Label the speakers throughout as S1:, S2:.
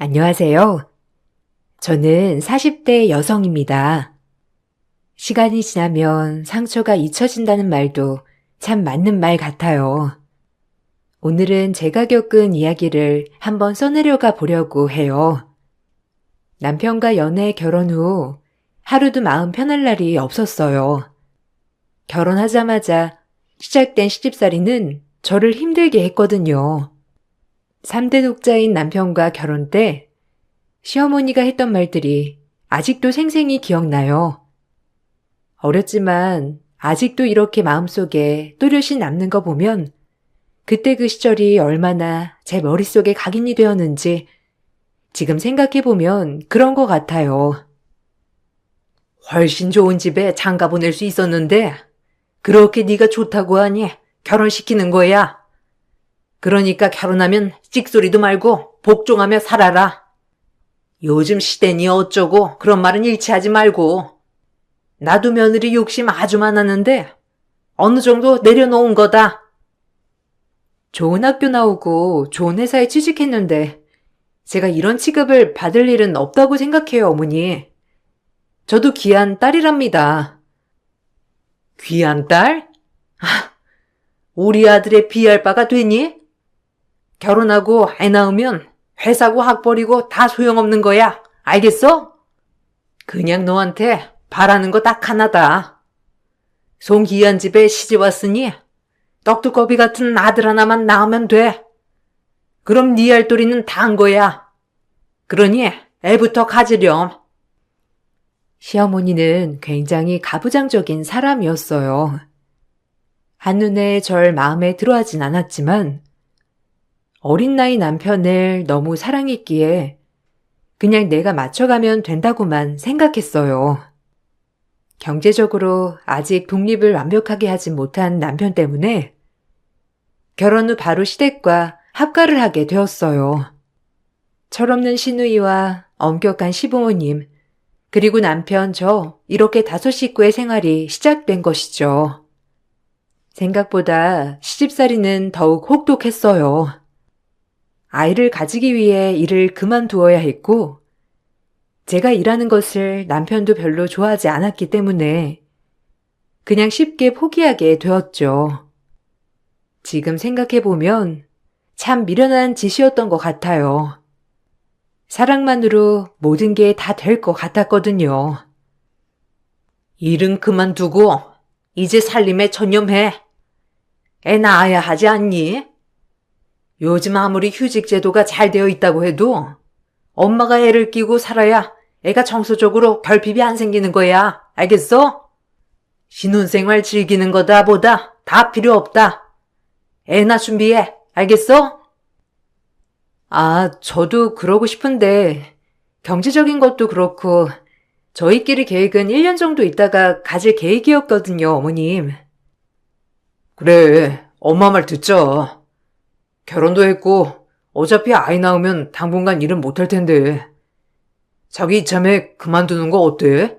S1: 안녕하세요. 저는 40대 여성입니다. 시간이 지나면 상처가 잊혀진다는 말도 참 맞는 말 같아요. 오늘은 제가 겪은 이야기를 한번 써내려가 보려고 해요. 남편과 연애 결혼 후 하루도 마음 편할 날이 없었어요. 결혼하자마자 시작된 시집살이는 저를 힘들게 했거든요. 3대 독자인 남편과 결혼 때 시어머니가 했던 말들이 아직도 생생히 기억나요. 어렸지만 아직도 이렇게 마음속에 또렷이 남는 거 보면 그때 그 시절이 얼마나 제 머릿속에 각인이 되었는지 지금 생각해보면 그런 것 같아요. 훨씬 좋은 집에 장가 보낼 수 있었는데 그렇게 네가 좋다고 하니 결혼시키는 거야. 그러니까 결혼하면 찍소리도 말고 복종하며 살아라. 요즘 시대니 어쩌고 그런 말은 일치하지 말고. 나도 며느리 욕심 아주 많았는데 어느 정도 내려놓은 거다. 좋은 학교 나오고 좋은 회사에 취직했는데 제가 이런 취급을 받을 일은 없다고 생각해요, 어머니. 저도 귀한 딸이랍니다. 귀한 딸? 우리 아들의 비할 바가 되니? 결혼하고 애 낳으면 회사고 학 버리고 다 소용없는 거야. 알겠어? 그냥 너한테 바라는 거 딱 하나다. 송기한 집에 시집 왔으니 떡두꺼비 같은 아들 하나만 낳으면 돼. 그럼 네 알도리는 다 한 거야. 그러니 애부터 가지렴. 시어머니는 굉장히 가부장적인 사람이었어요. 한눈에 절 마음에 들어하진 않았지만 어린 나이 남편을 너무 사랑했기에 그냥 내가 맞춰가면 된다고만 생각했어요. 경제적으로 아직 독립을 완벽하게 하지 못한 남편 때문에 결혼 후 바로 시댁과 합가를 하게 되었어요. 철없는 시누이와 엄격한 시부모님, 그리고 남편 저 이렇게 5식구의 생활이 시작된 것이죠. 생각보다 시집살이는 더욱 혹독했어요. 아이를 가지기 위해 일을 그만두어야 했고 제가 일하는 것을 남편도 별로 좋아하지 않았기 때문에 그냥 쉽게 포기하게 되었죠. 지금 생각해보면 참 미련한 짓이었던 것 같아요. 사랑만으로 모든 게 다 될 것 같았거든요. 일은 그만두고 이제 살림에 전념해. 애 낳아야 하지 않니? 요즘 아무리 휴직 제도가 잘 되어 있다고 해도 엄마가 애를 끼고 살아야 애가 정서적으로 결핍이 안 생기는 거야. 알겠어? 신혼생활 즐기는 거다 보다 다 필요 없다. 애나 준비해. 알겠어? 저도 그러고 싶은데 경제적인 것도 그렇고 저희끼리 계획은 1년 정도 있다가 가질 계획이었거든요, 어머님. 그래, 엄마 말 듣자. 결혼도 했고 어차피 아이 낳으면 당분간 일은 못할 텐데 자기 이참에 그만두는 거 어때?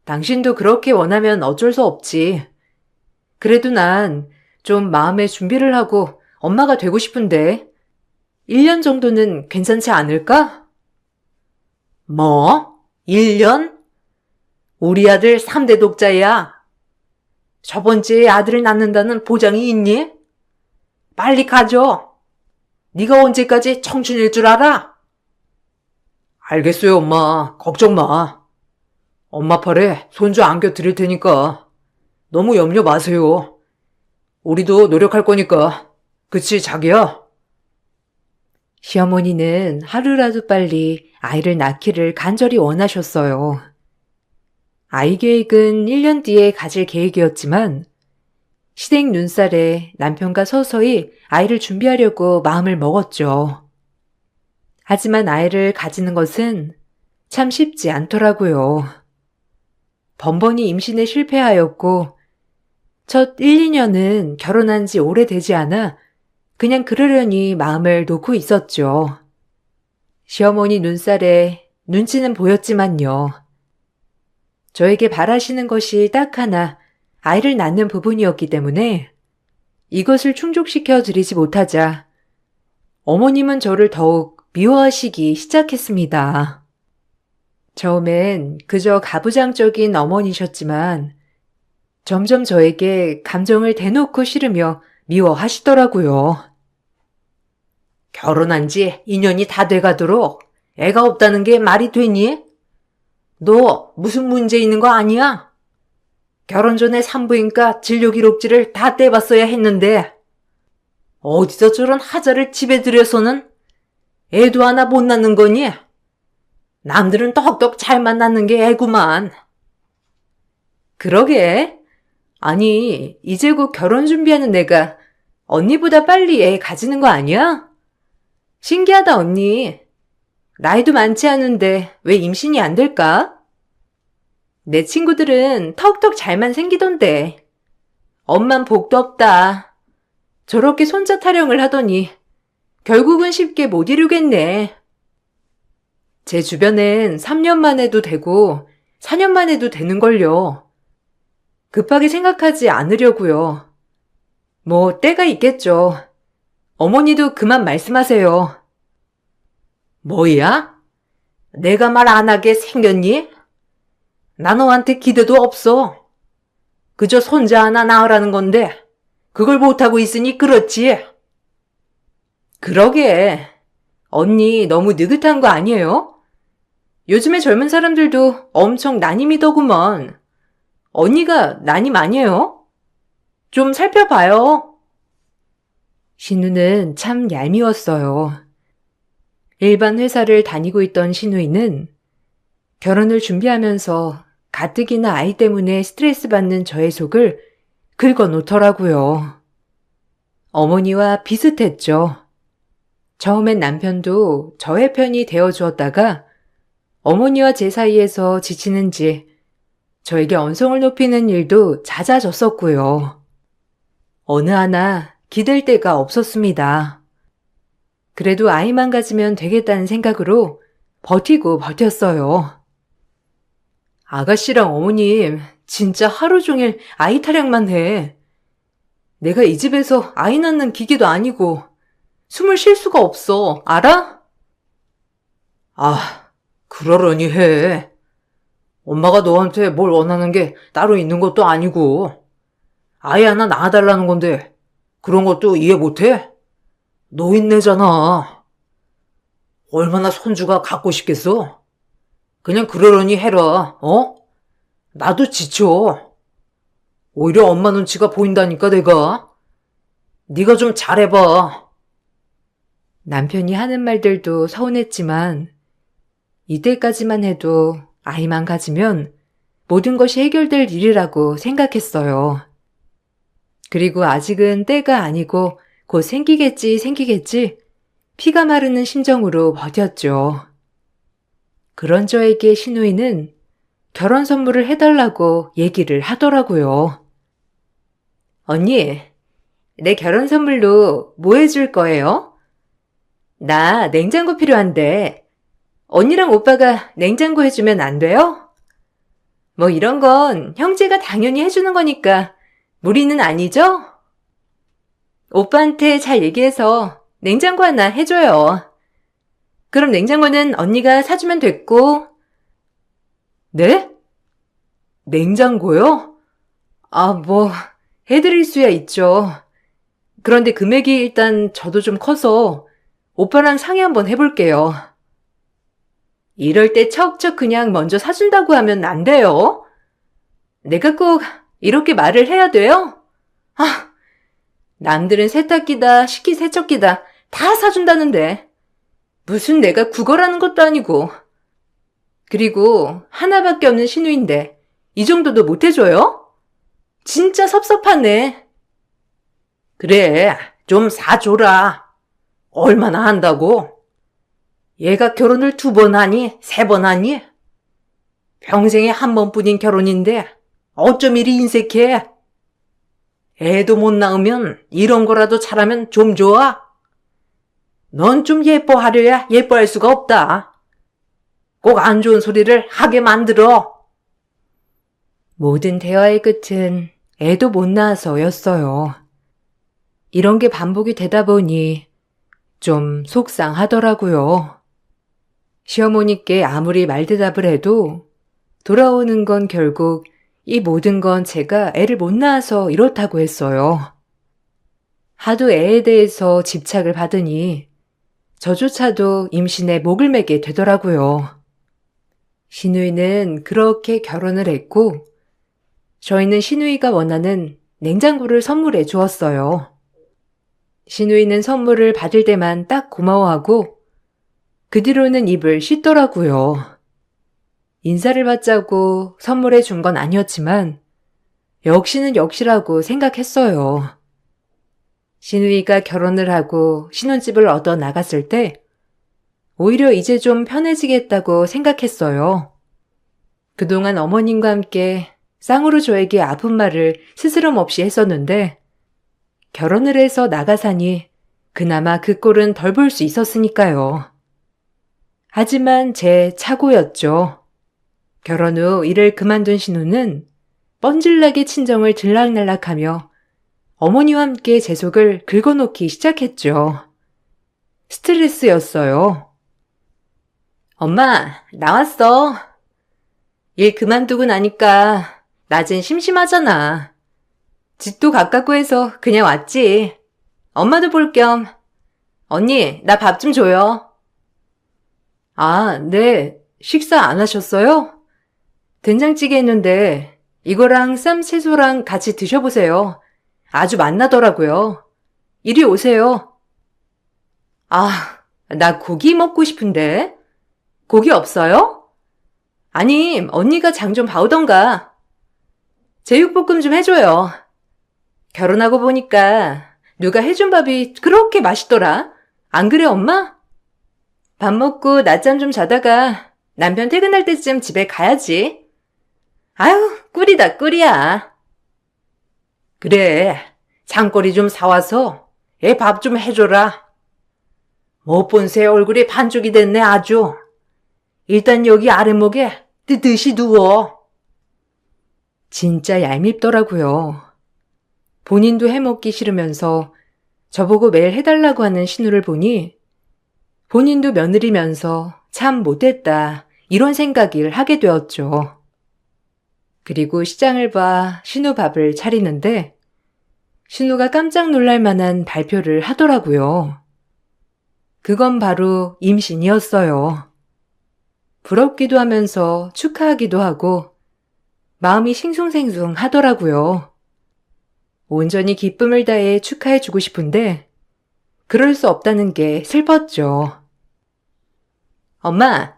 S1: 당신도 그렇게 원하면 어쩔 수 없지. 그래도 난 좀 마음의 준비를 하고 엄마가 되고 싶은데 1년 정도는 괜찮지 않을까? 뭐? 1년? 우리 아들 3대 독자야. 저번 주에 아들을 낳는다는 보장이 있니? 빨리 가져. 네가 언제까지 청춘일 줄 알아? 알겠어요, 엄마. 걱정 마. 엄마 팔에 손주 안겨 드릴 테니까 너무 염려 마세요. 우리도 노력할 거니까. 그치, 자기야? 시어머니는 하루라도 빨리 아이를 낳기를 간절히 원하셨어요. 아이 계획은 1년 뒤에 가질 계획이었지만 시댁 눈살에 남편과 서서히 아이를 준비하려고 마음을 먹었죠. 하지만 아이를 가지는 것은 참 쉽지 않더라고요. 번번이 임신에 실패하였고 첫 1, 2년은 결혼한 지 오래되지 않아 그냥 그러려니 마음을 놓고 있었죠. 시어머니 눈살에 눈치는 보였지만요. 저에게 바라시는 것이 딱 하나 아이를 낳는 부분이었기 때문에 이것을 충족시켜 드리지 못하자 어머님은 저를 더욱 미워하시기 시작했습니다. 처음엔 그저 가부장적인 어머니셨지만 점점 저에게 감정을 대놓고 싫으며 미워하시더라고요. 결혼한 지 2년이 다 돼가도록 애가 없다는 게 말이 되니? 너 무슨 문제 있는 거 아니야? 결혼 전에 산부인과 진료기록지를 다 떼봤어야 했는데 어디서 저런 하자를 집에 들여서는 애도 하나 못 낳는 거니? 남들은 떡떡 잘만 낳는 게 애구만. 그러게. 아니, 이제 곧 결혼 준비하는 내가 언니보다 빨리 애 가지는 거 아니야? 신기하다, 언니. 나이도 많지 않은데 왜 임신이 안 될까? 내 친구들은 턱턱 잘만 생기던데. 엄만 복도 없다. 저렇게 손자 타령을 하더니 결국은 쉽게 못 이루겠네. 제 주변엔 3년만 해도 되고 4년만 해도 되는걸요. 급하게 생각하지 않으려고요. 뭐 때가 있겠죠. 어머니도 그만 말씀하세요. 뭐야? 내가 말 안 하게 생겼니? 나 너한테 기대도 없어. 그저 손자 하나 낳으라는 건데 그걸 못하고 있으니 그렇지. 그러게. 언니 너무 느긋한 거 아니에요? 요즘에 젊은 사람들도 엄청 난임이더구먼. 언니가 난임 아니에요? 좀 살펴봐요. 신우는 참 얄미웠어요. 일반 회사를 다니고 있던 신우이는 결혼을 준비하면서 가뜩이나 아이 때문에 스트레스 받는 저의 속을 긁어놓더라고요. 어머니와 비슷했죠. 처음엔 남편도 저의 편이 되어주었다가 어머니와 제 사이에서 지치는지 저에게 언성을 높이는 일도 잦아졌었고요. 어느 하나 기댈 데가 없었습니다. 그래도 아이만 가지면 되겠다는 생각으로 버티고 버텼어요. 아가씨랑 어머님 진짜 하루 종일 아이 타령만 해. 내가 이 집에서 아이 낳는 기계도 아니고 숨을 쉴 수가 없어. 알아? 아, 그러려니 해. 엄마가 너한테 뭘 원하는 게 따로 있는 것도 아니고 아이 하나 낳아달라는 건데 그런 것도 이해 못해? 노인네잖아. 얼마나 손주가 갖고 싶겠어? 그냥 그러려니 해라, 어? 나도 지쳐. 오히려 엄마 눈치가 보인다니까 내가. 네가 좀 잘해봐. 남편이 하는 말들도 서운했지만 이때까지만 해도 아이만 가지면 모든 것이 해결될 일이라고 생각했어요. 그리고 아직은 때가 아니고 곧 생기겠지 피가 마르는 심정으로 버텼죠. 그런 저에게 신우이는 결혼 선물을 해달라고 얘기를 하더라고요. 언니, 내 결혼 선물로 뭐 해줄 거예요? 나 냉장고 필요한데 언니랑 오빠가 냉장고 해주면 안 돼요? 뭐 이런 건 형제가 당연히 해주는 거니까 무리는 아니죠? 오빠한테 잘 얘기해서 냉장고 하나 해줘요. 그럼 냉장고는 언니가 사주면 됐고. 네? 냉장고요? 아, 뭐 해드릴 수야 있죠. 그런데 금액이 일단 저도 좀 커서 오빠랑 상의 한번 해볼게요. 이럴 때 척척 그냥 먼저 사준다고 하면 안 돼요. 내가 꼭 이렇게 말을 해야 돼요? 아, 남들은 세탁기다, 식기세척기다 다 사준다는데 무슨 내가 구걸하는 것도 아니고. 그리고 하나밖에 없는 신우인데 이 정도도 못 해줘요? 진짜 섭섭하네. 그래, 좀 사줘라. 얼마나 한다고? 얘가 결혼을 2번 하니 3번 하니? 평생에 한 번뿐인 결혼인데 어쩜 이리 인색해? 애도 못 낳으면 이런 거라도 잘하면 좀 좋아? 넌 좀 예뻐하려야 예뻐할 수가 없다. 꼭 안 좋은 소리를 하게 만들어. 모든 대화의 끝은 애도 못 낳아서였어요. 이런 게 반복이 되다 보니 좀 속상하더라고요. 시어머니께 아무리 말대답을 해도 돌아오는 건 결국 이 모든 건 제가 애를 못 낳아서 이렇다고 했어요. 하도 애에 대해서 집착을 받으니 저조차도 임신에 목을 매게 되더라고요. 시누이는 그렇게 결혼을 했고 저희는 시누이가 원하는 냉장고를 선물해 주었어요. 시누이는 선물을 받을 때만 딱 고마워하고 그 뒤로는 입을 씻더라고요. 인사를 받자고 선물해 준 건 아니었지만 역시는 역시라고 생각했어요. 시누이가 결혼을 하고 신혼집을 얻어 나갔을 때 오히려 이제 좀 편해지겠다고 생각했어요. 그동안 어머님과 함께 쌍으로 저에게 아픈 말을 스스럼 없이 했었는데 결혼을 해서 나가 사니 그나마 그 꼴은 덜 볼 수 있었으니까요. 하지만 제 착오였죠. 결혼 후 일을 그만둔 신우는 뻔질나게 친정을 들락날락하며 어머니와 함께 제 속을 긁어놓기 시작했죠. 스트레스였어요. 엄마, 나왔어. 일 그만두고 나니까 낮엔 심심하잖아. 집도 가깝고 해서 그냥 왔지. 엄마도 볼 겸. 언니, 나 밥 좀 줘요. 아, 네. 식사 안 하셨어요? 된장찌개 했는데 이거랑 쌈 채소랑 같이 드셔보세요. 아주 맛나더라고요. 이리 오세요. 아, 나 고기 먹고 싶은데. 고기 없어요? 아니, 언니가 장 좀 봐오던가. 제육볶음 좀 해줘요. 결혼하고 보니까 누가 해준 밥이 그렇게 맛있더라. 안 그래, 엄마? 밥 먹고 낮잠 좀 자다가 남편 퇴근할 때쯤 집에 가야지. 아유, 꿀이다, 꿀이야. 그래, 장거리 좀 사와서 애 밥 좀 해줘라. 못 본 새 얼굴이 반쪽이 됐네, 아주. 일단 여기 아랫목에 뜨듯이 누워. 진짜 얄밉더라고요. 본인도 해먹기 싫으면서 저보고 매일 해달라고 하는 신우를 보니 본인도 며느리면서 참 못됐다 이런 생각을 하게 되었죠. 그리고 시장을 봐 신우 밥을 차리는데 신우가 깜짝 놀랄 만한 발표를 하더라고요. 그건 바로 임신이었어요. 부럽기도 하면서 축하하기도 하고 마음이 싱숭생숭 하더라고요. 온전히 기쁨을 다해 축하해주고 싶은데 그럴 수 없다는 게 슬펐죠. 엄마,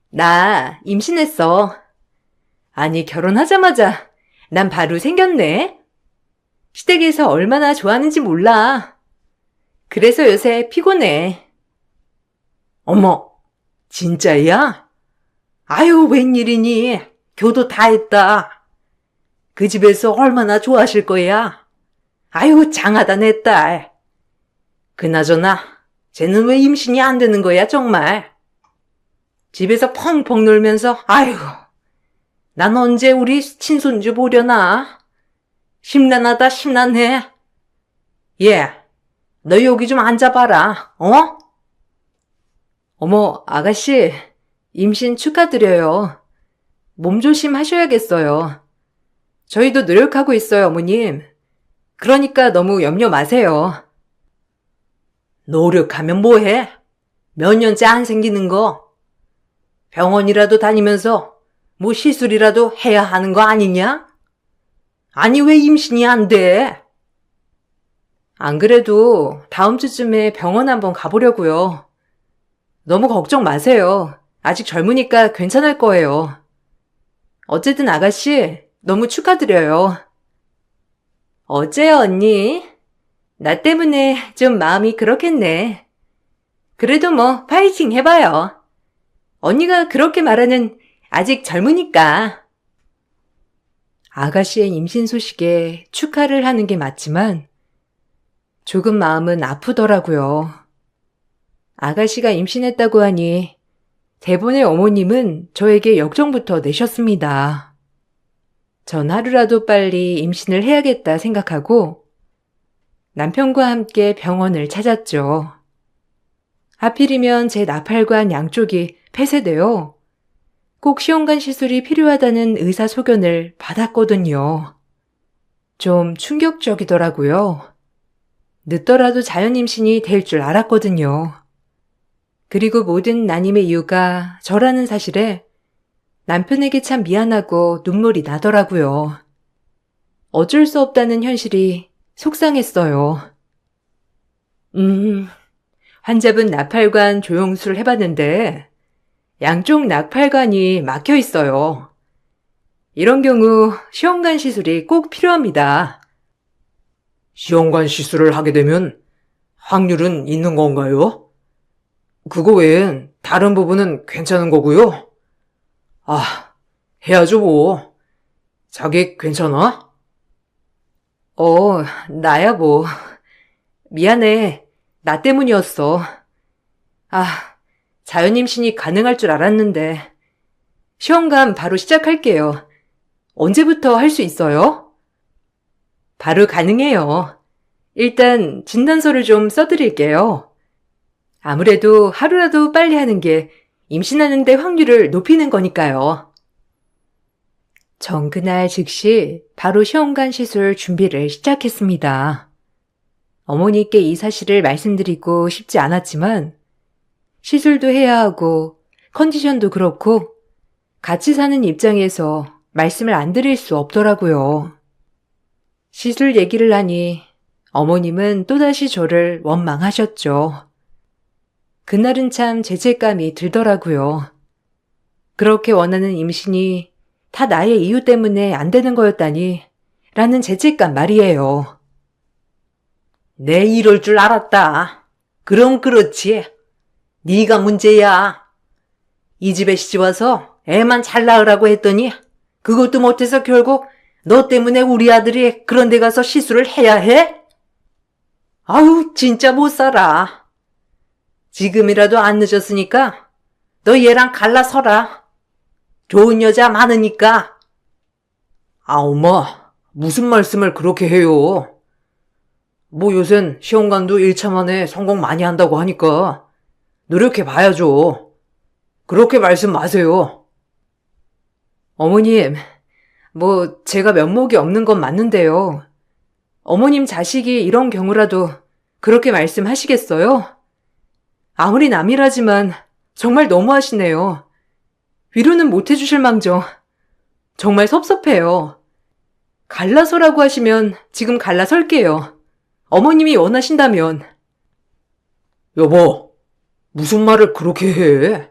S1: 나 임신했어. 아니, 결혼하자마자 난 바로 생겼네. 시댁에서 얼마나 좋아하는지 몰라. 그래서 요새 피곤해. 어머, 진짜야? 아유, 웬일이니? 교도 다 했다. 그 집에서 얼마나 좋아하실 거야? 아유, 장하다 내 딸. 그나저나 쟤는 왜 임신이 안 되는 거야 정말. 집에서 펑펑 놀면서 아유, 난 언제 우리 친손주 보려나. 심란하다 심란해. 얘, 너 여기 좀 앉아봐라. 어? 어머, 아가씨, 임신 축하드려요. 몸 조심하셔야겠어요. 저희도 노력하고 있어요, 어머님. 그러니까 너무 염려 마세요. 노력하면 뭐해? 몇 년째 안 생기는 거. 병원이라도 다니면서 뭐 시술이라도 해야 하는 거 아니냐? 아니 왜 임신이 안 돼? 안 그래도 다음 주쯤에 병원 한번 가보려고요. 너무 걱정 마세요. 아직 젊으니까 괜찮을 거예요. 어쨌든 아가씨, 너무 축하드려요. 어째요, 언니? 나 때문에 좀 마음이 그렇겠네. 그래도 뭐 파이팅 해봐요. 언니가 그렇게 말하는 아직 젊으니까. 아가씨의 임신 소식에 축하를 하는 게 맞지만 조금 마음은 아프더라고요. 아가씨가 임신했다고 하니 대본의 어머님은 저에게 역정부터 내셨습니다. 전 하루라도 빨리 임신을 해야겠다 생각하고 남편과 함께 병원을 찾았죠. 하필이면 제 나팔관 양쪽이 폐쇄되어 꼭 시험관 시술이 필요하다는 의사 소견을 받았거든요. 좀 충격적이더라고요. 늦더라도 자연 임신이 될 줄 알았거든요. 그리고 모든 난임의 이유가 저라는 사실에 남편에게 참 미안하고 눈물이 나더라고요. 어쩔 수 없다는 현실이 속상했어요. 환자분 나팔관 조영술을 해봤는데 양쪽 나팔관이 막혀 있어요. 이런 경우 시험관 시술이 꼭 필요합니다.
S2: 시험관 시술을 하게 되면 확률은 있는 건가요? 그거 외엔 다른 부분은 괜찮은 거고요. 해야죠 뭐. 자기 괜찮아?
S1: 나야 뭐. 미안해. 나 때문이었어. 자연 임신이 가능할 줄 알았는데. 시험관 바로 시작할게요. 언제부터 할 수 있어요? 바로 가능해요. 일단 진단서를 좀 써드릴게요. 아무래도 하루라도 빨리 하는 게 임신하는 데 확률을 높이는 거니까요. 전 그날 즉시 바로 시험관 시술 준비를 시작했습니다. 어머니께 이 사실을 말씀드리고 싶지 않았지만 시술도 해야 하고 컨디션도 그렇고 같이 사는 입장에서 말씀을 안 드릴 수 없더라고요. 시술 얘기를 하니 어머님은 또다시 저를 원망하셨죠. 그날은 참 죄책감이 들더라고요. 그렇게 원하는 임신이 다 나의 이유 때문에 안 되는 거였다니 라는 죄책감 말이에요.
S2: 내 이럴 줄 알았다. 그럼 그렇지. 네가 문제야. 이 집에 시집와서 애만 잘 낳으라고 했더니 그것도 못해서 결국 너 때문에 우리 아들이 그런 데 가서 시술을 해야 해? 아유, 진짜 못 살아. 지금이라도 안 늦었으니까 너 얘랑 갈라서라. 좋은 여자 많으니까. 엄마, 무슨 말씀을 그렇게 해요? 뭐 요샌 시험관도 1차 만에 성공 많이 한다고 하니까 노력해봐야죠. 그렇게 말씀 마세요.
S1: 어머님, 제가 면목이 없는 건 맞는데요. 어머님 자식이 이런 경우라도 그렇게 말씀하시겠어요? 아무리 남이라지만 정말 너무하시네요. 위로는 못 해주실 망정 정말 섭섭해요. 갈라서라고 하시면 지금 갈라설게요. 어머님이 원하신다면.
S2: 여보, 무슨 말을 그렇게 해?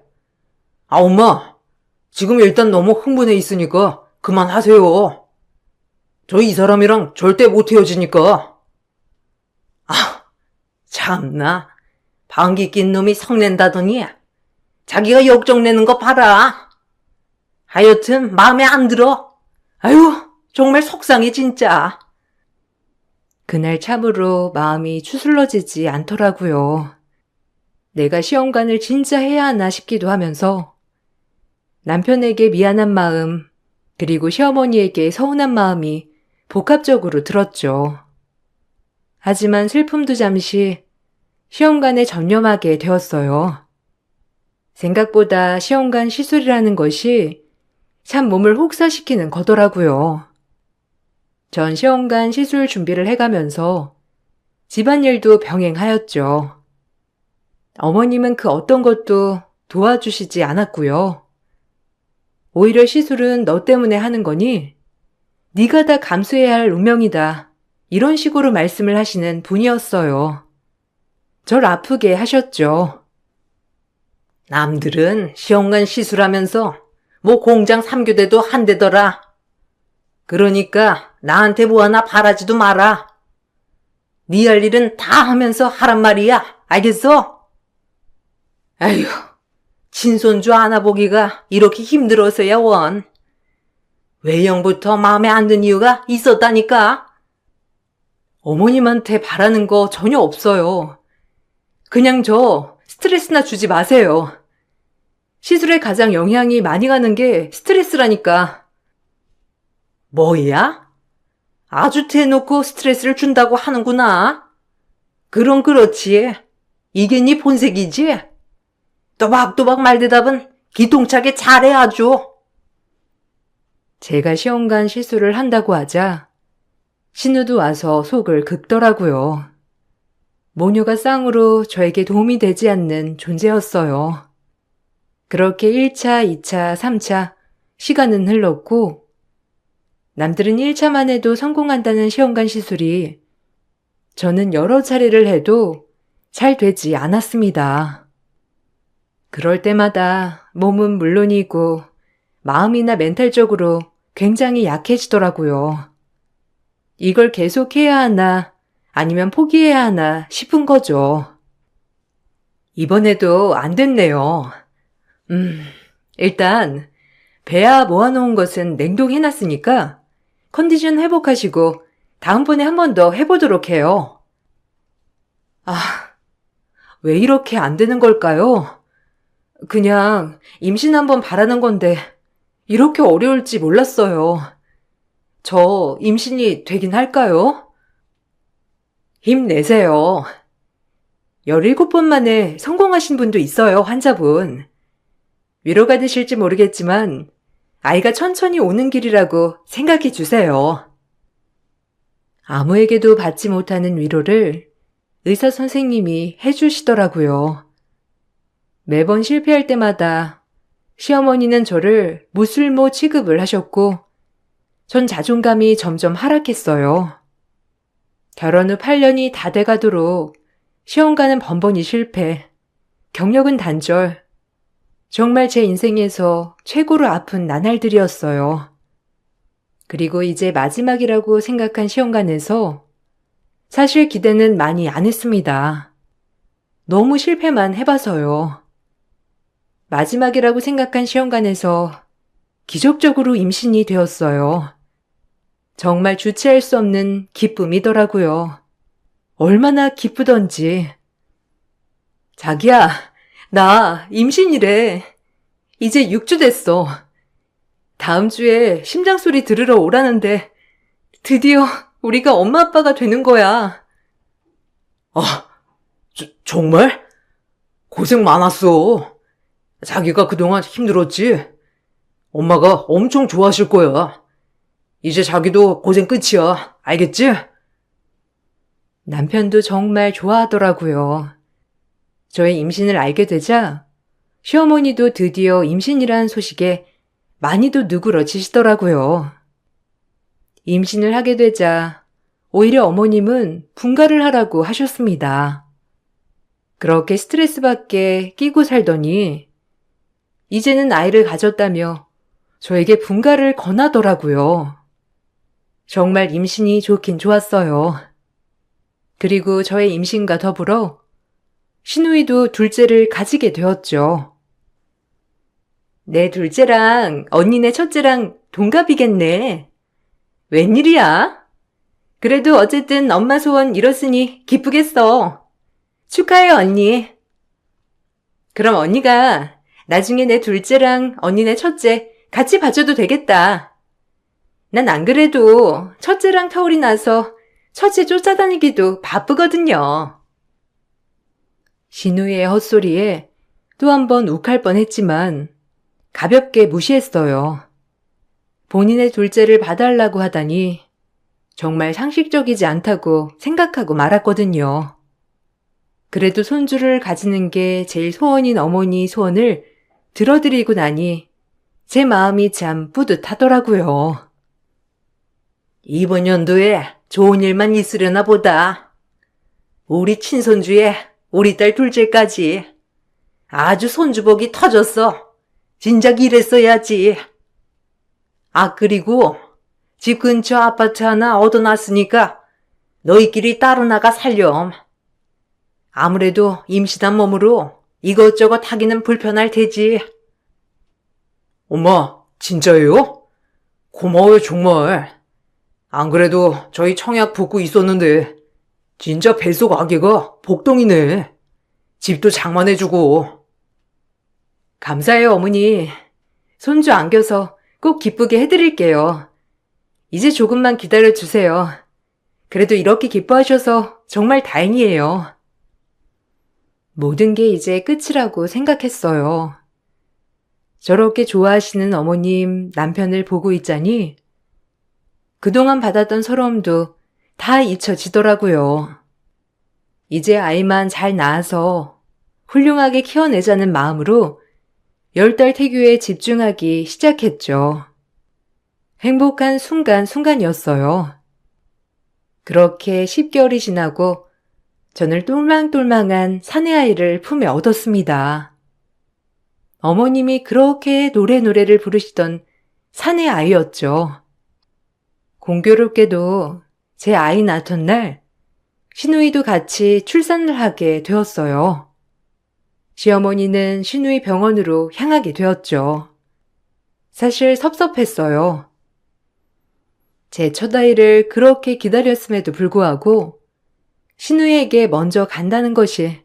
S2: 엄마, 지금 일단 너무 흥분해 있으니까 그만하세요. 저 이 사람이랑 절대 못 헤어지니까. 참나. 방귀 낀 놈이 성낸다더니 자기가 역정내는 거 봐라. 하여튼 마음에 안 들어. 아유, 정말 속상해 진짜.
S1: 그날 참으로 마음이 추슬러지지 않더라고요. 내가 시험관을 진짜 해야 하나 싶기도 하면서 남편에게 미안한 마음, 그리고 시어머니에게 서운한 마음이 복합적으로 들었죠. 하지만 슬픔도 잠시 시험관에 전념하게 되었어요. 생각보다 시험관 시술이라는 것이 참 몸을 혹사시키는 거더라고요. 전 시험관 시술 준비를 해가면서 집안일도 병행하였죠. 어머님은 그 어떤 것도 도와주시지 않았고요. 오히려 시술은 너 때문에 하는 거니 네가 다 감수해야 할 운명이다. 이런 식으로 말씀을 하시는 분이었어요. 절 아프게 하셨죠.
S2: 남들은 시험관 시술하면서 뭐 공장 3교대도 한대더라. 그러니까 나한테 뭐 하나 바라지도 마라. 네 할 일은 다 하면서 하란 말이야. 알겠어? 아휴, 친손주 안아보기가 이렇게 힘들어서야 원. 외형부터 마음에 안 든 이유가 있었다니까.
S1: 어머님한테 바라는 거 전혀 없어요. 그냥 저 스트레스나 주지 마세요. 시술에 가장 영향이 많이 가는 게 스트레스라니까.
S2: 뭐야? 아주 대놓고 스트레스를 준다고 하는구나. 그럼 그렇지. 이게 네 본색이지? 또박또박 말대답은 기통차게 잘해 아주.
S1: 제가 시험관 실수를 한다고 하자 신우도 와서 속을 긁더라고요. 모녀가 쌍으로 저에게 도움이 되지 않는 존재였어요. 그렇게 1차, 2차, 3차 시간은 흘렀고 남들은 1차만 해도 성공한다는 시험관 시술이 저는 여러 차례를 해도 잘 되지 않았습니다. 그럴 때마다 몸은 물론이고 마음이나 멘탈적으로 굉장히 약해지더라고요. 이걸 계속해야 하나 아니면 포기해야 하나 싶은 거죠. 이번에도 안 됐네요. 일단 배아 모아놓은 것은 냉동해놨으니까 컨디션 회복하시고 다음번에 한 번 더 해보도록 해요. 왜 이렇게 안 되는 걸까요? 그냥 임신 한번 바라는 건데 이렇게 어려울지 몰랐어요. 저 임신이 되긴 할까요? 힘내세요. 17번 만에 성공하신 분도 있어요, 환자분. 위로가 되실지 모르겠지만 아이가 천천히 오는 길이라고 생각해 주세요. 아무에게도 받지 못하는 위로를 의사 선생님이 해주시더라고요. 매번 실패할 때마다 시어머니는 저를 무술모 취급을 하셨고 전 자존감이 점점 하락했어요. 결혼 후 8년이 다 돼가도록 시험관은 번번이 실패, 경력은 단절. 정말 제 인생에서 최고로 아픈 나날들이었어요. 그리고 이제 마지막이라고 생각한 시험관에서 사실 기대는 많이 안 했습니다. 너무 실패만 해봐서요. 마지막이라고 생각한 시험관에서 기적적으로 임신이 되었어요. 정말 주체할 수 없는 기쁨이더라고요. 얼마나 기쁘던지. 자기야, 나 임신이래. 이제 6주 됐어. 다음 주에 심장 소리 들으러 오라는데 드디어 우리가 엄마 아빠가 되는 거야.
S2: 정말? 고생 많았어. 자기가 그동안 힘들었지? 엄마가 엄청 좋아하실 거야. 이제 자기도 고생 끝이야. 알겠지?
S1: 남편도 정말 좋아하더라고요. 저의 임신을 알게 되자 시어머니도 드디어 임신이란 소식에 많이도 누그러지시더라고요. 임신을 하게 되자 오히려 어머님은 분가를 하라고 하셨습니다. 그렇게 스트레스 받게 끼고 살더니 이제는 아이를 가졌다며 저에게 분가를 권하더라고요. 정말 임신이 좋긴 좋았어요. 그리고 저의 임신과 더불어 신우이도 둘째를 가지게 되었죠. 내 둘째랑 언니네 첫째랑 동갑이겠네. 웬일이야? 그래도 어쨌든 엄마 소원 이뤘으니 기쁘겠어. 축하해, 언니. 그럼 언니가 나중에 내 둘째랑 언니네 첫째 같이 봐줘도 되겠다. 난 안 그래도 첫째랑 터울이 나서 첫째 쫓아다니기도 바쁘거든요. 신우의 헛소리에 또 한 번 욱할 뻔했지만 가볍게 무시했어요. 본인의 둘째를 봐달라고 하다니 정말 상식적이지 않다고 생각하고 말았거든요. 그래도 손주를 가지는 게 제일 소원인 어머니 소원을 들어드리고 나니 제 마음이 참 뿌듯하더라고요.
S2: 이번 연도에 좋은 일만 있으려나 보다. 우리 친손주에 우리 딸 둘째까지 아주 손주복이 터졌어. 진작 이랬어야지. 그리고 집 근처 아파트 하나 얻어놨으니까 너희끼리 따로 나가 살렴. 아무래도 임신한 몸으로 이것저것 하기는 불편할 테지. 엄마, 진짜예요? 고마워요, 정말. 안 그래도 저희 청약 붓고 있었는데 진짜 뱃속 아기가 복덩이네. 집도 장만해주고.
S1: 감사해요, 어머니. 손주 안겨서 꼭 기쁘게 해드릴게요. 이제 조금만 기다려주세요. 그래도 이렇게 기뻐하셔서 정말 다행이에요. 모든 게 이제 끝이라고 생각했어요. 저렇게 좋아하시는 어머님 남편을 보고 있자니 그동안 받았던 서러움도 다 잊혀지더라고요. 이제 아이만 잘 낳아서 훌륭하게 키워내자는 마음으로 10달 태교에 집중하기 시작했죠. 행복한 순간이었어요. 그렇게 10개월이 지나고 저는 똘망똘망한 사내아이를 품에 얻었습니다. 어머님이 그렇게 노래를 부르시던 사내아이였죠. 공교롭게도 제 아이 낳던 날 시누이도 같이 출산을 하게 되었어요. 시어머니는 시누이 병원으로 향하게 되었죠. 사실 섭섭했어요. 제 첫아이를 그렇게 기다렸음에도 불구하고 시누이에게 먼저 간다는 것이,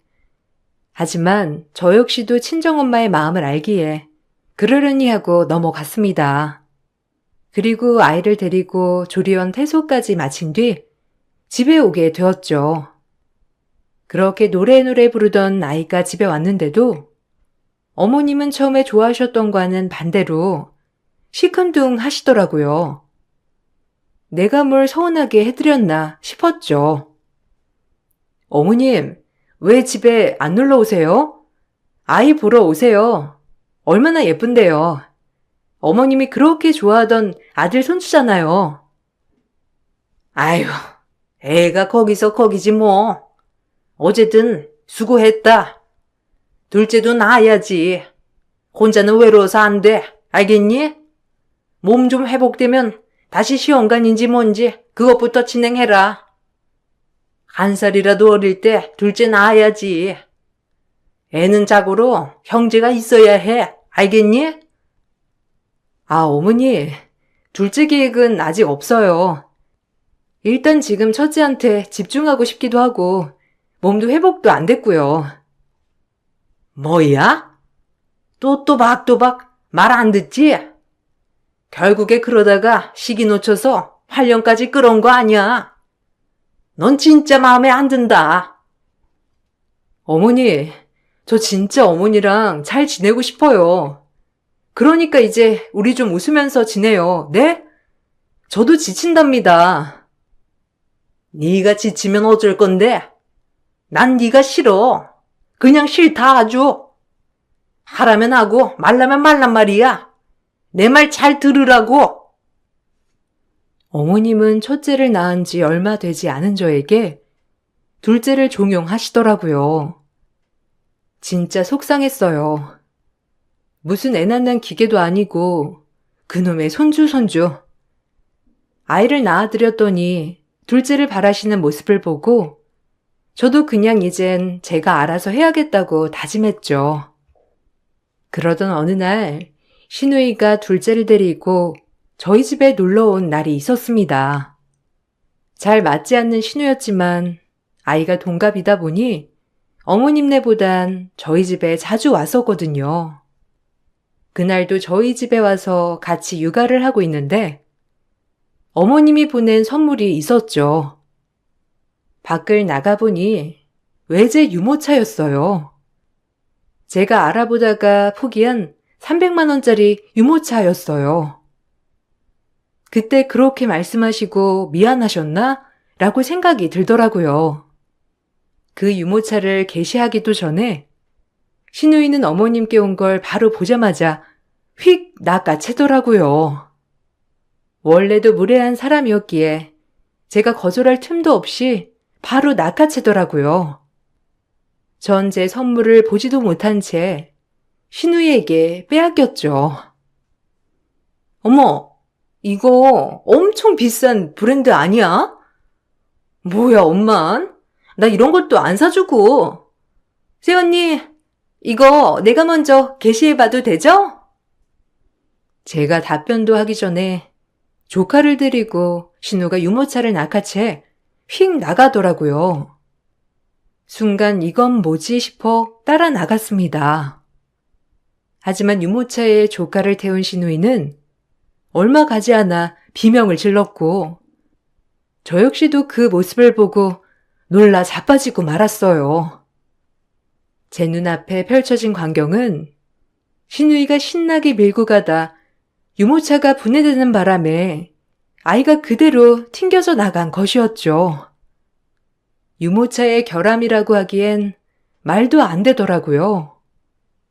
S1: 하지만 저 역시도 친정엄마의 마음을 알기에 그러려니 하고 넘어갔습니다. 그리고 아이를 데리고 조리원 퇴소까지 마친 뒤 집에 오게 되었죠. 그렇게 노래 부르던 아이가 집에 왔는데도 어머님은 처음에 좋아하셨던 거와는 반대로 시큰둥 하시더라고요. 내가 뭘 서운하게 해드렸나 싶었죠. 어머님, 왜 집에 안 놀러 오세요? 아이 보러 오세요. 얼마나 예쁜데요. 어머님이 그렇게 좋아하던 아들 손주잖아요. 아유, 애가 거기서 거기지 뭐. 어쨌든 수고했다. 둘째도 낳아야지. 혼자는 외로워서 안 돼. 알겠니? 몸 좀 회복되면 다시 시험관인지 뭔지 그것부터 진행해라. 1살이라도 어릴 때 둘째 낳아야지. 애는 자고로 형제가 있어야 해. 알겠니? 아, 어머니, 둘째 계획은 아직 없어요. 일단 지금 첫째한테 집중하고 싶기도 하고 몸도 회복도 안 됐고요. 뭐야? 또 또박또박 말 안 듣지? 결국에 그러다가 시기 놓쳐서 8년까지 끌어온 거 아니야. 넌 진짜 마음에 안 든다. 어머니, 저 진짜 어머니랑 잘 지내고 싶어요. 그러니까 이제 우리 좀 웃으면서 지내요. 네? 저도 지친답니다. 네가 지치면 어쩔 건데? 난 네가 싫어. 그냥 싫다 아주. 하라면 하고 말라면 말란 말이야. 내 말 잘 들으라고. 어머님은 첫째를 낳은 지 얼마 되지 않은 저에게 둘째를 종용하시더라고요. 진짜 속상했어요. 무슨 애 낳는 기계도 아니고 그놈의 손주. 아이를 낳아드렸더니 둘째를 바라시는 모습을 보고 저도 그냥 이젠 제가 알아서 해야겠다고 다짐했죠. 그러던 어느 날 시누이가 둘째를 데리고 저희 집에 놀러 온 날이 있었습니다. 잘 맞지 않는 시누였지만 아이가 동갑이다 보니 어머님네보단 저희 집에 자주 왔었거든요. 그날도 저희 집에 와서 같이 육아를 하고 있는데 어머님이 보낸 선물이 있었죠. 밖을 나가보니 외제 유모차였어요. 제가 알아보다가 포기한 300만 원짜리 유모차였어요. 그때 그렇게 말씀하시고 미안하셨나? 라고 생각이 들더라고요. 그 유모차를 게시하기도 전에 시누이는 어머님께 온 걸 바로 보자마자 휙 낚아채더라고요. 원래도 무례한 사람이었기에 제가 거절할 틈도 없이 바로 낚아채더라고요. 전 제 선물을 보지도 못한 채 시누이에게 빼앗겼죠. 어머, 이거 엄청 비싼 브랜드 아니야? 뭐야, 엄만? 나 이런 것도 안 사주고. 새언니, 이거 내가 먼저 게시해봐도 되죠? 제가 답변도 하기 전에 조카를 데리고 신우가 유모차를 낚아채 휙 나가더라고요. 순간 이건 뭐지 싶어 따라 나갔습니다. 하지만 유모차에 조카를 태운 시누이는 얼마 가지 않아 비명을 질렀고 저 역시도 그 모습을 보고 놀라 자빠지고 말았어요. 제 눈앞에 펼쳐진 광경은 신우이가 신나게 밀고 가다 유모차가 분해되는 바람에 아이가 그대로 튕겨져 나간 것이었죠. 유모차의 결함이라고 하기엔 말도 안 되더라고요.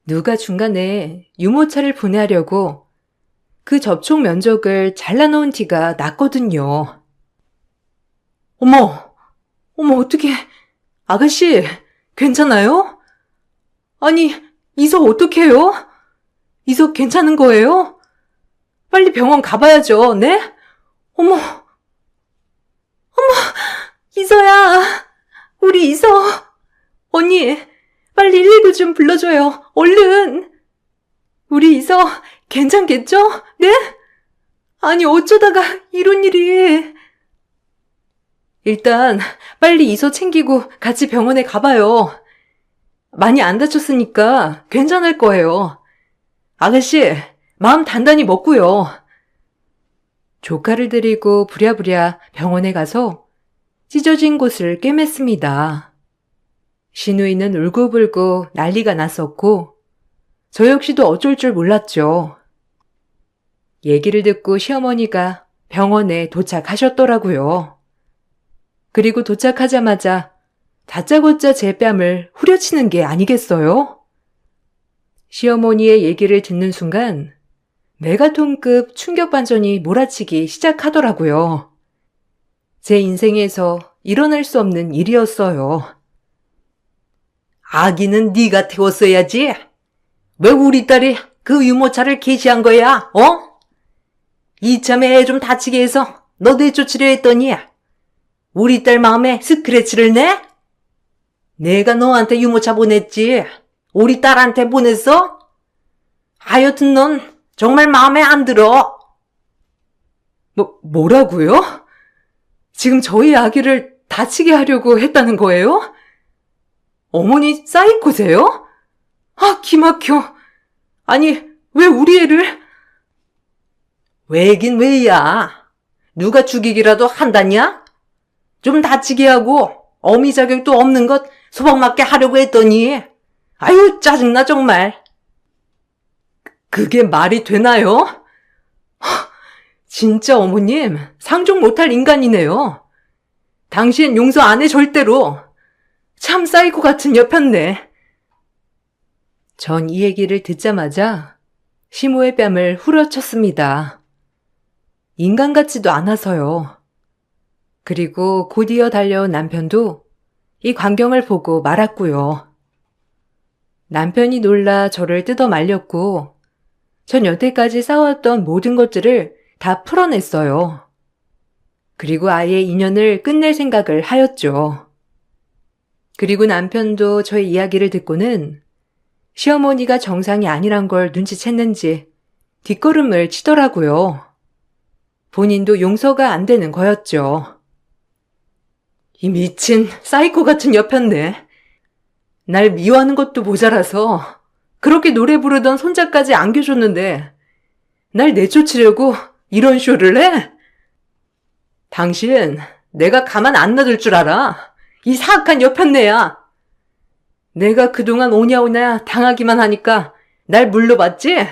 S1: 누가 중간에 유모차를 분해하려고 그 접촉 면적을 잘라놓은 티가 났거든요. 어머, 어떡해. 아가씨, 괜찮아요? 아니, 이석 어떡해요? 이석 괜찮은 거예요? 빨리 병원 가봐야죠, 네? 어머, 이서야, 우리 이서. 언니, 빨리 119 좀 불러줘요, 얼른. 우리 이서 괜찮겠죠? 네? 아니, 어쩌다가 이런 일이. 일단 빨리 이서 챙기고 같이 병원에 가봐요. 많이 안 다쳤으니까 괜찮을 거예요. 아가씨, 마음 단단히 먹고요. 조카를 데리고 부랴부랴 병원에 가서 찢어진 곳을 꿰맸습니다. 신우이는 울고불고 난리가 났었고 저 역시도 어쩔 줄 몰랐죠. 얘기를 듣고 시어머니가 병원에 도착하셨더라고요. 그리고 도착하자마자 다짜고짜 제 뺨을 후려치는 게 아니겠어요? 시어머니의 얘기를 듣는 순간 메가톤급 충격 반전이 몰아치기 시작하더라고요. 제 인생에서 일어날 수 없는 일이었어요.
S2: 아기는 네가 태웠어야지. 왜 우리 딸이 그 유모차를 개시한 거야, 어? 이참에 애 좀 다치게 해서 너 내쫓으려 했더니 우리 딸 마음에 스크래치를 내? 내가 너한테 유모차 보냈지. 우리 딸한테 보냈어? 하여튼 넌 정말 마음에 안 들어.
S1: 뭐라고요? 지금 저희 아기를 다치게 하려고 했다는 거예요? 어머니 사이코세요? 아, 기막혀. 아니, 왜 우리 애를...
S2: 왜긴 왜야. 누가 죽이기라도 한다냐? 좀 다치게 하고 어미 자격도 없는 것 소박맞게 하려고 했더니 아유 짜증나 정말.
S1: 그게 말이 되나요? 진짜 어머님 상종 못할 인간이네요. 당신 용서 안 해 절대로. 참 사이코 같은 여편네. 전 이 얘기를 듣자마자 시모의 뺨을 후려쳤습니다. 인간 같지도 않아서요. 그리고 곧이어 달려온 남편도 이 광경을 보고 말았고요. 남편이 놀라 저를 뜯어 말렸고 전 여태까지 쌓아왔던 모든 것들을 다 풀어냈어요. 그리고 아예 인연을 끝낼 생각을 하였죠. 그리고 남편도 저의 이야기를 듣고는 시어머니가 정상이 아니란 걸 눈치챘는지 뒷걸음을 치더라고요. 본인도 용서가 안 되는 거였죠. 이 미친 사이코 같은 여편네. 날 미워하는 것도 모자라서 그렇게 노래 부르던 손자까지 안겨줬는데 날 내쫓으려고 이런 쇼를 해? 당신 내가 가만 안 놔둘 줄 알아? 이 사악한 여편네야. 내가 그동안 오냐오냐 당하기만 하니까 날 물러봤지?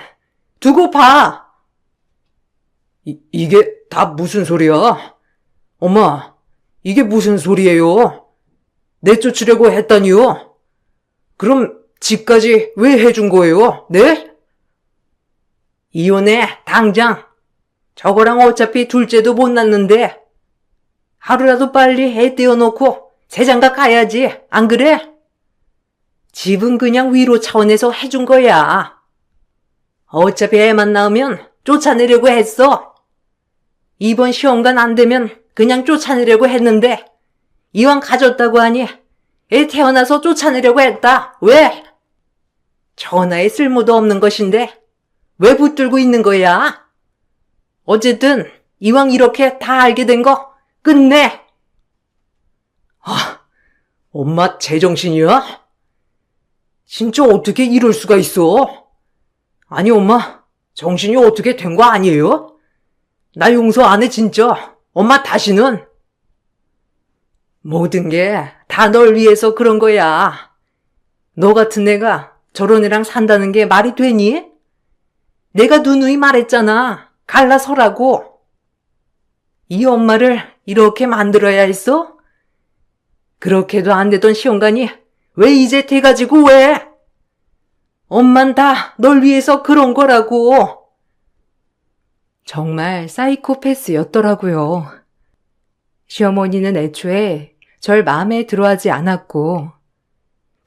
S1: 두고 봐.
S2: 이게 다 무슨 소리야? 엄마, 이게 무슨 소리예요? 내쫓으려고 했다니요? 그럼 집까지 왜 해준 거예요? 네? 이혼해, 당장. 저거랑 어차피 둘째도 못 낳는데 하루라도 빨리 애 떼어놓고 새장가 가야지, 안 그래? 집은 그냥 위로 차원에서 해준 거야. 어차피 애만 낳으면 쫓아내려고 했어. 이번 시험관 안 되면 그냥 쫓아내려고 했는데 이왕 가졌다고 하니 애 태어나서 쫓아내려고 했다. 왜? 전화에 쓸모도 없는 것인데 왜 붙들고 있는 거야? 어쨌든 이왕 이렇게 다 알게 된 거 끝내. 엄마 제정신이야? 진짜 어떻게 이럴 수가 있어? 아니 엄마 정신이 어떻게 된 거 아니에요? 나 용서 안 해 진짜. 엄마 다시는. 모든 게 다 널 위해서 그런 거야. 너 같은 애가 저런 애랑 산다는 게 말이 되니? 내가 누누이 말했잖아. 갈라서라고. 이 엄마를 이렇게 만들어야 했어? 그렇게도 안 되던 시험관이 왜 이제 돼가지고 왜? 엄만 다 널 위해서 그런 거라고.
S1: 정말 사이코패스였더라고요. 시어머니는 애초에 절 마음에 들어하지 않았고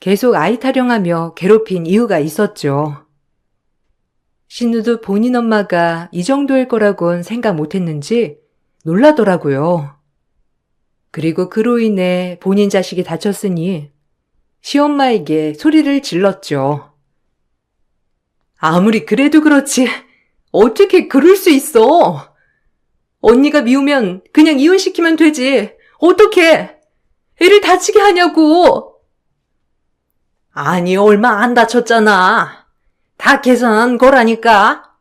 S1: 계속 아이 타령하며 괴롭힌 이유가 있었죠. 신우도 본인 엄마가 이 정도일 거라곤 생각 못했는지 놀라더라고요. 그리고 그로 인해 본인 자식이 다쳤으니 시엄마에게 소리를 질렀죠. 아무리 그래도 그렇지 어떻게 그럴 수 있어? 언니가 미우면 그냥 이혼시키면 되지. 어떻게? 애를 다치게 하냐고.
S2: 아니 얼마 안 다쳤잖아. 다 계산한 거라니까.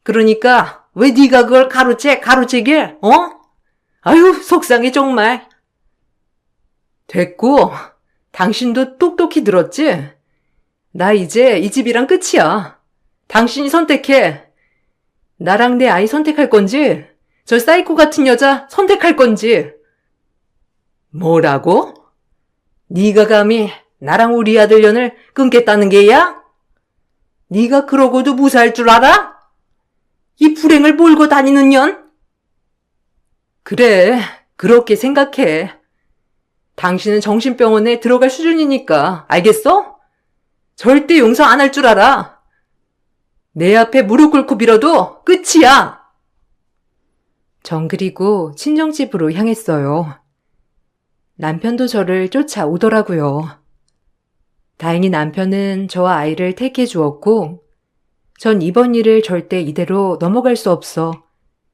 S2: 그러니까 왜 네가 그걸 가로채길? 어? 아유 속상해 정말. 됐고 당신도 똑똑히 들었지? 나 이제 이 집이랑 끝이야. 당신이 선택해. 나랑 내 아이 선택할 건지 저 사이코 같은 여자 선택할 건지. 뭐라고? 네가 감히 나랑 우리 아들 년을 끊겠다는 게야? 네가 그러고도 무사할 줄 알아? 이 불행을 몰고 다니는 년? 그래, 그렇게 생각해. 당신은 정신병원에 들어갈 수준이니까, 알겠어? 절대 용서 안 할 줄 알아. 내 앞에 무릎 꿇고 빌어도 끝이야.
S1: 전 그리고 친정집으로 향했어요. 남편도 저를 쫓아오더라고요. 다행히 남편은 저와 아이를 택해 주었고 전 이번 일을 절대 이대로 넘어갈 수 없어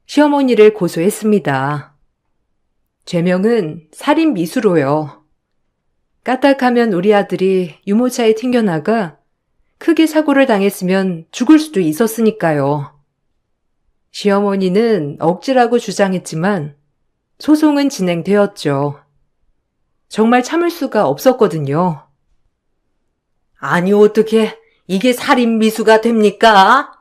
S1: 시어머니를 고소했습니다. 죄명은 살인 미수로요. 까딱하면 우리 아들이 유모차에 튕겨나가 크게 사고를 당했으면 죽을 수도 있었으니까요. 시어머니는 억지라고 주장했지만 소송은 진행되었죠. 정말 참을 수가 없었거든요.
S2: 아니 어떻게 이게 살인 미수가 됩니까?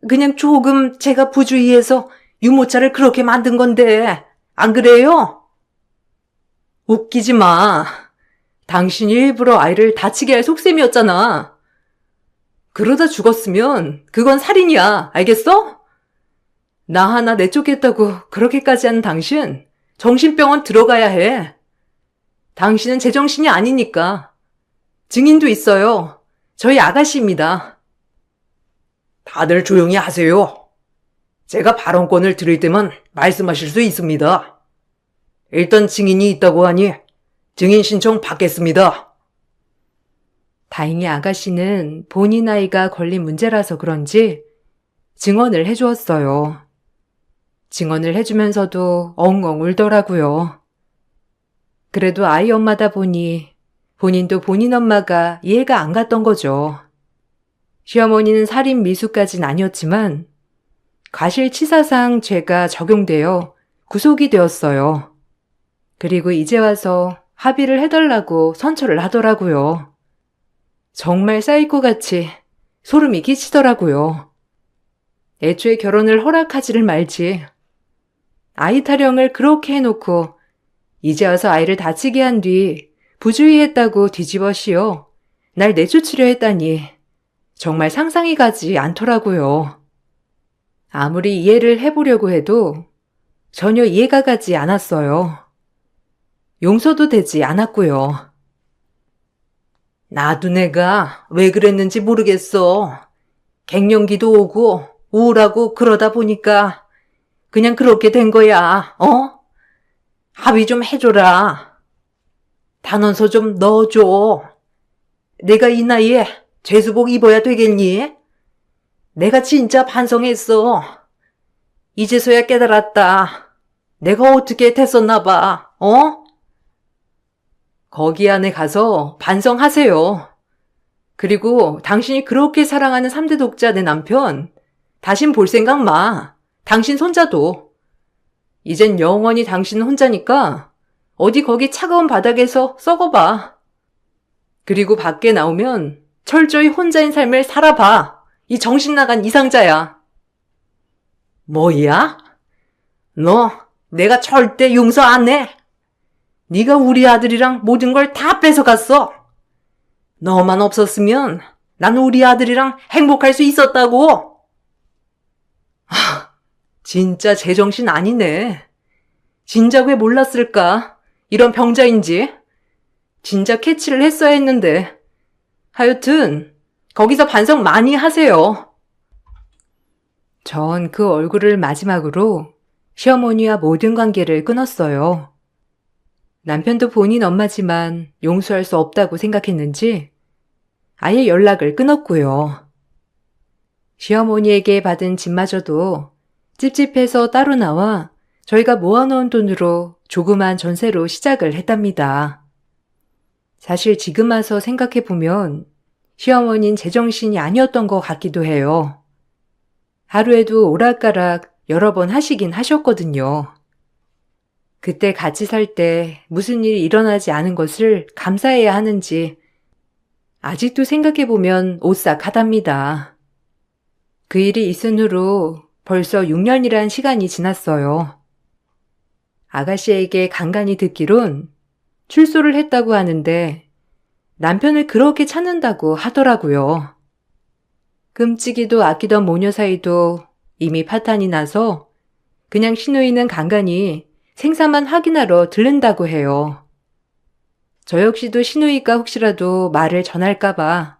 S2: 그냥 조금 제가 부주의해서 유모차를 그렇게 만든 건데 안 그래요? 웃기지 마. 당신이 일부러 아이를 다치게 할 속셈이었잖아. 그러다 죽었으면 그건 살인이야. 알겠어? 나 하나 내쫓겠다고 그렇게까지 하는 당신 정신병원 들어가야 해. 당신은 제정신이 아니니까. 증인도 있어요. 저희 아가씨입니다. 다들 조용히 하세요. 제가 발언권을 드릴 때만 말씀하실 수 있습니다. 일단 증인이 있다고 하니 증인 신청 받겠습니다.
S1: 다행히 아가씨는 본인 아이가 걸린 문제라서 그런지 증언을 해주었어요. 증언을 해주면서도 엉엉 울더라고요. 그래도 아이 엄마다 보니 본인도 본인 엄마가 이해가 안 갔던 거죠. 시어머니는 살인 미수까진 아니었지만 과실치사상 죄가 적용되어 구속이 되었어요. 그리고 이제 와서 합의를 해달라고 선처를 하더라고요. 정말 사이코같이 소름이 끼치더라고요. 애초에 결혼을 허락하지를 말지. 아이 타령을 그렇게 해놓고 이제 와서 아이를 다치게 한 뒤 부주의했다고 뒤집어 씌워 날 내쫓으려 했다니 정말 상상이 가지 않더라고요. 아무리 이해를 해보려고 해도 전혀 이해가 가지 않았어요. 용서도 되지 않았고요.
S2: 나도 내가 왜 그랬는지 모르겠어. 갱년기도 오고 우울하고 그러다 보니까 그냥 그렇게 된 거야. 어? 합의 좀 해줘라. 단원서 좀 넣어줘. 내가 이 나이에 죄수복 입어야 되겠니? 내가 진짜 반성했어. 이제서야 깨달았다. 내가 어떻게 됐었나 봐. 어? 거기 안에 가서 반성하세요. 그리고 당신이 그렇게 사랑하는 3대 독자 내 남편 다신 볼 생각 마. 당신 손자도. 이젠 영원히 당신 혼자니까 어디 거기 차가운 바닥에서 썩어봐. 그리고 밖에 나오면 철저히 혼자인 삶을 살아봐. 이 정신 나간 이상자야. 뭐야? 너 내가 절대 용서 안 해. 네가 우리 아들이랑 모든 걸 다 뺏어갔어. 너만 없었으면 난 우리 아들이랑 행복할 수 있었다고. 진짜 제정신 아니네. 진작 왜 몰랐을까? 이런 병자인지. 진작 캐치를 했어야 했는데. 하여튼 거기서 반성 많이 하세요. 전 그 얼굴을 마지막으로 시어머니와 모든 관계를 끊었어요. 남편도 본인 엄마지만 용서할 수 없다고 생각했는지 아예 연락을 끊었고요. 시어머니에게 받은 집마저도 찝찝해서 따로 나와 저희가 모아놓은 돈으로 조그만 전세로 시작을 했답니다. 사실 지금 와서 생각해보면 시어머니는 제정신이 아니었던 것 같기도 해요. 하루에도 오락가락 여러 번 하시긴 하셨거든요. 그때 같이 살 때 무슨 일이 일어나지 않은 것을 감사해야 하는지 아직도 생각해보면 오싹하답니다. 그 일이 있은 후로 벌써 6년이란 시간이 지났어요. 아가씨에게 간간히 듣기론 출소를 했다고 하는데 남편을 그렇게 찾는다고 하더라고요. 끔찍이도 아끼던 모녀 사이도 이미 파탄이 나서 그냥 시누이는 간간히 생사만 확인하러 들른다고 해요. 저 역시도 시누이가 혹시라도 말을 전할까봐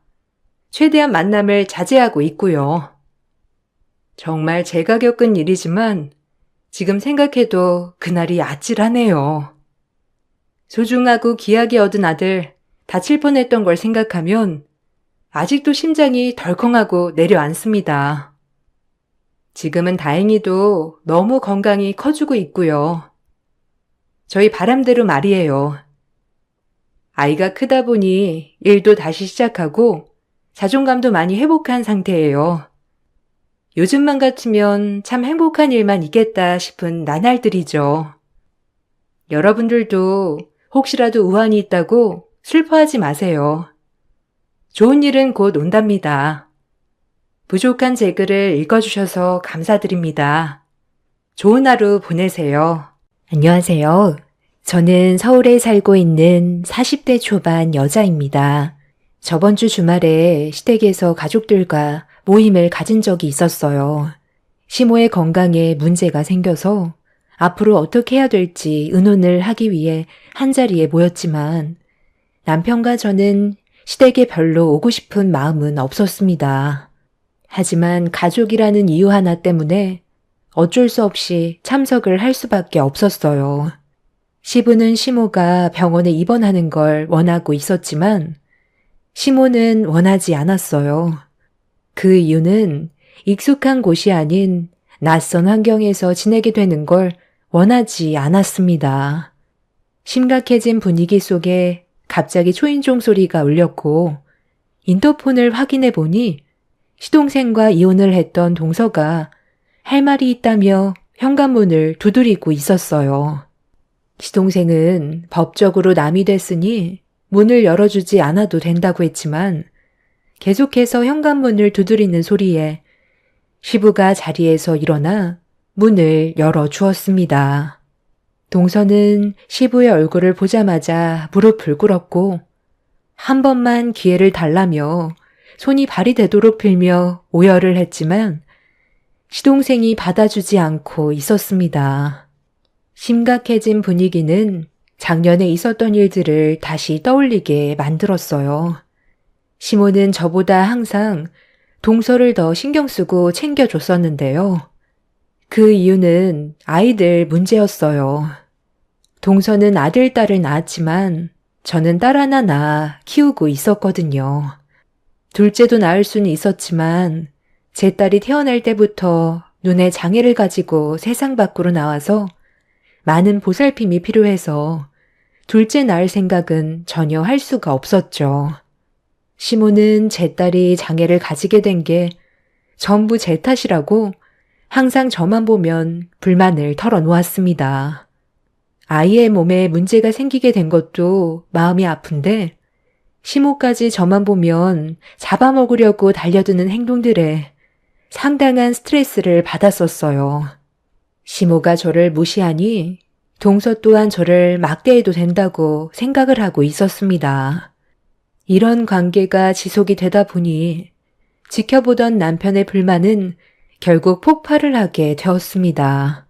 S2: 최대한 만남을 자제하고 있고요. 정말 제가 겪은 일이지만 지금 생각해도 그날이 아찔하네요. 소중하고 귀하게 얻은 아들 다칠 뻔했던 걸 생각하면 아직도 심장이 덜컹하고 내려앉습니다. 지금은 다행히도 너무 건강히 커주고 있고요. 저희 바람대로 말이에요. 아이가 크다 보니 일도 다시 시작하고 자존감도 많이 회복한 상태예요. 요즘만 같으면 참 행복한 일만 있겠다 싶은 나날들이죠. 여러분들도 혹시라도 우환이 있다고 슬퍼하지 마세요. 좋은 일은 곧 온답니다. 부족한 제 글을 읽어주셔서 감사드립니다. 좋은 하루 보내세요.
S1: 안녕하세요. 저는 서울에 살고 있는 40대 초반 여자입니다. 저번 주 주말에 시댁에서 가족들과 모임을 가진 적이 있었어요. 시모의 건강에 문제가 생겨서 앞으로 어떻게 해야 될지 의논을 하기 위해 한자리에 모였지만 남편과 저는 시댁에 별로 오고 싶은 마음은 없었습니다. 하지만 가족이라는 이유 하나 때문에 어쩔 수 없이 참석을 할 수밖에 없었어요. 시부는 시모가 병원에 입원하는 걸 원하고 있었지만 시모는 원하지 않았어요. 그 이유는 익숙한 곳이 아닌 낯선 환경에서 지내게 되는 걸 원하지 않았습니다. 심각해진 분위기 속에 갑자기 초인종 소리가 울렸고 인터폰을 확인해 보니 시동생과 이혼을 했던 동서가 할 말이 있다며 현관문을 두드리고 있었어요. 시동생은 법적으로 남이 됐으니 문을 열어주지 않아도 된다고 했지만 계속해서 현관문을 두드리는 소리에 시부가 자리에서 일어나 문을 열어주었습니다. 동서는 시부의 얼굴을 보자마자 무릎을 꿇었고 한 번만 기회를 달라며 손이 발이 되도록 빌며 오열을 했지만 시동생이 받아주지 않고 있었습니다. 심각해진 분위기는 작년에 있었던 일들을 다시 떠올리게 만들었어요. 시모는 저보다 항상 동서를 더 신경 쓰고 챙겨줬었는데요. 그 이유는 아이들 문제였어요. 동서는 아들, 딸을 낳았지만 저는 딸 하나 낳아 키우고 있었거든요. 둘째도 낳을 수는 있었지만 제 딸이 태어날 때부터 눈에 장애를 가지고 세상 밖으로 나와서 많은 보살핌이 필요해서 둘째 낳을 생각은 전혀 할 수가 없었죠. 시모는 제 딸이 장애를 가지게 된 게 전부 제 탓이라고 항상 저만 보면 불만을 털어놓았습니다. 아이의 몸에 문제가 생기게 된 것도 마음이 아픈데 시모까지 저만 보면 잡아먹으려고 달려드는 행동들에 상당한 스트레스를 받았었어요. 시모가 저를 무시하니 동서 또한 저를 막대해도 된다고 생각을 하고 있었습니다. 이런 관계가 지속이 되다 보니 지켜보던 남편의 불만은 결국 폭발을 하게 되었습니다.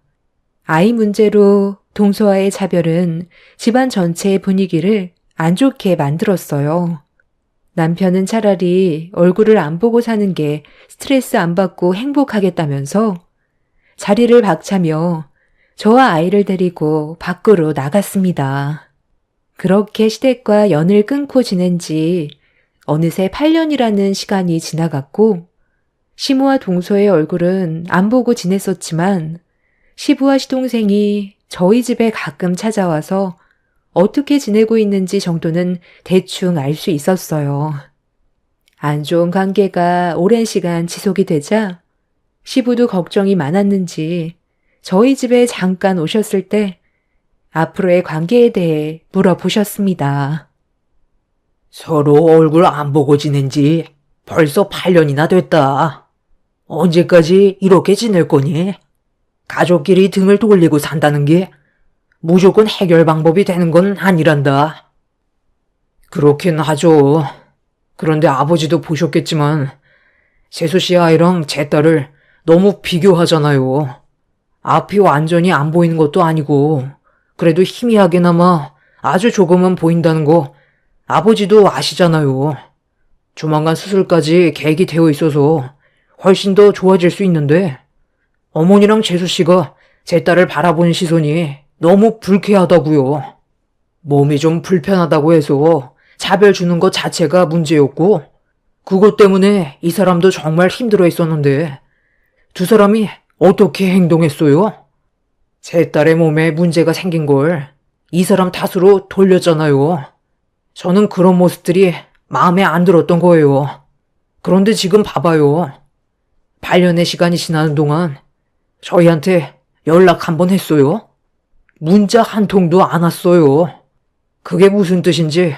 S1: 아이 문제로 동서와의 차별은 집안 전체의 분위기를 안 좋게 만들었어요. 남편은 차라리 얼굴을 안 보고 사는 게 스트레스 안 받고 행복하겠다면서 자리를 박차며 저와 아이를 데리고 밖으로 나갔습니다. 그렇게 시댁과 연을 끊고 지낸 지 어느새 8년이라는 시간이 지나갔고 시모와 동서의 얼굴은 안 보고 지냈었지만 시부와 시동생이 저희 집에 가끔 찾아와서 어떻게 지내고 있는지 정도는 대충 알 수 있었어요. 안 좋은 관계가 오랜 시간 지속이 되자 시부도 걱정이 많았는지 저희 집에 잠깐 오셨을 때 앞으로의 관계에 대해 물어보셨습니다.
S2: 서로 얼굴 안 보고 지낸 지 벌써 8년이나 됐다. 언제까지 이렇게 지낼 거니? 가족끼리 등을 돌리고 산다는 게 무조건 해결 방법이 되는 건 아니란다. 그렇긴 하죠. 그런데 아버지도 보셨겠지만 세수 씨 아이랑 제 딸을 너무 비교하잖아요. 앞이 완전히 안 보이는 것도 아니고 그래도 희미하게나마 아주 조금은 보인다는 거 아버지도 아시잖아요. 조만간 수술까지 계획이 되어 있어서 훨씬 더 좋아질 수 있는데 어머니랑 재수 씨가 제 딸을 바라보는 시선이 너무 불쾌하다고요. 몸이 좀 불편하다고 해서 차별 주는 것 자체가 문제였고 그것 때문에 이 사람도 정말 힘들어 했었는데 두 사람이 어떻게 행동했어요? 제 딸의 몸에 문제가 생긴 걸 이 사람 탓으로 돌렸잖아요. 저는 그런 모습들이 마음에 안 들었던 거예요. 그런데 지금 봐봐요. 8년의 시간이 지나는 동안 저희한테 연락 한 번 했어요? 문자 한 통도 안 왔어요. 그게 무슨 뜻인지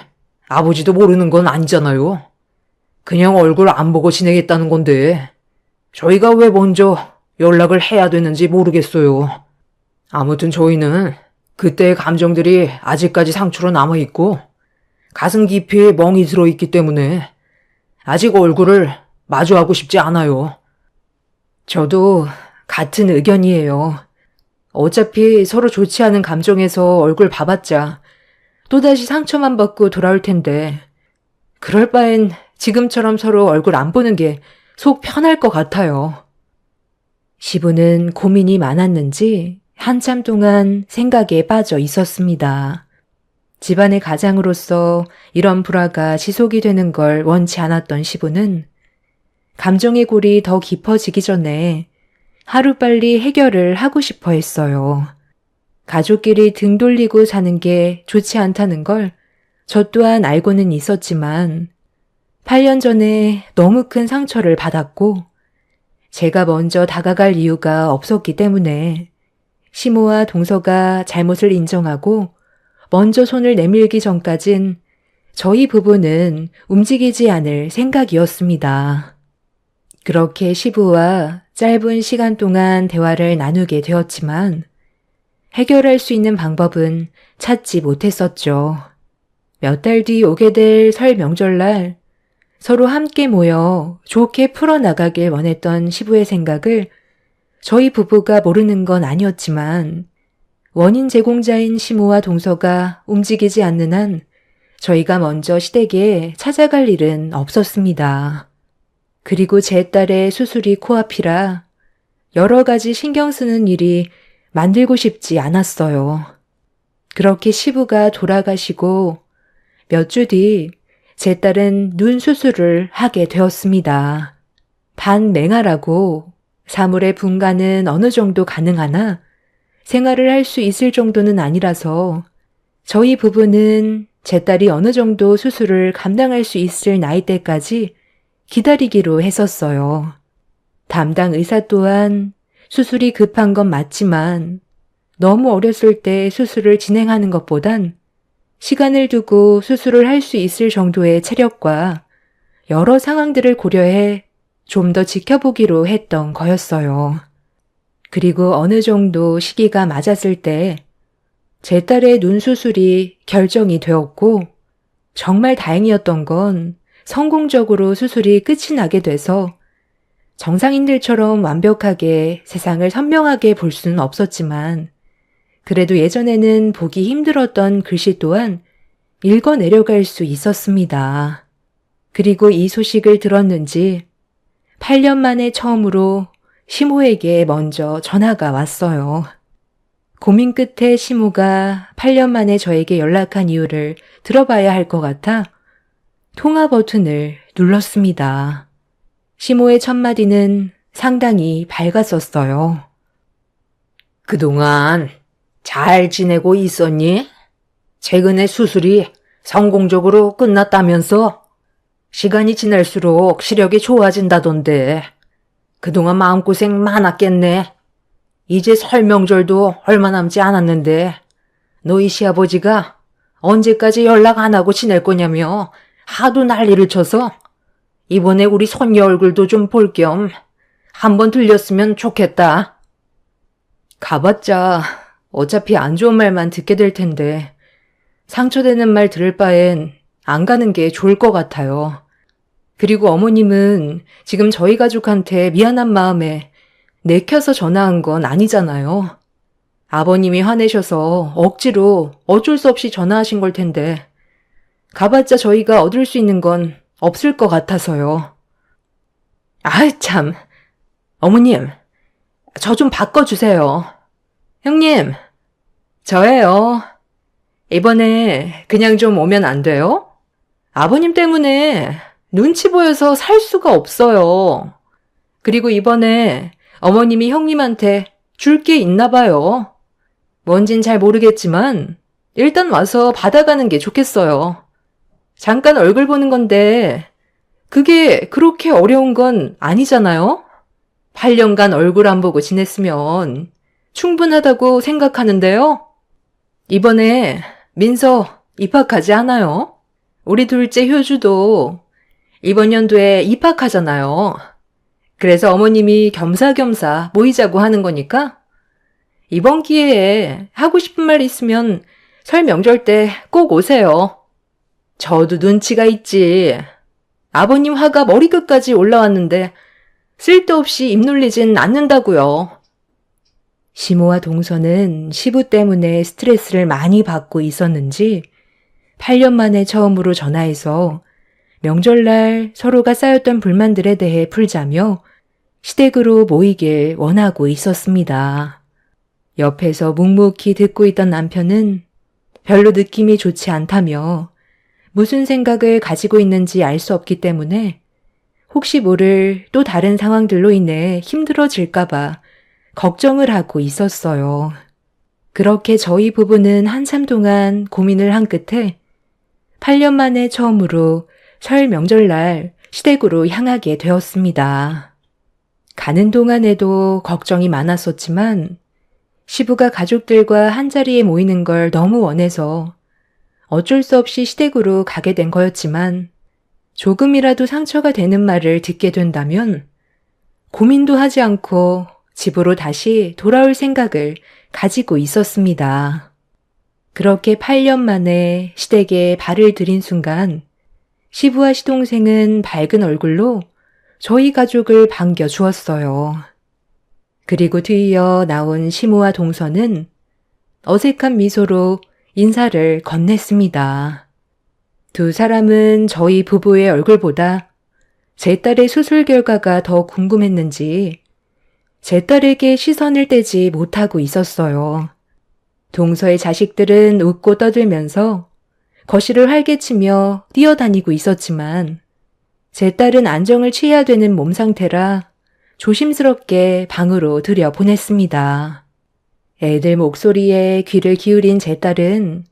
S2: 아버지도 모르는 건 아니잖아요. 그냥 얼굴 안 보고 지내겠다는 건데 저희가 왜 먼저 연락을 해야 되는지 모르겠어요. 아무튼 저희는 그때의 감정들이 아직까지 상처로 남아있고 가슴 깊이 멍이 들어있기 때문에 아직 얼굴을 마주하고 싶지 않아요. 저도 같은 의견이에요. 어차피 서로 좋지 않은 감정에서 얼굴 봐봤자 또다시 상처만 받고 돌아올 텐데 그럴 바엔 지금처럼 서로 얼굴 안 보는 게 속 편할 것 같아요. 시부는 고민이 많았는지 한참 동안 생각에 빠져 있었습니다. 집안의 가장으로서 이런 불화가 지속이 되는 걸 원치 않았던 시부는 감정의 골이 더 깊어지기 전에 하루빨리 해결을 하고 싶어 했어요. 가족끼리 등 돌리고 사는 게 좋지 않다는 걸 저 또한 알고는 있었지만 8년 전에 너무 큰 상처를 받았고 제가 먼저 다가갈 이유가 없었기 때문에 시모와 동서가 잘못을 인정하고 먼저 손을 내밀기 전까진 저희 부부는 움직이지 않을 생각이었습니다. 그렇게 시부와 짧은 시간 동안 대화를 나누게 되었지만 해결할 수 있는 방법은 찾지 못했었죠. 몇 달 뒤 오게 될 설 명절날 서로 함께 모여 좋게 풀어나가길 원했던 시부의 생각을 저희 부부가 모르는 건 아니었지만 원인 제공자인 시모와 동서가 움직이지 않는 한 저희가 먼저 시댁에 찾아갈 일은 없었습니다. 그리고 제 딸의 수술이 코앞이라 여러 가지 신경 쓰는 일이 만들고 싶지 않았어요. 그렇게 시부가 돌아가시고 몇 주 뒤 제 딸은 눈 수술을 하게 되었습니다. 반맹아라고 사물의 분간은 어느 정도 가능하나 생활을 할 수 있을 정도는 아니라서 저희 부부는 제 딸이 어느 정도 수술을 감당할 수 있을 나이대까지 기다리기로 했었어요. 담당 의사 또한 수술이 급한 건 맞지만 너무 어렸을 때 수술을 진행하는 것보단
S1: 시간을 두고 수술을 할 수 있을 정도의 체력과 여러 상황들을 고려해 좀 더 지켜보기로 했던 거였어요. 그리고 어느 정도 시기가 맞았을 때 제 딸의 눈 수술이 결정이 되었고 정말 다행이었던 건 성공적으로 수술이 끝이 나게 돼서 정상인들처럼 완벽하게 세상을 선명하게 볼 수는 없었지만 그래도 예전에는 보기 힘들었던 글씨 또한 읽어내려갈 수 있었습니다. 그리고 이 소식을 들었는지 8년 만에 처음으로 시모에게 먼저 전화가 왔어요. 고민 끝에 시모가 8년 만에 저에게 연락한 이유를 들어봐야 할 것 같아 통화 버튼을 눌렀습니다. 시모의 첫마디는 상당히 밝았었어요.
S2: 그동안 잘 지내고 있었니? 최근에 수술이 성공적으로 끝났다면서? 시간이 지날수록 시력이 좋아진다던데. 그동안 마음고생 많았겠네. 이제 설 명절도 얼마 남지 않았는데 너희 시아버지가 언제까지 연락 안 하고 지낼 거냐며 하도 난리를 쳐서 이번에 우리 손녀 얼굴도 좀 볼 겸 한번 들렸으면 좋겠다.
S1: 가봤자 어차피 안 좋은 말만 듣게 될 텐데 상처되는 말 들을 바엔 안 가는 게 좋을 것 같아요. 그리고 어머님은 지금 저희 가족한테 미안한 마음에 내켜서 전화한 건 아니잖아요. 아버님이 화내셔서 억지로 어쩔 수 없이 전화하신 걸 텐데 가봤자 저희가 얻을 수 있는 건 없을 것 같아서요. 아이 참, 어머님, 저 좀 바꿔주세요. 형님, 저예요. 이번에 그냥 좀 오면 안 돼요? 아버님 때문에 눈치 보여서 살 수가 없어요. 그리고 이번에 어머님이 형님한테 줄 게 있나 봐요. 뭔진 잘 모르겠지만 일단 와서 받아가는 게 좋겠어요. 잠깐 얼굴 보는 건데 그게 그렇게 어려운 건 아니잖아요? 8년간 얼굴 안 보고 지냈으면 충분하다고 생각하는데요. 이번에 민서 입학하지 않아요? 우리 둘째 효주도 이번 연도에 입학하잖아요. 그래서 어머님이 겸사겸사 모이자고 하는 거니까 이번 기회에 하고 싶은 말 있으면 설 명절 때 꼭 오세요. 저도 눈치가 있지. 아버님 화가 머리끝까지 올라왔는데 쓸데없이 입 놀리진 않는다고요. 시모와 동서는 시부 때문에 스트레스를 많이 받고 있었는지 8년 만에 처음으로 전화해서 명절날 서로가 쌓였던 불만들에 대해 풀자며 시댁으로 모이길 원하고 있었습니다. 옆에서 묵묵히 듣고 있던 남편은 별로 느낌이 좋지 않다며 무슨 생각을 가지고 있는지 알 수 없기 때문에 혹시 모를 또 다른 상황들로 인해 힘들어질까봐 걱정을 하고 있었어요. 그렇게 저희 부부는 한참 동안 고민을 한 끝에 8년 만에 처음으로 설 명절날 시댁으로 향하게 되었습니다. 가는 동안에도 걱정이 많았었지만 시부가 가족들과 한자리에 모이는 걸 너무 원해서 어쩔 수 없이 시댁으로 가게 된 거였지만 조금이라도 상처가 되는 말을 듣게 된다면 고민도 하지 않고 집으로 다시 돌아올 생각을 가지고 있었습니다. 그렇게 8년 만에 시댁에 발을 들인 순간 시부와 시동생은 밝은 얼굴로 저희 가족을 반겨주었어요. 그리고 뒤이어 나온 시모와 동서는 어색한 미소로 인사를 건넸습니다. 두 사람은 저희 부부의 얼굴보다 제 딸의 수술 결과가 더 궁금했는지 제 딸에게 시선을 떼지 못하고 있었어요. 동서의 자식들은 웃고 떠들면서 거실을 활개치며 뛰어다니고 있었지만 제 딸은 안정을 취해야 되는 몸 상태라 조심스럽게 방으로 들여보냈습니다. 애들 목소리에 귀를 기울인 제 딸은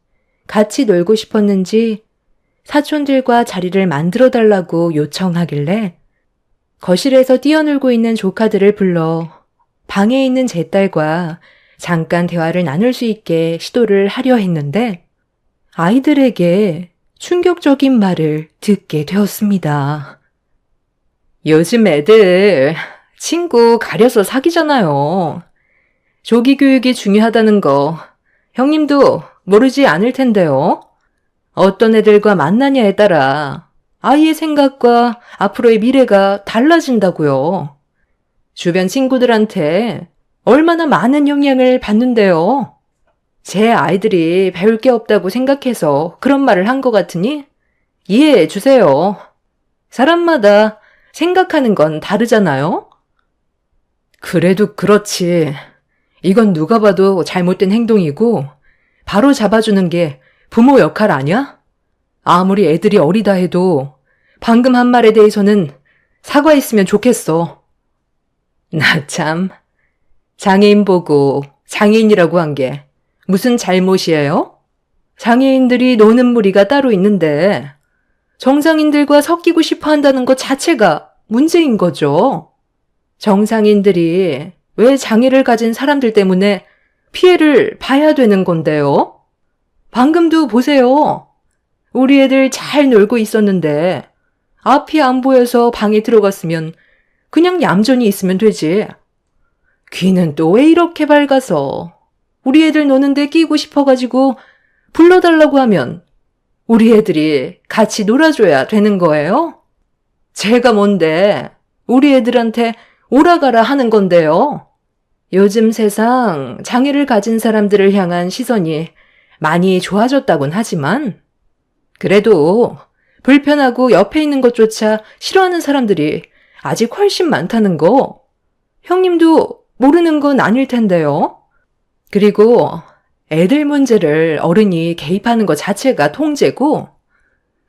S1: 같이 놀고 싶었는지 사촌들과 자리를 만들어달라고 요청하길래 거실에서 뛰어놀고 있는 조카들을 불러 방에 있는 제 딸과 잠깐 대화를 나눌 수 있게 시도를 하려 했는데 아이들에게 충격적인 말을 듣게 되었습니다. 요즘 애들 친구 가려서 사귀잖아요. 조기 교육이 중요하다는 거 형님도 모르지 않을 텐데요. 어떤 애들과 만나냐에 따라 아이의 생각과 앞으로의 미래가 달라진다고요. 주변 친구들한테 얼마나 많은 영향을 받는데요. 제 아이들이 배울 게 없다고 생각해서 그런 말을 한 것 같으니 이해해 주세요. 사람마다 생각하는 건 다르잖아요? 그래도 그렇지. 이건 누가 봐도 잘못된 행동이고 바로 잡아주는 게 부모 역할 아니야? 아무리 애들이 어리다 해도 방금 한 말에 대해서는 사과했으면 좋겠어. 나 참, 장애인 보고 장애인이라고 한 게 무슨 잘못이에요? 장애인들이 노는 무리가 따로 있는데 정상인들과 섞이고 싶어 한다는 것 자체가 문제인 거죠. 정상인들이 왜 장애를 가진 사람들 때문에 피해를 봐야 되는 건데요? 방금도 보세요. 우리 애들 잘 놀고 있었는데 앞이 안 보여서 방에 들어갔으면 그냥 얌전히 있으면 되지. 귀는 또 왜 이렇게 밝아서 우리 애들 노는데 끼고 싶어가지고 불러달라고 하면 우리 애들이 같이 놀아줘야 되는 거예요? 제가 뭔데 우리 애들한테 오라가라 하는 건데요. 요즘 세상 장애를 가진 사람들을 향한 시선이 많이 좋아졌다곤 하지만 그래도 불편하고 옆에 있는 것조차 싫어하는 사람들이 아직 훨씬 많다는 거 형님도 모르는 건 아닐 텐데요. 그리고 애들 문제를 어른이 개입하는 것 자체가 통제고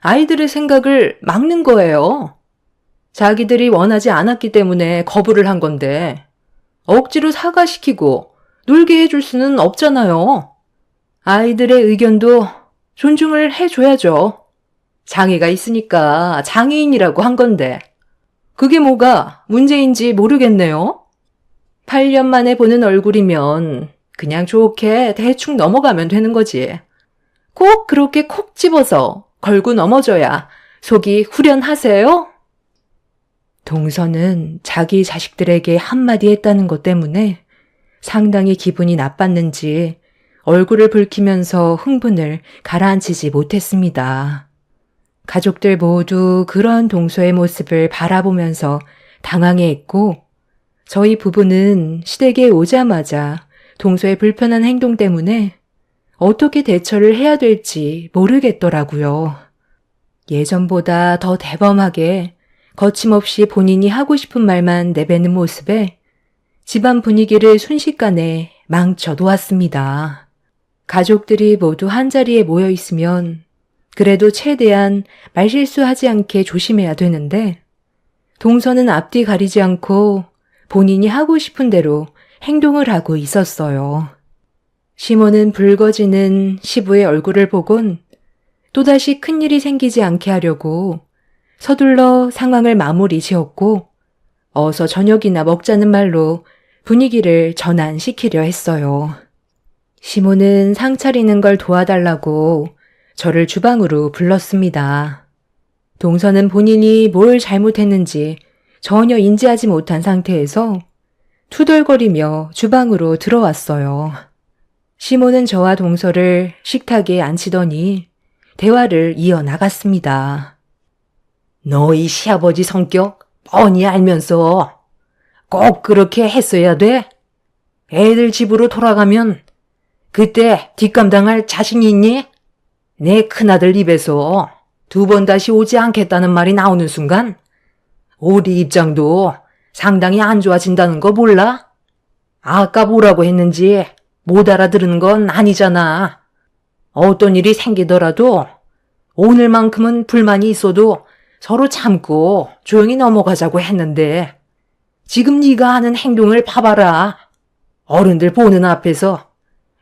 S1: 아이들의 생각을 막는 거예요. 자기들이 원하지 않았기 때문에 거부를 한 건데 억지로 사과시키고 놀게 해줄 수는 없잖아요. 아이들의 의견도 존중을 해줘야죠. 장애가 있으니까 장애인이라고 한 건데 그게 뭐가 문제인지 모르겠네요. 8년 만에 보는 얼굴이면 그냥 좋게 대충 넘어가면 되는 거지. 꼭 그렇게 콕 집어서 걸고 넘어져야 속이 후련하세요? 동서는 자기 자식들에게 한마디 했다는 것 때문에 상당히 기분이 나빴는지 얼굴을 붉히면서 흥분을 가라앉히지 못했습니다. 가족들 모두 그런 동서의 모습을 바라보면서 당황해했고 저희 부부는 시댁에 오자마자 동서의 불편한 행동 때문에 어떻게 대처를 해야 될지 모르겠더라고요. 예전보다 더 대범하게 거침없이 본인이 하고 싶은 말만 내뱉는 모습에 집안 분위기를 순식간에 망쳐 놓았습니다. 가족들이 모두 한자리에 모여 있으면 그래도 최대한 말실수하지 않게 조심해야 되는데 동서는 앞뒤 가리지 않고 본인이 하고 싶은 대로 행동을 하고 있었어요. 시모는 붉어지는 시부의 얼굴을 보곤 또다시 큰일이 생기지 않게 하려고 서둘러 상황을 마무리 지었고 어서 저녁이나 먹자는 말로 분위기를 전환시키려 했어요. 시모는 상 차리는 걸 도와달라고 저를 주방으로 불렀습니다. 동서는 본인이 뭘 잘못했는지 전혀 인지하지 못한 상태에서 투덜거리며 주방으로 들어왔어요. 시모는 저와 동서를 식탁에 앉히더니 대화를 이어나갔습니다.
S2: 너희 시아버지 성격 뻔히 알면서 꼭 그렇게 했어야 돼? 애들 집으로 돌아가면 그때 뒷감당할 자신이 있니? 내 큰아들 입에서 2번 다시 오지 않겠다는 말이 나오는 순간 우리 입장도 상당히 안 좋아진다는 거 몰라? 아까 뭐라고 했는지 못 알아들은 건 아니잖아. 어떤 일이 생기더라도 오늘만큼은 불만이 있어도 서로 참고 조용히 넘어가자고 했는데 지금 네가 하는 행동을 봐봐라. 어른들 보는 앞에서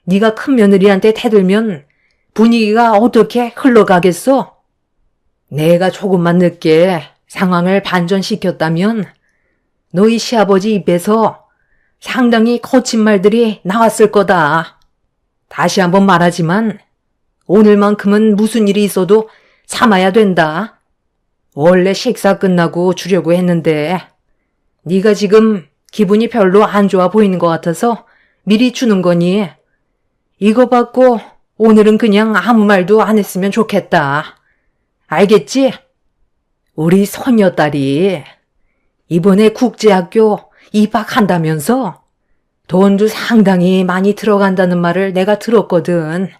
S2: 네가 큰 며느리한테 대들면 분위기가 어떻게 흘러가겠어? 내가 조금만 늦게 상황을 반전시켰다면 너희 시아버지 입에서 상당히 거친 말들이 나왔을 거다. 다시 한번 말하지만 오늘만큼은 무슨 일이 있어도 참아야 된다. 원래 식사 끝나고 주려고 했는데 네가 지금 기분이 별로 안 좋아 보이는 것 같아서 미리 주는 거니. 이거 받고 오늘은 그냥 아무 말도 안 했으면 좋겠다. 알겠지? 우리 손녀딸이 이번에 국제학교 입학한다면서 돈도 상당히 많이 들어간다는 말을 내가 들었거든.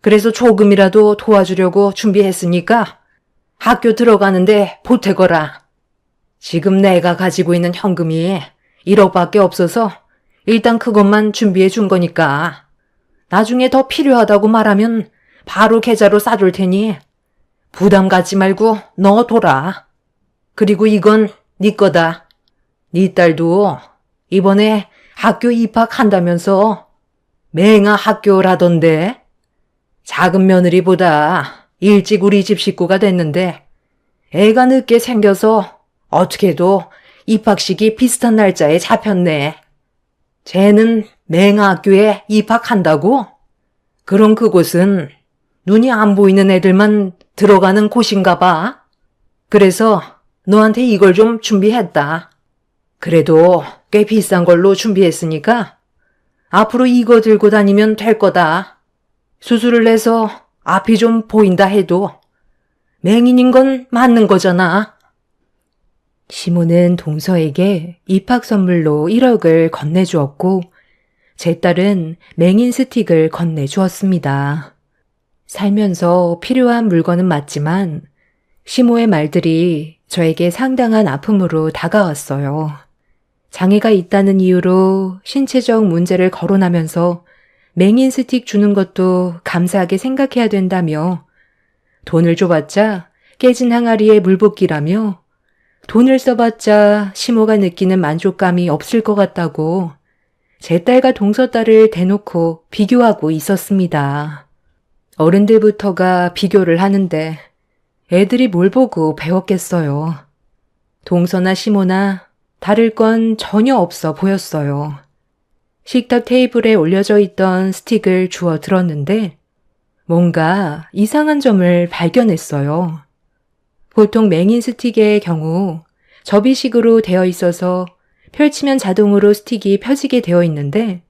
S2: 그래서 조금이라도 도와주려고 준비했으니까 학교 들어가는데 보태거라. 지금 내가 가지고 있는 현금이 1억밖에 없어서 일단 그것만 준비해 준 거니까 나중에 더 필요하다고 말하면 바로 계좌로 싸줄 테니 부담 갖지 말고 넣어둬라. 그리고 이건 네 거다. 네 딸도 이번에 학교 입학한다면서 맹아 학교라던데. 작은 며느리보다 일찍 우리 집 식구가 됐는데 애가 늦게 생겨서 어떻게도 입학식이 비슷한 날짜에 잡혔네. 쟤는 맹아 학교에 입학한다고? 그럼 그곳은 눈이 안 보이는 애들만 들어가는 곳인가 봐. 그래서 너한테 이걸 좀 준비했다. 그래도 꽤 비싼 걸로 준비했으니까 앞으로 이거 들고 다니면 될 거다. 수술을 해서 앞이 좀 보인다 해도 맹인인 건 맞는 거잖아.
S1: 시모는 동서에게 입학 선물로 1억을 건네주었고 제 딸은 맹인 스틱을 건네주었습니다. 살면서 필요한 물건은 맞지만 시모의 말들이 저에게 상당한 아픔으로 다가왔어요. 장애가 있다는 이유로 신체적 문제를 거론하면서 맹인 스틱 주는 것도 감사하게 생각해야 된다며 돈을 줘봤자 깨진 항아리에 물 붓기라며 돈을 써봤자 시모가 느끼는 만족감이 없을 것 같다고 제 딸과 동서 딸을 대놓고 비교하고 있었습니다. 어른들부터가 비교를 하는데 애들이 뭘 보고 배웠겠어요. 동서나 시모나 다를 건 전혀 없어 보였어요. 식탁 테이블에 올려져 있던 스틱을 주워 들었는데 뭔가 이상한 점을 발견했어요. 보통 맹인 스틱의 경우 접이식으로 되어 있어서 펼치면 자동으로 스틱이 펴지게 되어 있는데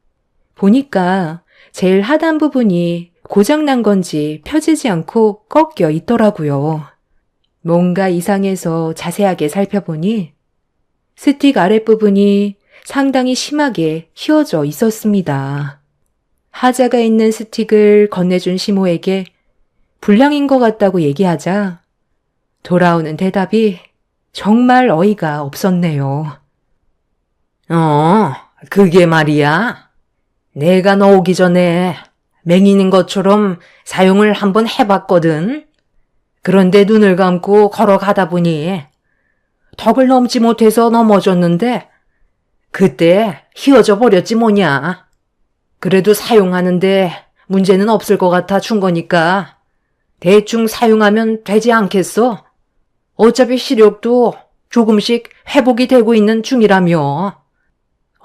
S1: 보니까 제일 하단 부분이 고장난 건지 펴지지 않고 꺾여 있더라고요. 뭔가 이상해서 자세하게 살펴보니 스틱 아랫부분이 상당히 심하게 휘어져 있었습니다. 하자가 있는 스틱을 건네준 시모에게 불량인 것 같다고 얘기하자 돌아오는 대답이 정말 어이가 없었네요.
S2: 그게 말이야. 내가 너 오기 전에 맹인인 것처럼 사용을 한번 해봤거든. 그런데 눈을 감고 걸어가다 보니 덕을 넘지 못해서 넘어졌는데 그때 휘어져 버렸지 뭐냐. 그래도 사용하는데 문제는 없을 것 같아 준 거니까 대충 사용하면 되지 않겠어? 어차피 시력도 조금씩 회복이 되고 있는 중이라며.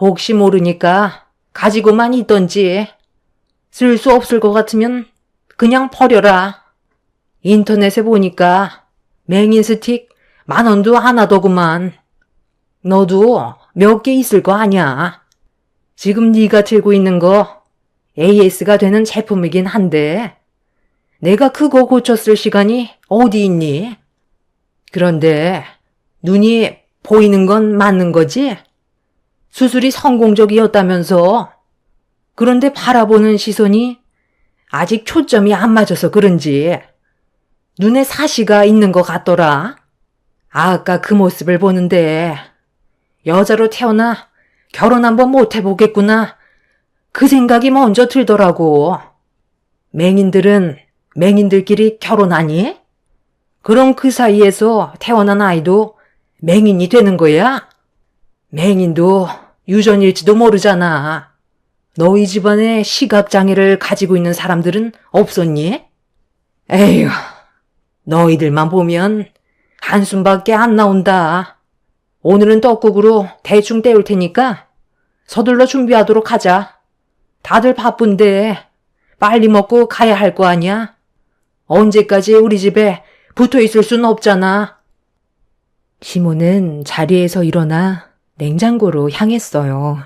S2: 혹시 모르니까 가지고만 있던지 쓸 수 없을 것 같으면 그냥 버려라. 인터넷에 보니까 맹인 스틱 10,000원도 안 하더구만. 너도 몇 개 있을 거 아냐. 지금 네가 들고 있는 거 AS가 되는 제품이긴 한데 내가 그거 고쳤을 시간이 어디 있니? 그런데 눈이 보이는 건 맞는 거지? 수술이 성공적이었다면서. 그런데 바라보는 시선이 아직 초점이 안 맞아서 그런지 눈에 사시가 있는 것 같더라. 아까 그 모습을 보는데 여자로 태어나 결혼 한번 못 해보겠구나. 그 생각이 먼저 들더라고. 맹인들은 맹인들끼리 결혼하니? 그럼 그 사이에서 태어난 아이도 맹인이 되는 거야? 맹인도 유전일지도 모르잖아. 너희 집안에 시각장애를 가지고 있는 사람들은 없었니? 에휴, 너희들만 보면 한숨밖에 안 나온다. 오늘은 떡국으로 대충 때울 테니까 서둘러 준비하도록 하자. 다들 바쁜데 빨리 먹고 가야 할 거 아니야? 언제까지 우리 집에 붙어 있을 순 없잖아.
S1: 시모는 자리에서 일어나 냉장고로 향했어요.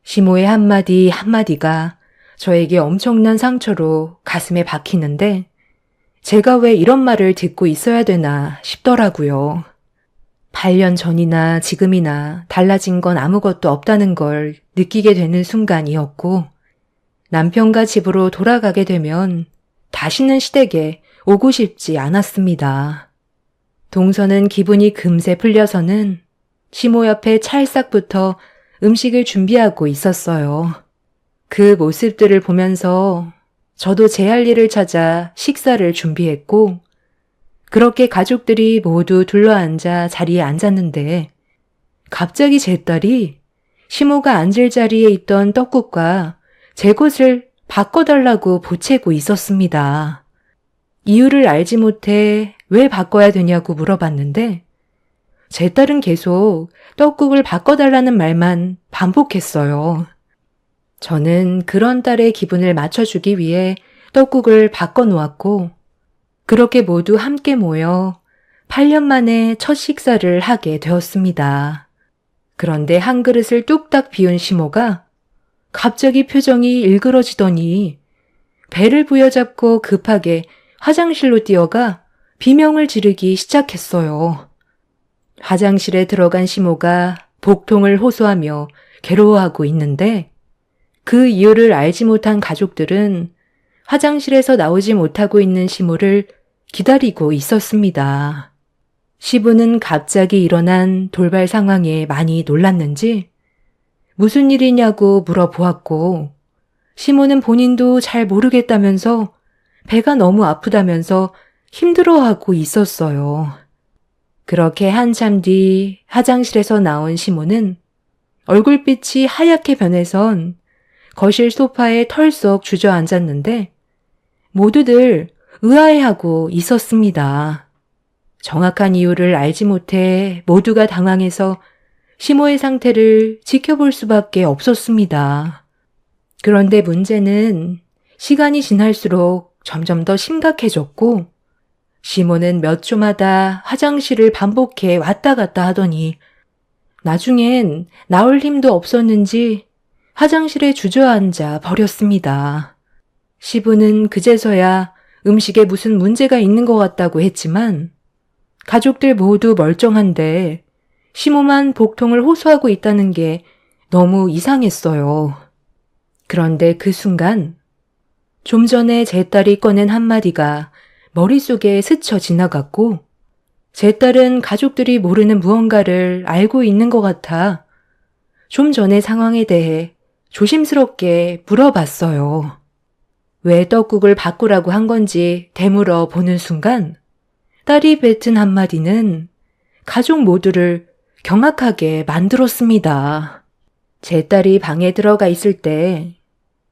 S1: 시모의 한마디 한마디가 저에게 엄청난 상처로 가슴에 박히는데 제가 왜 이런 말을 듣고 있어야 되나 싶더라고요. 8년 전이나 지금이나 달라진 건 아무것도 없다는 걸 느끼게 되는 순간이었고 남편과 집으로 돌아가게 되면 다시는 시댁에 오고 싶지 않았습니다. 동서는 기분이 금세 풀려서는 시모 옆에 찰싹부터 음식을 준비하고 있었어요. 그 모습들을 보면서 저도 제 할 일을 찾아 식사를 준비했고 그렇게 가족들이 모두 둘러앉아 자리에 앉았는데 갑자기 제 딸이 시모가 앉을 자리에 있던 떡국과 제 것을 바꿔달라고 보채고 있었습니다. 이유를 알지 못해 왜 바꿔야 되냐고 물어봤는데 제 딸은 계속 떡국을 바꿔달라는 말만 반복했어요. 저는 그런 딸의 기분을 맞춰주기 위해 떡국을 바꿔놓았고 그렇게 모두 함께 모여 8년 만에 첫 식사를 하게 되었습니다. 그런데 한 그릇을 뚝딱 비운 시모가 갑자기 표정이 일그러지더니 배를 부여잡고 급하게 화장실로 뛰어가 비명을 지르기 시작했어요. 화장실에 들어간 시모가 복통을 호소하며 괴로워하고 있는데 그 이유를 알지 못한 가족들은 화장실에서 나오지 못하고 있는 시모를 기다리고 있었습니다. 시부는 갑자기 일어난 돌발 상황에 많이 놀랐는지 무슨 일이냐고 물어보았고 시모는 본인도 잘 모르겠다면서 배가 너무 아프다면서 힘들어하고 있었어요. 그렇게 한참 뒤 화장실에서 나온 시모는 얼굴빛이 하얗게 변해선 거실 소파에 털썩 주저앉았는데 모두들 의아해하고 있었습니다. 정확한 이유를 알지 못해 모두가 당황해서 시모의 상태를 지켜볼 수밖에 없었습니다. 그런데 문제는 시간이 지날수록 점점 더 심각해졌고 시모는 몇 초마다 화장실을 반복해 왔다 갔다 하더니 나중엔 나올 힘도 없었는지 화장실에 주저앉아 버렸습니다. 시부는 그제서야 음식에 무슨 문제가 있는 것 같다고 했지만 가족들 모두 멀쩡한데 시모만 복통을 호소하고 있다는 게 너무 이상했어요. 그런데 그 순간 좀 전에 제 딸이 꺼낸 한마디가 머릿속에 스쳐 지나갔고 제 딸은 가족들이 모르는 무언가를 알고 있는 것 같아 좀 전의 상황에 대해 조심스럽게 물어봤어요. 왜 떡국을 바꾸라고 한 건지 되물어 보는 순간 딸이 뱉은 한마디는 가족 모두를 경악하게 만들었습니다. 제 딸이 방에 들어가 있을 때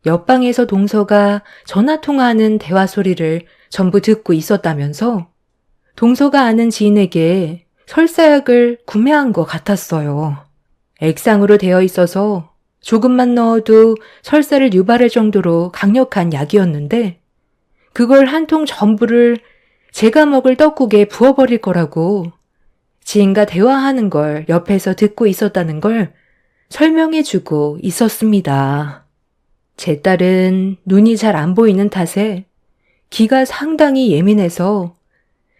S1: 옆방에서 동서가 전화통화하는 대화 소리를 전부 듣고 있었다면서 동서가 아는 지인에게 설사약을 구매한 것 같았어요. 액상으로 되어 있어서 조금만 넣어도 설사를 유발할 정도로 강력한 약이었는데 그걸 한 통 전부를 제가 먹을 떡국에 부어버릴 거라고 지인과 대화하는 걸 옆에서 듣고 있었다는 걸 설명해주고 있었습니다. 제 딸은 눈이 잘 안 보이는 탓에 귀가 상당히 예민해서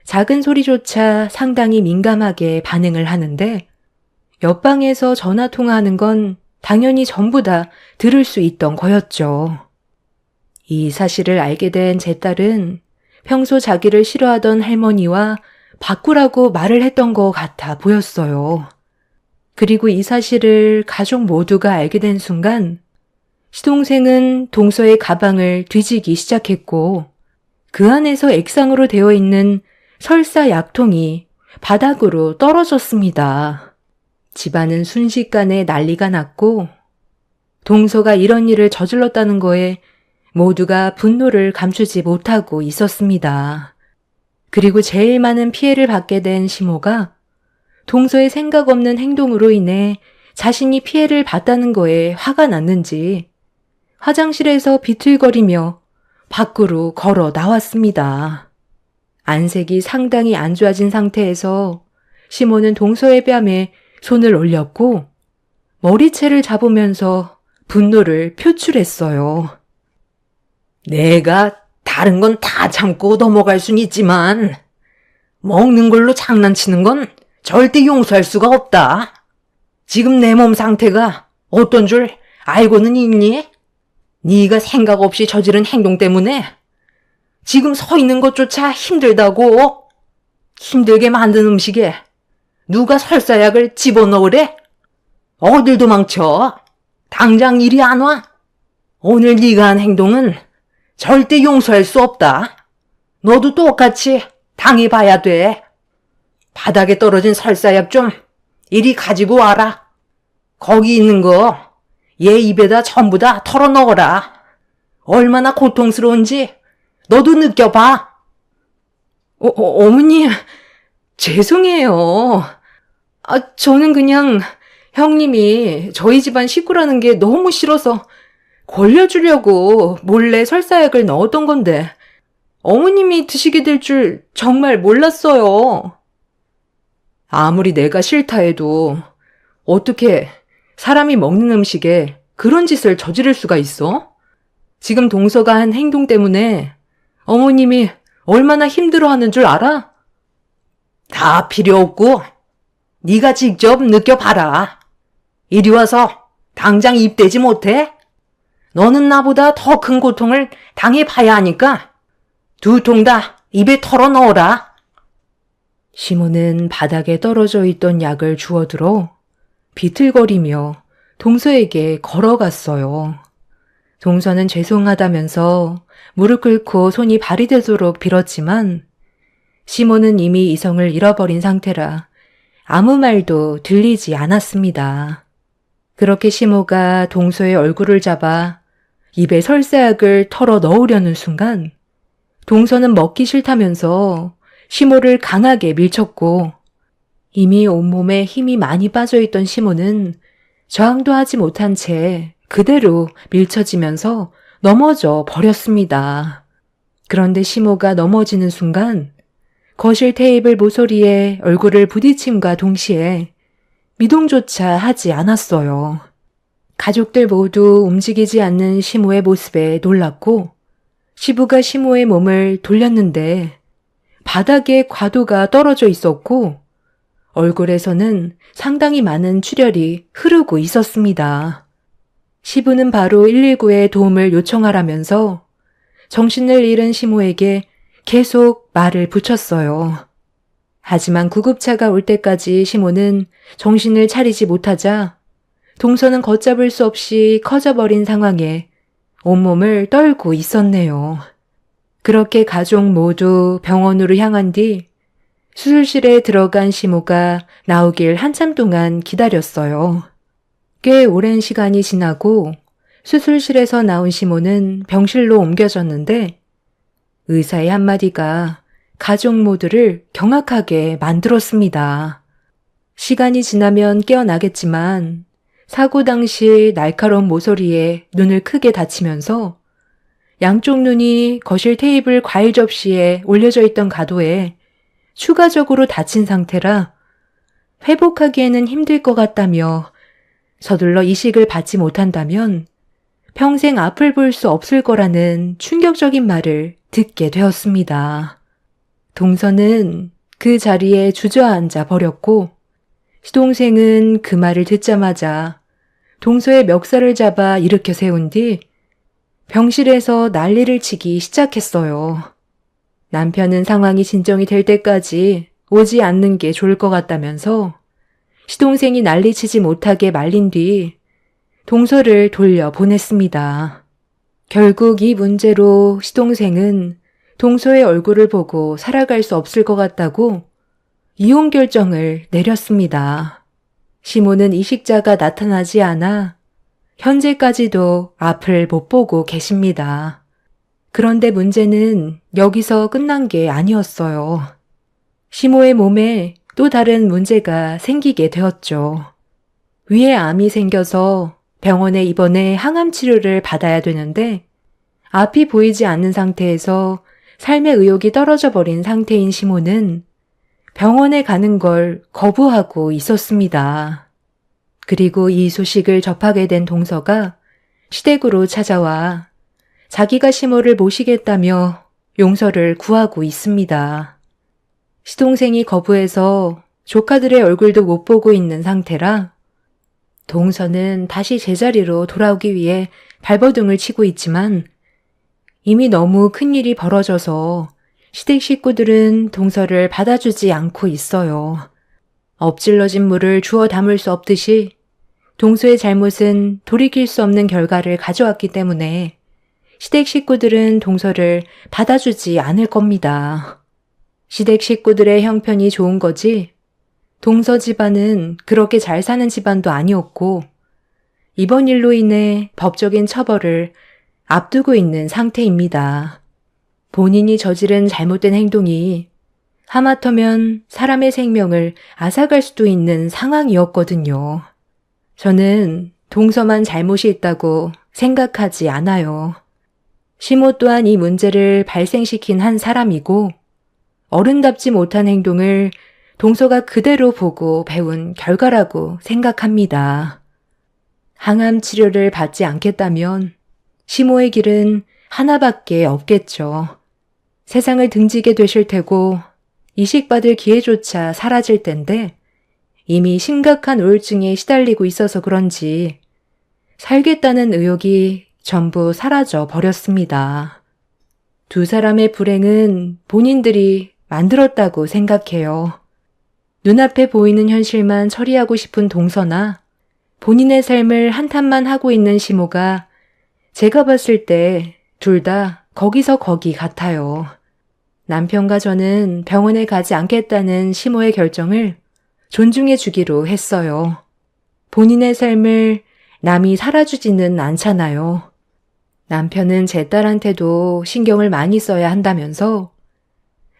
S1: 작은 소리조차 상당히 민감하게 반응을 하는데 옆방에서 전화 통화하는 건 당연히 전부 다 들을 수 있던 거였죠. 이 사실을 알게 된 제 딸은 평소 자기를 싫어하던 할머니와 바꾸라고 말을 했던 것 같아 보였어요. 그리고 이 사실을 가족 모두가 알게 된 순간 시동생은 동서의 가방을 뒤지기 시작했고 그 안에서 액상으로 되어 있는 설사 약통이 바닥으로 떨어졌습니다. 집안은 순식간에 난리가 났고 동서가 이런 일을 저질렀다는 거에 모두가 분노를 감추지 못하고 있었습니다. 그리고 제일 많은 피해를 받게 된 시모가 동서의 생각 없는 행동으로 인해 자신이 피해를 봤다는 거에 화가 났는지 화장실에서 비틀거리며 밖으로 걸어 나왔습니다. 안색이 상당히 안 좋아진 상태에서 시몬은 동서의 뺨에 손을 올렸고 머리채를 잡으면서 분노를 표출했어요.
S2: 내가 다른 건 다 참고 넘어갈 순 있지만 먹는 걸로 장난치는 건 절대 용서할 수가 없다. 지금 내 몸 상태가 어떤 줄 알고는 있니? 네가 생각 없이 저지른 행동 때문에 지금 서 있는 것조차 힘들다고. 힘들게 만든 음식에 누가 설사약을 집어넣으래? 어딜 도망쳐? 당장 이리 안 와? 오늘 네가 한 행동은 절대 용서할 수 없다. 너도 똑같이 당해봐야 돼. 바닥에 떨어진 설사약 좀 이리 가지고 와라. 거기 있는 거 얘 입에다 전부 다 털어넣어라. 얼마나 고통스러운지 너도 느껴봐.
S1: 어머니, 죄송해요. 저는 그냥 형님이 저희 집안 식구라는 게 너무 싫어서 권려주려고 몰래 설사약을 넣었던 건데 어머님이 드시게 될 줄 정말 몰랐어요. 아무리 내가 싫다 해도 어떻게 사람이 먹는 음식에 그런 짓을 저지를 수가 있어? 지금 동서가 한 행동 때문에 어머님이 얼마나 힘들어하는 줄 알아?
S2: 다 필요 없고 네가 직접 느껴봐라. 이리 와서 당장 입대지 못해? 너는 나보다 더 큰 고통을 당해봐야 하니까 두 통 다 입에 털어넣어라.
S1: 시몬은 바닥에 떨어져 있던 약을 주워들어 비틀거리며 동서에게 걸어갔어요. 동서는 죄송하다면서 무릎 꿇고 손이 발이 되도록 빌었지만 시몬은 이미 이성을 잃어버린 상태라 아무 말도 들리지 않았습니다. 그렇게 시모가 동서의 얼굴을 잡아 입에 설사약을 털어 넣으려는 순간 동서는 먹기 싫다면서 시모를 강하게 밀쳤고 이미 온몸에 힘이 많이 빠져있던 시모는 저항도 하지 못한 채 그대로 밀쳐지면서 넘어져 버렸습니다. 그런데 시모가 넘어지는 순간 거실 테이블 모서리에 얼굴을 부딪힘과 동시에 미동조차 하지 않았어요. 가족들 모두 움직이지 않는 시모의 모습에 놀랐고 시부가 시모의 몸을 돌렸는데 바닥에 과도가 떨어져 있었고 얼굴에서는 상당히 많은 출혈이 흐르고 있었습니다. 시부는 바로 119에 도움을 요청하라면서 정신을 잃은 시모에게 계속 말을 붙였어요. 하지만 구급차가 올 때까지 시모는 정신을 차리지 못하자 동서는 걷잡을 수 없이 커져버린 상황에 온몸을 떨고 있었네요. 그렇게 가족 모두 병원으로 향한 뒤 수술실에 들어간 시모가 나오길 한참 동안 기다렸어요. 꽤 오랜 시간이 지나고 수술실에서 나온 시모는 병실로 옮겨졌는데 의사의 한마디가 가족 모두를 경악하게 만들었습니다. 시간이 지나면 깨어나겠지만 사고 당시 날카로운 모서리에 눈을 크게 다치면서 양쪽 눈이 거실 테이블 과일 접시에 올려져 있던 가도에 추가적으로 다친 상태라 회복하기에는 힘들 것 같다며 서둘러 이식을 받지 못한다면 평생 앞을 볼 수 없을 거라는 충격적인 말을 듣게 되었습니다. 동서는 그 자리에 주저앉아 버렸고 시동생은 그 말을 듣자마자 동서의 멱살을 잡아 일으켜 세운 뒤 병실에서 난리를 치기 시작했어요. 남편은 상황이 진정이 될 때까지 오지 않는 게 좋을 것 같다면서 시동생이 난리치지 못하게 말린 뒤 동서를 돌려 보냈습니다. 결국 이 문제로 시동생은 동서의 얼굴을 보고 살아갈 수 없을 것 같다고 이혼 결정을 내렸습니다. 시모는 이식자가 나타나지 않아 현재까지도 앞을 못 보고 계십니다. 그런데 문제는 여기서 끝난 게 아니었어요. 시모의 몸에 또 다른 문제가 생기게 되었죠. 위에 암이 생겨서 병원에 입원해 항암 치료를 받아야 되는데 앞이 보이지 않는 상태에서 삶의 의욕이 떨어져 버린 상태인 시모는 병원에 가는 걸 거부하고 있었습니다. 그리고 이 소식을 접하게 된 동서가 시댁으로 찾아와 자기가 시모를 모시겠다며 용서를 구하고 있습니다. 시동생이 거부해서 조카들의 얼굴도 못 보고 있는 상태라 동서는 다시 제자리로 돌아오기 위해 발버둥을 치고 있지만 이미 너무 큰일이 벌어져서 시댁 식구들은 동서를 받아주지 않고 있어요. 엎질러진 물을 주워 담을 수 없듯이 동서의 잘못은 돌이킬 수 없는 결과를 가져왔기 때문에 시댁 식구들은 동서를 받아주지 않을 겁니다. 시댁 식구들의 형편이 좋은 거지 동서 집안은 그렇게 잘 사는 집안도 아니었고 이번 일로 인해 법적인 처벌을 앞두고 있는 상태입니다. 본인이 저지른 잘못된 행동이 하마터면 사람의 생명을 앗아갈 수도 있는 상황이었거든요. 저는 동서만 잘못이 있다고 생각하지 않아요. 시모 또한 이 문제를 발생시킨 한 사람이고 어른답지 못한 행동을 동서가 그대로 보고 배운 결과라고 생각합니다. 항암 치료를 받지 않겠다면 시모의 길은 하나밖에 없겠죠. 세상을 등지게 되실 테고 이식받을 기회조차 사라질 텐데 이미 심각한 우울증에 시달리고 있어서 그런지 살겠다는 의욕이 전부 사라져 버렸습니다. 두 사람의 불행은 본인들이 만들었다고 생각해요. 눈앞에 보이는 현실만 처리하고 싶은 동서나 본인의 삶을 한탄만 하고 있는 시모가 제가 봤을 때 둘 다 거기서 거기 같아요. 남편과 저는 병원에 가지 않겠다는 시모의 결정을 존중해 주기로 했어요. 본인의 삶을 남이 살아주지는 않잖아요. 남편은 제 딸한테도 신경을 많이 써야 한다면서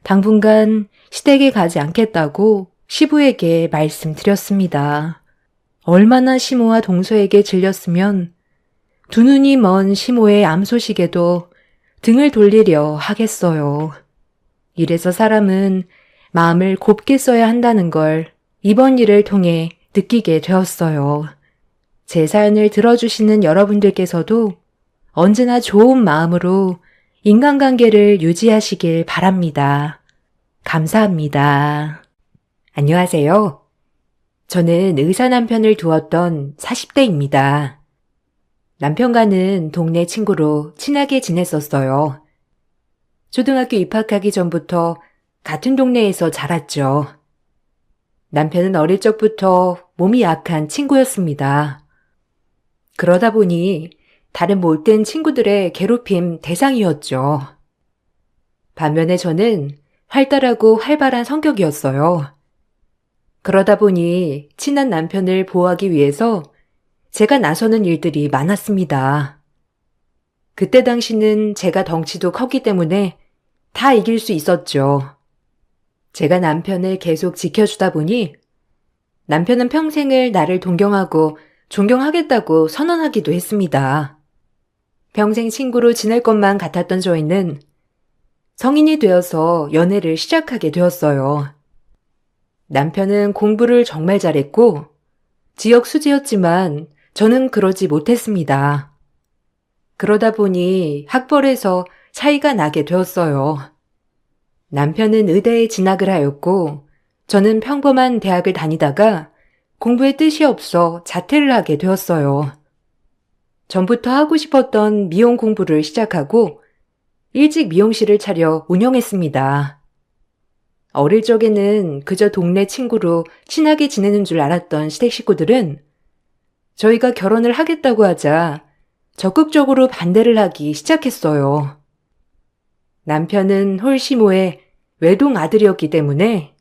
S1: 당분간 시댁에 가지 않겠다고 시부에게 말씀드렸습니다. 얼마나 시모와 동서에게 질렸으면 두 눈이 먼 시모의 암 소식에도 등을 돌리려 하겠어요. 이래서 사람은 마음을 곱게 써야 한다는 걸 이번 일을 통해 느끼게 되었어요. 제 사연을 들어주시는 여러분들께서도 언제나 좋은 마음으로 인간관계를 유지하시길 바랍니다. 감사합니다. 안녕하세요. 저는 의사 남편을 두었던 40대입니다. 남편과는 동네 친구로 친하게 지냈었어요. 초등학교 입학하기 전부터 같은 동네에서 자랐죠. 남편은 어릴 적부터 몸이 약한 친구였습니다. 그러다 보니 다른 못된 친구들의 괴롭힘 대상이었죠. 반면에 저는 활달하고 활발한 성격이었어요. 그러다 보니 친한 남편을 보호하기 위해서 제가 나서는 일들이 많았습니다. 그때 당시는 제가 덩치도 컸기 때문에 다 이길 수 있었죠. 제가 남편을 계속 지켜주다 보니 남편은 평생을 나를 동경하고 존경하겠다고 선언하기도 했습니다. 평생 친구로 지낼 것만 같았던 저희는 성인이 되어서 연애를 시작하게 되었어요. 남편은 공부를 정말 잘했고 지역 수지였지만 저는 그러지 못했습니다. 그러다 보니 학벌에서 차이가 나게 되었어요. 남편은 의대에 진학을 하였고 저는 평범한 대학을 다니다가 공부에 뜻이 없어 자퇴를 하게 되었어요. 전부터 하고 싶었던 미용 공부를 시작하고 일찍 미용실을 차려 운영했습니다. 어릴 적에는 그저 동네 친구로 친하게 지내는 줄 알았던 시댁 식구들은 저희가 결혼을 하겠다고 하자 적극적으로 반대를 하기 시작했어요. 남편은 홀시모의 외동 아들이었기 때문에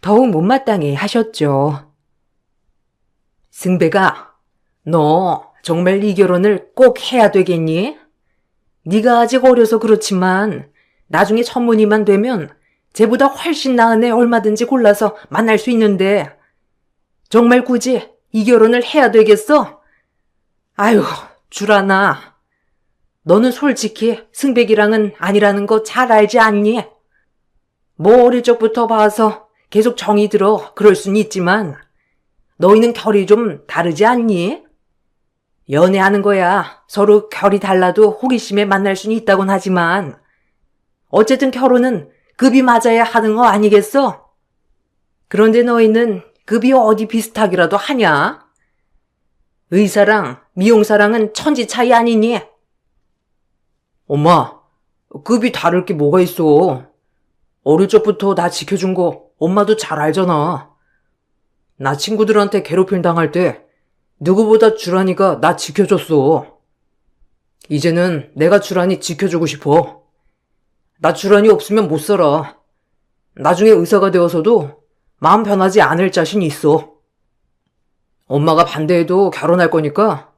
S1: 더욱 못마땅해 하셨죠. 승배가, 너 정말 이 결혼을 꼭 해야 되겠니? 네가 아직 어려서 그렇지만 나중에 천문이만 되면 쟤보다 훨씬 나은 애 얼마든지 골라서 만날 수 있는데 정말 굳이 이 결혼을 해야 되겠어? 아유, 주라나.
S2: 너는 솔직히 승백이랑은 아니라는 거 잘 알지 않니? 뭐 어릴 적부터 봐서 계속 정이 들어 그럴 순 있지만 너희는 결이 좀 다르지 않니? 연애하는 거야 서로 결이 달라도 호기심에 만날 수는 있다곤 하지만 어쨌든 결혼은 급이 맞아야 하는 거 아니겠어? 그런데 너희는 급이 어디 비슷하기라도 하냐? 의사랑 미용사랑은 천지 차이 아니니? 엄마, 급이 다를 게 뭐가 있어? 어릴 적부터 나 지켜준 거 엄마도 잘 알잖아. 나 친구들한테 괴롭힘 당할 때 누구보다 주란이가 나 지켜줬어. 이제는 내가 주란이 지켜주고 싶어. 나 주란이 없으면 못 살아. 나중에 의사가 되어서도 마음 변하지 않을 자신이 있어. 엄마가 반대해도 결혼할 거니까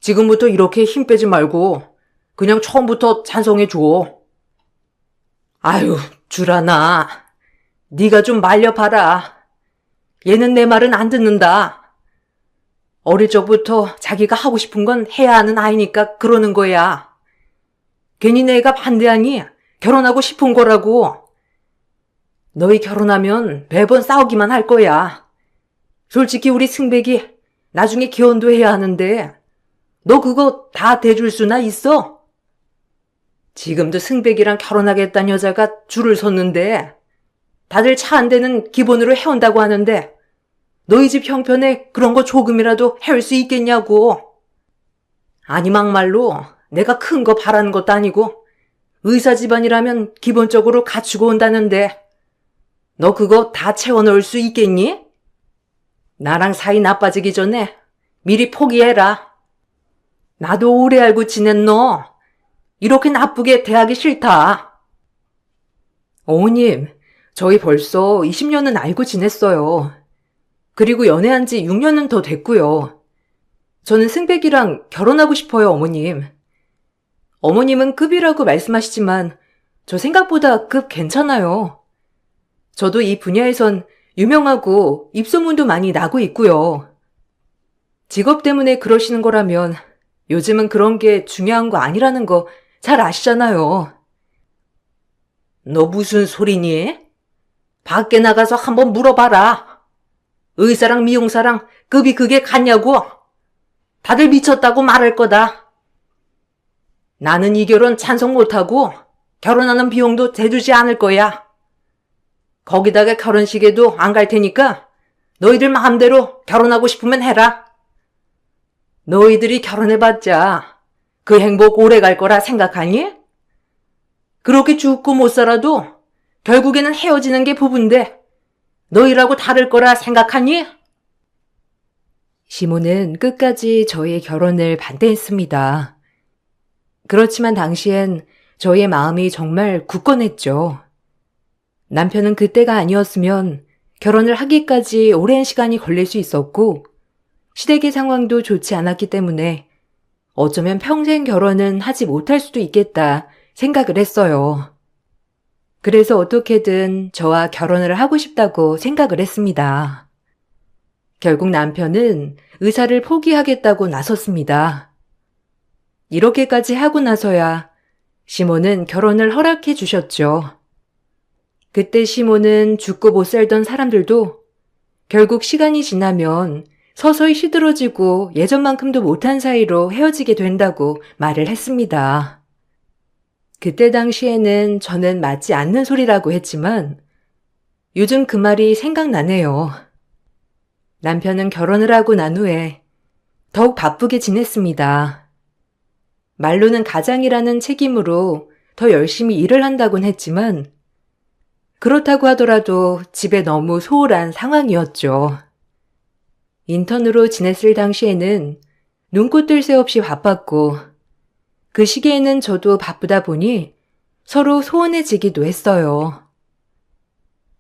S2: 지금부터 이렇게 힘 빼지 말고 그냥 처음부터 찬성해줘. 아유, 주란아. 네가 좀 말려봐라. 얘는 내 말은 안 듣는다. 어릴 적부터 자기가 하고 싶은 건 해야 하는 아이니까 그러는 거야. 괜히 내가 반대하니 결혼하고 싶은 거라고. 너희 결혼하면 매번 싸우기만 할 거야. 솔직히 우리 승백이 나중에 기혼도 해야 하는데 너 그거 다 대줄 수나 있어? 지금도 승백이랑 결혼하겠다는 여자가 줄을 섰는데 다들 차 한 대는 기본으로 해온다고 하는데 너희 집 형편에 그런 거 조금이라도 해올 수 있겠냐고. 아니 막말로 내가 큰 거 바라는 것도 아니고 의사 집안이라면 기본적으로 갖추고 온다는데 너 그거 다 채워넣을 수 있겠니? 나랑 사이 나빠지기 전에 미리 포기해라. 나도 오래 알고 지낸 너 이렇게 나쁘게 대하기 싫다.
S1: 어머님, 저희 벌써 20년은 알고 지냈어요. 그리고 연애한 지 6년은 더 됐고요. 저는 승백이랑 결혼하고 싶어요, 어머님. 어머님은 급이라고 말씀하시지만 저 생각보다 급 괜찮아요. 저도 이 분야에선 유명하고 입소문도 많이 나고 있고요. 직업 때문에 그러시는 거라면 요즘은 그런 게 중요한 거 아니라는 거 잘 아시잖아요.
S2: 너 무슨 소리니? 밖에 나가서 한번 물어봐라. 의사랑 미용사랑 급이 그게 같냐고? 다들 미쳤다고 말할 거다. 나는 이 결혼 찬성 못하고 결혼하는 비용도 대주지 않을 거야. 거기다가 결혼식에도 안 갈 테니까 너희들 마음대로 결혼하고 싶으면 해라. 너희들이 결혼해봤자 그 행복 오래 갈 거라 생각하니? 그렇게 죽고 못 살아도 결국에는 헤어지는 게 부부인데 너희라고 다를 거라 생각하니?
S1: 시모는 끝까지 저희의 결혼을 반대했습니다. 그렇지만 당시엔 저희의 마음이 정말 굳건했죠. 남편은 그때가 아니었으면 결혼을 하기까지 오랜 시간이 걸릴 수 있었고 시댁의 상황도 좋지 않았기 때문에 어쩌면 평생 결혼은 하지 못할 수도 있겠다 생각을 했어요. 그래서 어떻게든 저와 결혼을 하고 싶다고 생각을 했습니다. 결국 남편은 의사를 포기하겠다고 나섰습니다. 이렇게까지 하고 나서야 시모는 결혼을 허락해 주셨죠. 그때 시모는 죽고 못 살던 사람들도 결국 시간이 지나면 서서히 시들어지고 예전만큼도 못한 사이로 헤어지게 된다고 말을 했습니다. 그때 당시에는 저는 맞지 않는 소리라고 했지만 요즘 그 말이 생각나네요. 남편은 결혼을 하고 난 후에 더욱 바쁘게 지냈습니다. 말로는 가장이라는 책임으로 더 열심히 일을 한다곤 했지만 그렇다고 하더라도 집에 너무 소홀한 상황이었죠. 인턴으로 지냈을 당시에는 눈코 뜰 새 없이 바빴고 그 시기에는 저도 바쁘다 보니 서로 소원해지기도 했어요.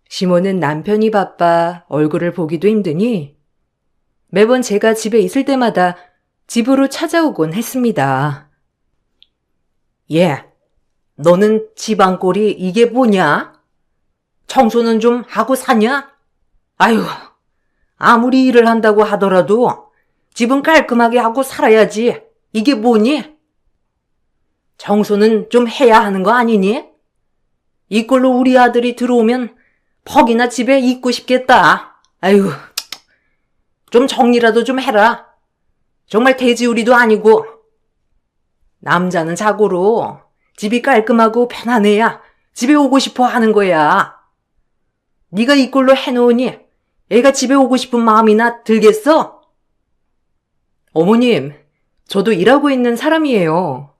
S1: 시모는 남편이 바빠 얼굴을 보기도 힘드니 매번 제가 집에 있을 때마다 집으로 찾아오곤 했습니다.
S2: 예, 너는 집안꼴이 이게 뭐냐? 청소는 좀 하고 사냐? 아유, 아무리 일을 한다고 하더라도 집은 깔끔하게 하고 살아야지. 이게 뭐니? 청소는 좀 해야 하는 거 아니니? 이꼴로 우리 아들이 들어오면 퍽이나 집에 있고 싶겠다. 아유, 좀 정리라도 좀 해라. 정말 돼지우리도 아니고. 남자는 자고로 집이 깔끔하고 편안해야 집에 오고 싶어 하는 거야. 네가 이꼴로 해놓으니 애가 집에 오고 싶은 마음이나 들겠어?
S1: 어머님, 저도 일하고 있는 사람이에요.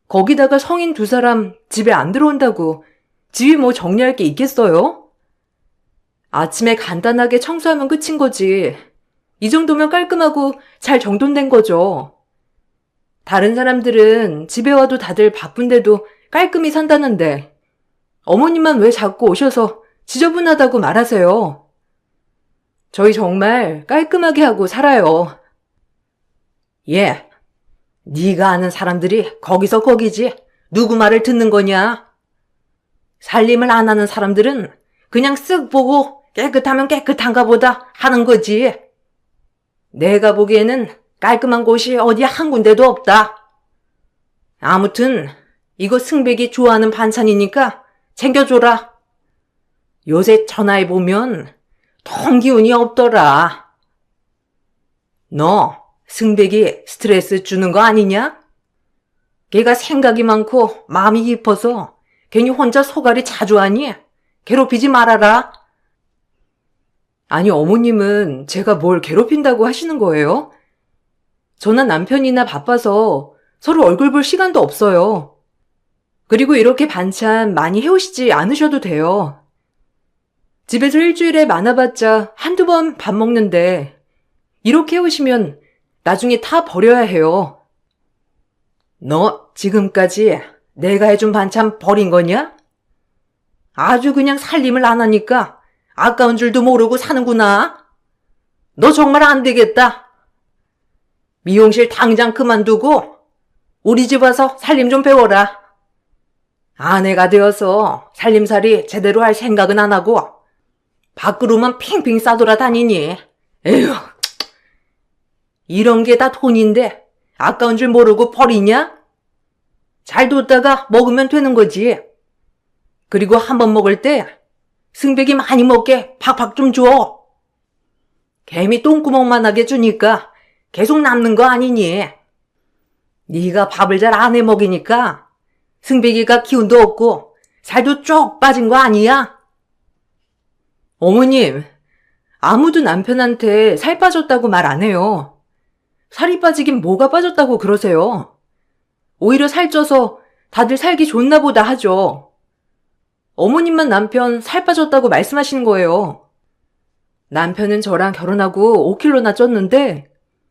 S1: 거기다가 성인 2사람 집에 안 들어온다고 집이 뭐 정리할 게 있겠어요? 아침에 간단하게 청소하면 끝인 거지. 이 정도면 깔끔하고 잘 정돈된 거죠. 다른 사람들은 집에 와도 다들 바쁜데도 깔끔히 산다는데 어머님만 왜 자꾸 오셔서 지저분하다고 말하세요? 저희 정말 깔끔하게 하고 살아요.
S2: 예, 네가 아는 사람들이 거기서 거기지 누구 말을 듣는 거냐? 살림을 안 하는 사람들은 그냥 쓱 보고 깨끗하면 깨끗한가 보다 하는 거지. 내가 보기에는 깔끔한 곳이 어디 한 군데도 없다. 아무튼 이거 승백이 좋아하는 반찬이니까 챙겨줘라. 요새 전화해 보면 통 기운이 없더라. 너 승백이 스트레스 주는 거 아니냐? 걔가 생각이 많고 마음이 깊어서 괜히 혼자 소갈이 자주 하니 괴롭히지 말아라.
S1: 아니, 어머님은 제가 뭘 괴롭힌다고 하시는 거예요? 저나 남편이나 바빠서 서로 얼굴 볼 시간도 없어요. 그리고 이렇게 반찬 많이 해오시지 않으셔도 돼요. 집에서 일주일에 많아봤자 한두 번 밥 먹는데 이렇게 해오시면 나중에 다 버려야 해요.
S2: 너 지금까지 내가 해준 반찬 버린 거냐? 아주 그냥 살림을 안 하니까 아까운 줄도 모르고 사는구나. 너 정말 안 되겠다. 미용실 당장 그만두고 우리 집 와서 살림 좀 배워라. 아내가 되어서 살림살이 제대로 할 생각은 안 하고 밖으로만 핑핑 싸돌아다니니. 에휴, 이런 게 다 돈인데 아까운 줄 모르고 버리냐? 잘 뒀다가 먹으면 되는 거지. 그리고 한 번 먹을 때 승백이 많이 먹게 팍팍 좀 줘. 개미 똥구멍만 하게 주니까 계속 남는 거 아니니? 네가 밥을 잘 안 해 먹이니까 승백이가 기운도 없고 살도 쭉 빠진 거 아니야?
S1: 어머님, 아무도 남편한테 살 빠졌다고 말 안 해요. 살이 빠지긴 뭐가 빠졌다고 그러세요? 오히려 살쪄서 다들 살기 좋나 보다 하죠. 어머님만 남편 살 빠졌다고 말씀하시는 거예요. 남편은 저랑 결혼하고 5kg나 쪘는데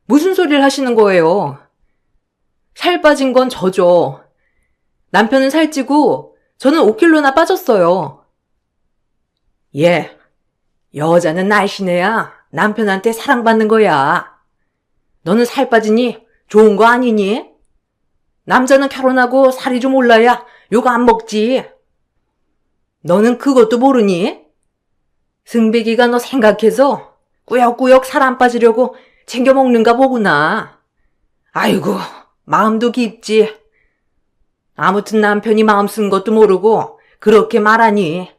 S1: 무슨 소리를 하시는 거예요? 살 빠진 건 저죠. 남편은 살찌고 저는 5kg나 빠졌어요.
S2: 예, 여자는 날씬해야 남편한테 사랑받는 거야. 너는 살 빠지니 좋은 거 아니니? 남자는 결혼하고 살이 좀 올라야 욕 안 먹지. 너는 그것도 모르니? 승백이가 너 생각해서 꾸역꾸역 살 안 빠지려고 챙겨 먹는가 보구나. 아이고, 마음도 깊지. 아무튼 남편이 마음 쓴 것도 모르고 그렇게 말하니.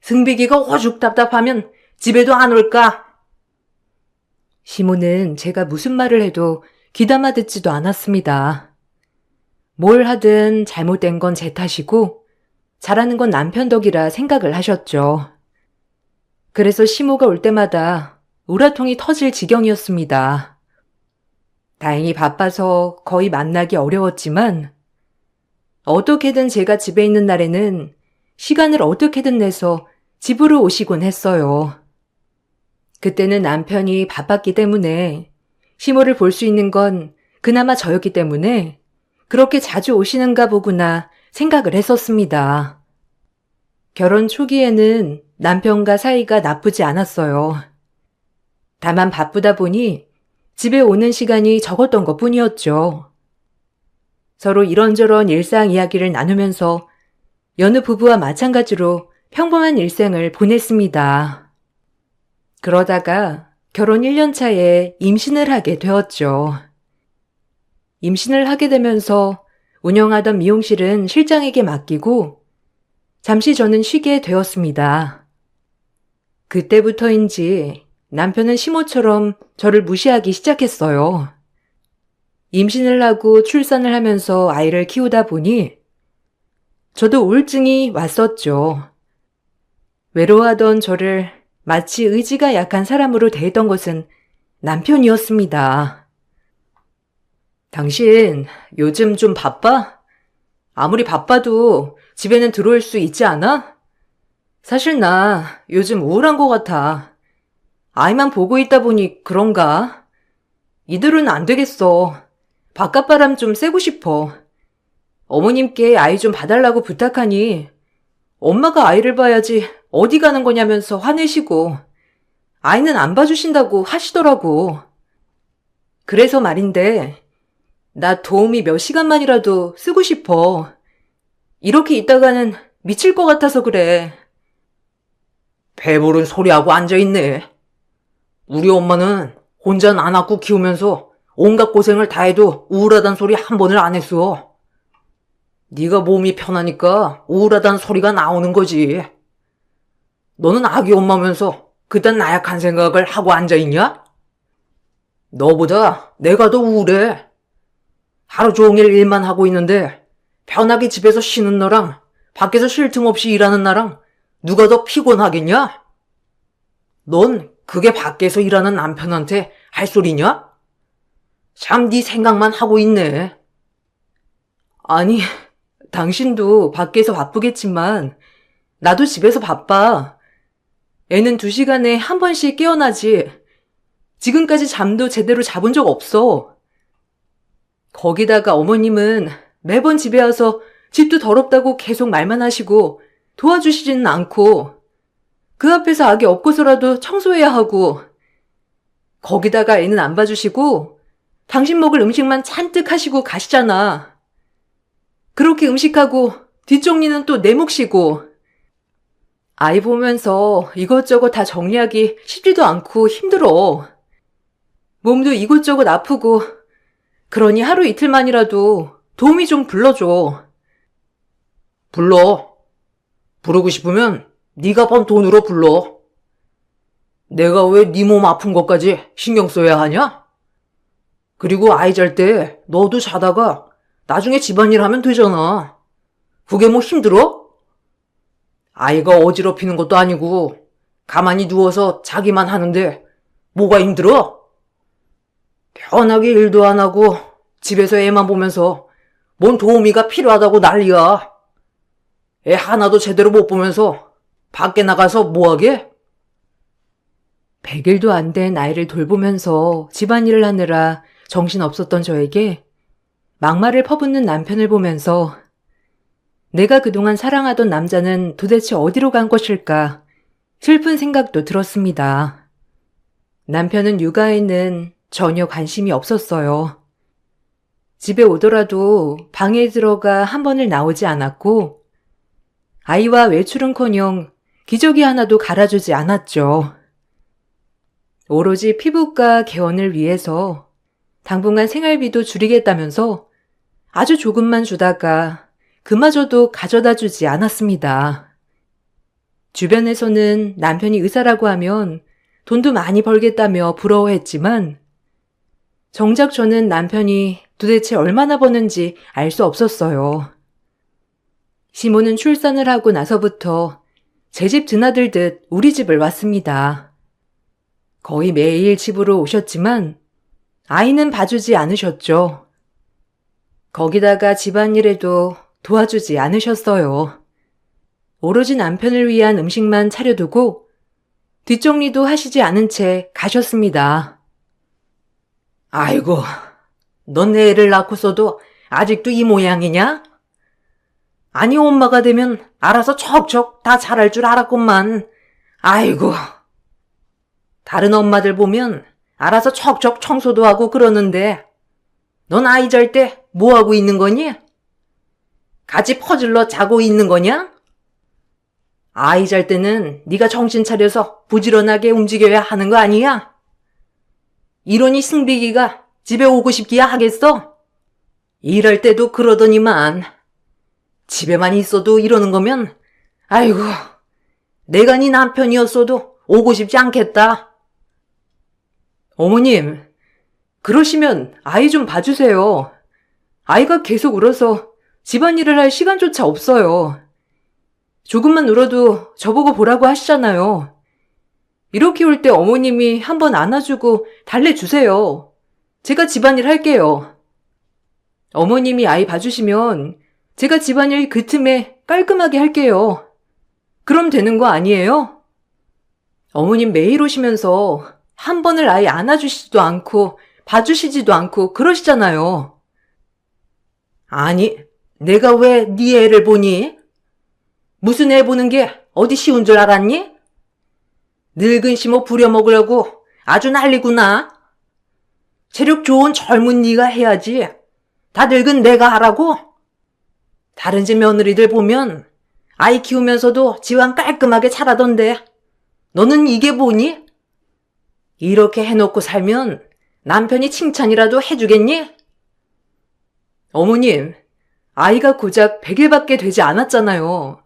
S2: 승백이가 오죽 답답하면 집에도 안 올까?
S1: 시모는 제가 무슨 말을 해도 귀담아 듣지도 않았습니다. 뭘 하든 잘못된 건 제 탓이고 잘하는 건 남편 덕이라 생각을 하셨죠. 그래서 시모가 올 때마다 우라통이 터질 지경이었습니다. 다행히 바빠서 거의 만나기 어려웠지만 어떻게든 제가 집에 있는 날에는 시간을 어떻게든 내서 집으로 오시곤 했어요. 그때는 남편이 바빴기 때문에 시모를 볼 수 있는 건 그나마 저였기 때문에 그렇게 자주 오시는가 보구나 생각을 했었습니다. 결혼 초기에는 남편과 사이가 나쁘지 않았어요. 다만 바쁘다 보니 집에 오는 시간이 적었던 것 뿐이었죠. 서로 이런저런 일상 이야기를 나누면서 여느 부부와 마찬가지로 평범한 일생을 보냈습니다. 그러다가 결혼 1년 차에 임신을 하게 되었죠. 임신을 하게 되면서 운영하던 미용실은 실장에게 맡기고 잠시 저는 쉬게 되었습니다. 그때부터인지 남편은 시모처럼 저를 무시하기 시작했어요. 임신을 하고 출산을 하면서 아이를 키우다 보니 저도 우울증이 왔었죠. 외로워하던 저를 마치 의지가 약한 사람으로 대했던 것은 남편이었습니다.
S2: 당신 요즘 좀 바빠? 아무리 바빠도 집에는 들어올 수 있지 않아? 사실 나 요즘 우울한 것 같아. 아이만 보고 있다 보니 그런가? 이대로는 안 되겠어. 바깥바람 좀 쐬고 싶어. 어머님께 아이 좀 봐달라고 부탁하니 엄마가 아이를 봐야지 어디 가는 거냐면서 화내시고 아이는 안 봐주신다고 하시더라고. 그래서 말인데 나 도우미 몇 시간만이라도 쓰고 싶어. 이렇게 있다가는 미칠 것 같아서 그래. 배부른 소리하고 앉아있네. 우리 엄마는 혼자 나 낳고 키우면서 온갖 고생을 다 해도 우울하단 소리 한 번을 안 했어. 네가 몸이 편하니까 우울하단 소리가 나오는 거지. 너는 아기 엄마면서 그딴 나약한 생각을 하고 앉아있냐? 너보다 내가 더 우울해. 하루 종일 일만 하고 있는데 편하게 집에서 쉬는 너랑 밖에서 쉴 틈 없이 일하는 나랑 누가 더 피곤하겠냐? 넌 그게 밖에서 일하는 남편한테 할 소리냐? 참 네 생각만 하고 있네.
S1: 아니, 당신도 밖에서 바쁘겠지만 나도 집에서 바빠. 애는 2시간에 한 번씩 깨어나지. 지금까지 잠도 제대로 잡은 적 없어. 거기다가 어머님은 매번 집에 와서 집도 더럽다고 계속 말만 하시고 도와주시지는 않고 그 앞에서 아기 업고서라도 청소해야 하고 거기다가 애는 안 봐주시고 당신 먹을 음식만 잔뜩 하시고 가시잖아. 그렇게 음식하고 뒷정리는 또 내 몫이고 아이 보면서 이것저것 다 정리하기 쉽지도 않고 힘들어. 몸도 이곳저곳 아프고 그러니 하루 이틀만이라도 도우미 좀 불러줘.
S2: 불러. 부르고 싶으면 네가 번 돈으로 불러. 내가 왜 네 몸 아픈 것까지 신경 써야 하냐? 그리고 아이 잘 때 너도 자다가 나중에 집안일 하면 되잖아. 그게 뭐 힘들어? 아이가 어지럽히는 것도 아니고 가만히 누워서 자기만 하는데 뭐가 힘들어? 편하게 일도 안 하고 집에서 애만 보면서 뭔 도우미가 필요하다고 난리야. 애 하나도 제대로 못 보면서 밖에 나가서 뭐하게?
S1: 100일도 안 된 아이를 돌보면서 집안일을 하느라 정신없었던 저에게 막말을 퍼붓는 남편을 보면서 내가 그동안 사랑하던 남자는 도대체 어디로 간 것일까 슬픈 생각도 들었습니다. 남편은 육아에는 전혀 관심이 없었어요. 집에 오더라도 방에 들어가 한 번을 나오지 않았고 아이와 외출은커녕 기저귀 하나도 갈아주지 않았죠. 오로지 피부과 개원을 위해서 당분간 생활비도 줄이겠다면서 아주 조금만 주다가 그마저도 가져다 주지 않았습니다. 주변에서는 남편이 의사라고 하면 돈도 많이 벌겠다며 부러워했지만 정작 저는 남편이 도대체 얼마나 버는지 알 수 없었어요. 시모는 출산을 하고 나서부터 제 집 드나들듯 우리 집을 왔습니다. 거의 매일 집으로 오셨지만 아이는 봐주지 않으셨죠. 거기다가 집안일에도 도와주지 않으셨어요. 오로지 남편을 위한 음식만 차려두고 뒷정리도 하시지 않은 채 가셨습니다.
S2: 아이고, 넌 애를 낳고서도 아직도 이 모양이냐? 아니, 엄마가 되면 알아서 척척 다 잘할 줄 알았건만. 아이고. 다른 엄마들 보면 알아서 척척 청소도 하고 그러는데 넌 아이 잘 때 뭐하고 있는 거니? 같이 퍼질러 자고 있는 거냐? 아이 잘 때는 네가 정신 차려서 부지런하게 움직여야 하는 거 아니야? 이러니 승비기가 집에 오고 싶기야 하겠어? 일할 때도 그러더니만 집에만 있어도 이러는 거면 아이고 내가 네 남편이었어도 오고 싶지 않겠다.
S1: 어머님, 그러시면 아이 좀 봐주세요. 아이가 계속 울어서 집안일을 할 시간조차 없어요. 조금만 울어도 저보고 보라고 하시잖아요. 이렇게 울 때 어머님이 한번 안아주고 달래주세요. 제가 집안일 할게요. 어머님이 아이 봐주시면 제가 집안일 그 틈에 깔끔하게 할게요. 그럼 되는 거 아니에요? 어머님 매일 오시면서 한 번을 아이 안아주시지도 않고 봐주시지도 않고 그러시잖아요.
S2: 아니, 내가 왜 네 애를 보니? 무슨 애 보는 게 어디 쉬운 줄 알았니? 늙은 시모 부려먹으려고 아주 난리구나. 체력 좋은 젊은 네가 해야지. 다 늙은 내가 하라고? 다른 집 며느리들 보면 아이 키우면서도 집안 깔끔하게 차라던데 너는 이게 뭐니? 이렇게 해놓고 살면 남편이 칭찬이라도 해주겠니?
S1: 어머님, 아이가 고작 100일밖에 되지 않았잖아요.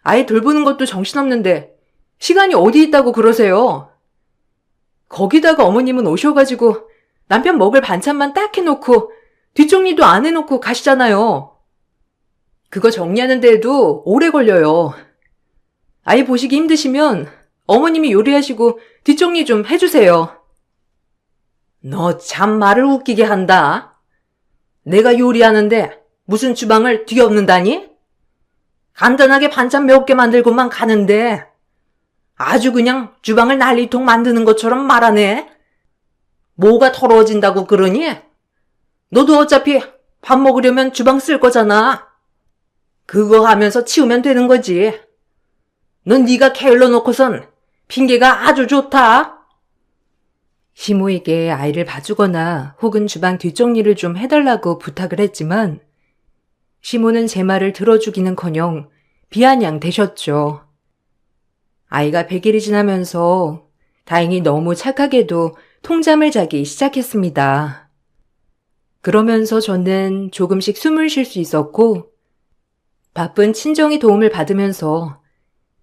S1: 아이 돌보는 것도 정신없는데 시간이 어디 있다고 그러세요? 거기다가 어머님은 오셔가지고 남편 먹을 반찬만 딱 해놓고 뒷정리도 안 해놓고 가시잖아요. 그거 정리하는 데에도 오래 걸려요. 아이 보시기 힘드시면 어머님이 요리하시고 뒷정리 좀 해주세요.
S2: 너 참 말을 웃기게 한다. 내가 요리하는데 무슨 주방을 뒤엎는다니? 간단하게 반찬 몇 개 만들고만 가는데 아주 그냥 주방을 난리통 만드는 것처럼 말하네. 뭐가 더러워진다고 그러니? 너도 어차피 밥 먹으려면 주방 쓸 거잖아. 그거 하면서 치우면 되는 거지. 넌 네가 게을러 놓고선 핑계가 아주 좋다.
S1: 시모에게 아이를 봐주거나 혹은 주방 뒷정리를 좀 해달라고 부탁을 했지만 시모는 제 말을 들어주기는커녕 비아냥대셨죠. 아이가 100일이 지나면서 다행히 너무 착하게도 통잠을 자기 시작했습니다. 그러면서 저는 조금씩 숨을 쉴 수 있었고 바쁜 친정의 도움을 받으면서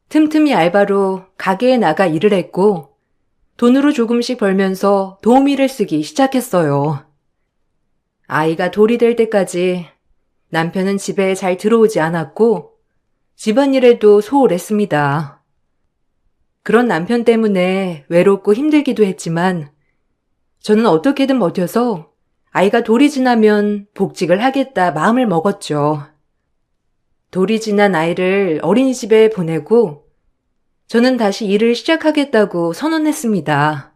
S1: 틈틈이 알바로 가게에 나가 일을 했고 돈으로 조금씩 벌면서 도우미를 쓰기 시작했어요. 아이가 돌이 될 때까지 남편은 집에 잘 들어오지 않았고 집안일에도 소홀했습니다. 그런 남편 때문에 외롭고 힘들기도 했지만 저는 어떻게든 버텨서 아이가 돌이 지나면 복직을 하겠다 마음을 먹었죠. 돌이 지난 아이를 어린이집에 보내고 저는 다시 일을 시작하겠다고 선언했습니다.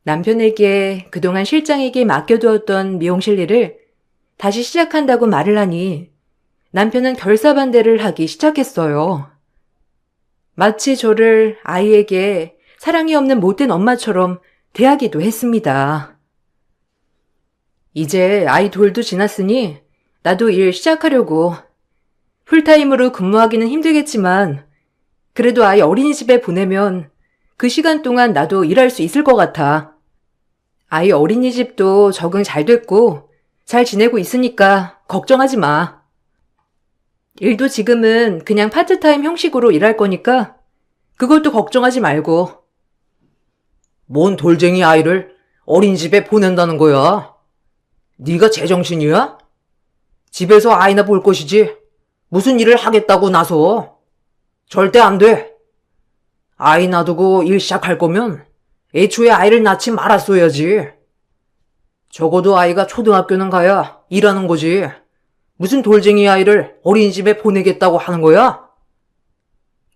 S1: 남편에게 그동안 실장에게 맡겨두었던 미용실 일을 다시 시작한다고 말을 하니 남편은 결사반대를 하기 시작했어요. 마치 저를 아이에게 사랑이 없는 못된 엄마처럼 대하기도 했습니다. 이제 아이 돌도 지났으니 나도 일 시작하려고. 풀타임으로 근무하기는 힘들겠지만 그래도 아이 어린이집에 보내면 그 시간 동안 나도 일할 수 있을 것 같아. 아이 어린이집도 적응 잘 됐고 잘 지내고 있으니까 걱정하지 마. 일도 지금은 그냥 파트타임 형식으로 일할 거니까 그것도 걱정하지 말고.
S2: 뭔 돌쟁이 아이를 어린이집에 보낸다는 거야? 네가 제정신이야? 집에서 아이나 볼 것이지 무슨 일을 하겠다고 나서. 절대 안 돼. 아이 놔두고 일 시작할 거면 애초에 아이를 낳지 말았어야지. 적어도 아이가 초등학교는 가야 일하는 거지. 무슨 돌쟁이 아이를 어린이집에 보내겠다고 하는 거야?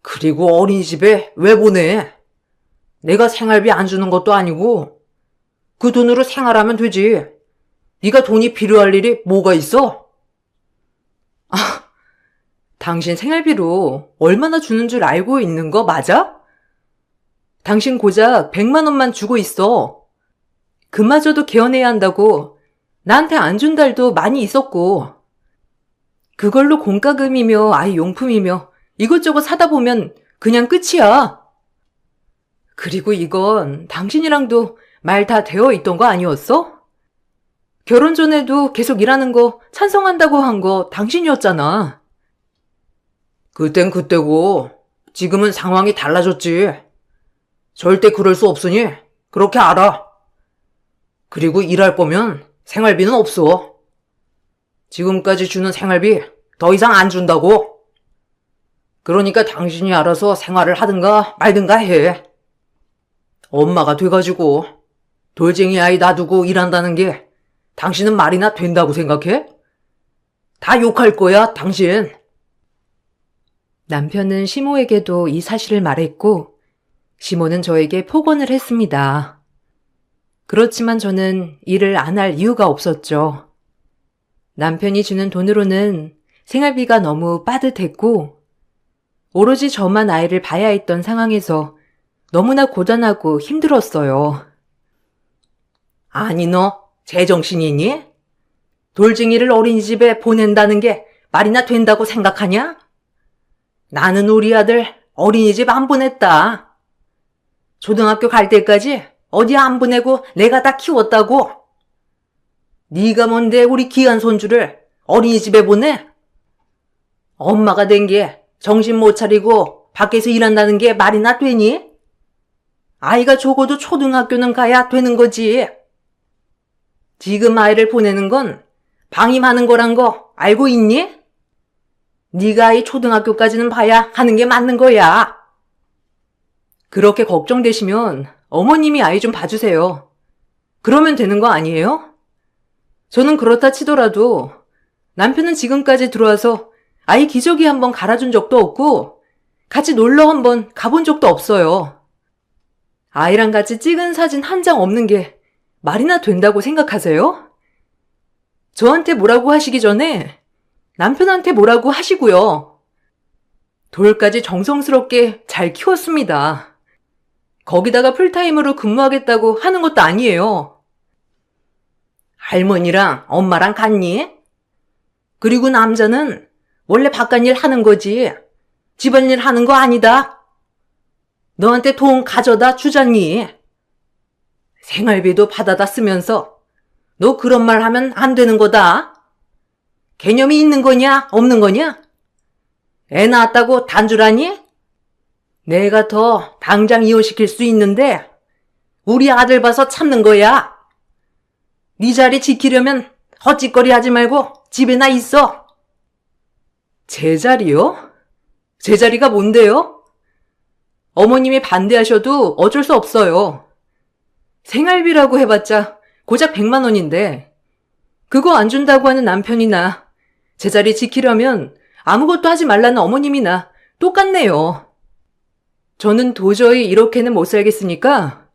S2: 그리고 어린이집에 왜 보내? 내가 생활비 안 주는 것도 아니고 그 돈으로 생활하면 되지. 네가 돈이 필요할 일이 뭐가 있어?
S1: 당신 생활비로 얼마나 주는 줄 알고 있는 거 맞아? 당신 고작 100만 원만 주고 있어. 그마저도 개헌해야 한다고 나한테 안 준 달도 많이 있었고 그걸로 공과금이며 아이 용품이며 이것저것 사다 보면 그냥 끝이야. 그리고 이건 당신이랑도 말 다 되어 있던 거 아니었어? 결혼 전에도 계속 일하는 거 찬성한다고 한 거 당신이었잖아.
S2: 그땐 그때고 지금은 상황이 달라졌지. 절대 그럴 수 없으니 그렇게 알아. 그리고 일할 거면 생활비는 없어. 지금까지 주는 생활비 더 이상 안 준다고. 그러니까 당신이 알아서 생활을 하든가 말든가 해. 엄마가 돼가지고 돌쟁이 아이 놔두고 일한다는 게 당신은 말이나 된다고 생각해? 다 욕할 거야, 당신.
S1: 남편은 시모에게도 이 사실을 말했고, 시모는 저에게 폭언을 했습니다. 그렇지만 저는 일을 안 할 이유가 없었죠. 남편이 주는 돈으로는 생활비가 너무 빠듯했고, 오로지 저만 아이를 봐야 했던 상황에서 너무나 고단하고 힘들었어요.
S2: 아니, 너 제정신이니? 돌쟁이를 어린이집에 보낸다는 게 말이나 된다고 생각하냐? 나는 우리 아들 어린이집 안 보냈다. 초등학교 갈 때까지 어디 안 보내고 내가 다 키웠다고. 네가 뭔데 우리 귀한 손주를 어린이집에 보내? 엄마가 된 게 정신 못 차리고 밖에서 일한다는 게 말이나 되니? 아이가 적어도 초등학교는 가야 되는 거지. 지금 아이를 보내는 건 방임하는 거란 거 알고 있니? 네가 아이 초등학교까지는 봐야 하는 게 맞는 거야.
S1: 그렇게 걱정되시면 어머님이 아이 좀 봐주세요. 그러면 되는 거 아니에요? 저는 그렇다 치더라도 남편은 지금까지 들어와서 아이 기저귀 한번 갈아준 적도 없고 같이 놀러 한번 가본 적도 없어요. 아이랑 같이 찍은 사진 한 장 없는 게 말이나 된다고 생각하세요? 저한테 뭐라고 하시기 전에 남편한테 뭐라고 하시고요. 돌까지 정성스럽게 잘 키웠습니다. 거기다가 풀타임으로 근무하겠다고 하는 것도 아니에요.
S2: 할머니랑 엄마랑 같니? 그리고 남자는 원래 바깥일 하는 거지 집안일 하는 거 아니다. 너한테 돈 가져다 주잖니. 생활비도 받아다 쓰면서 너 그런 말 하면 안 되는 거다. 개념이 있는 거냐 없는 거냐? 애 낳았다고 단주라니? 내가 더 당장 이혼시킬 수 있는데 우리 아들 봐서 참는 거야. 네 자리 지키려면 헛짓거리 하지 말고 집에나 있어.
S1: 제 자리요? 제 자리가 뭔데요? 어머님이 반대하셔도 어쩔 수 없어요. 생활비라고 해봤자 고작 100만 원인데 그거 안 준다고 하는 남편이나 제 자리 지키려면 아무것도 하지 말라는 어머님이나 똑같네요. 저는 도저히 이렇게는 못 살겠으니까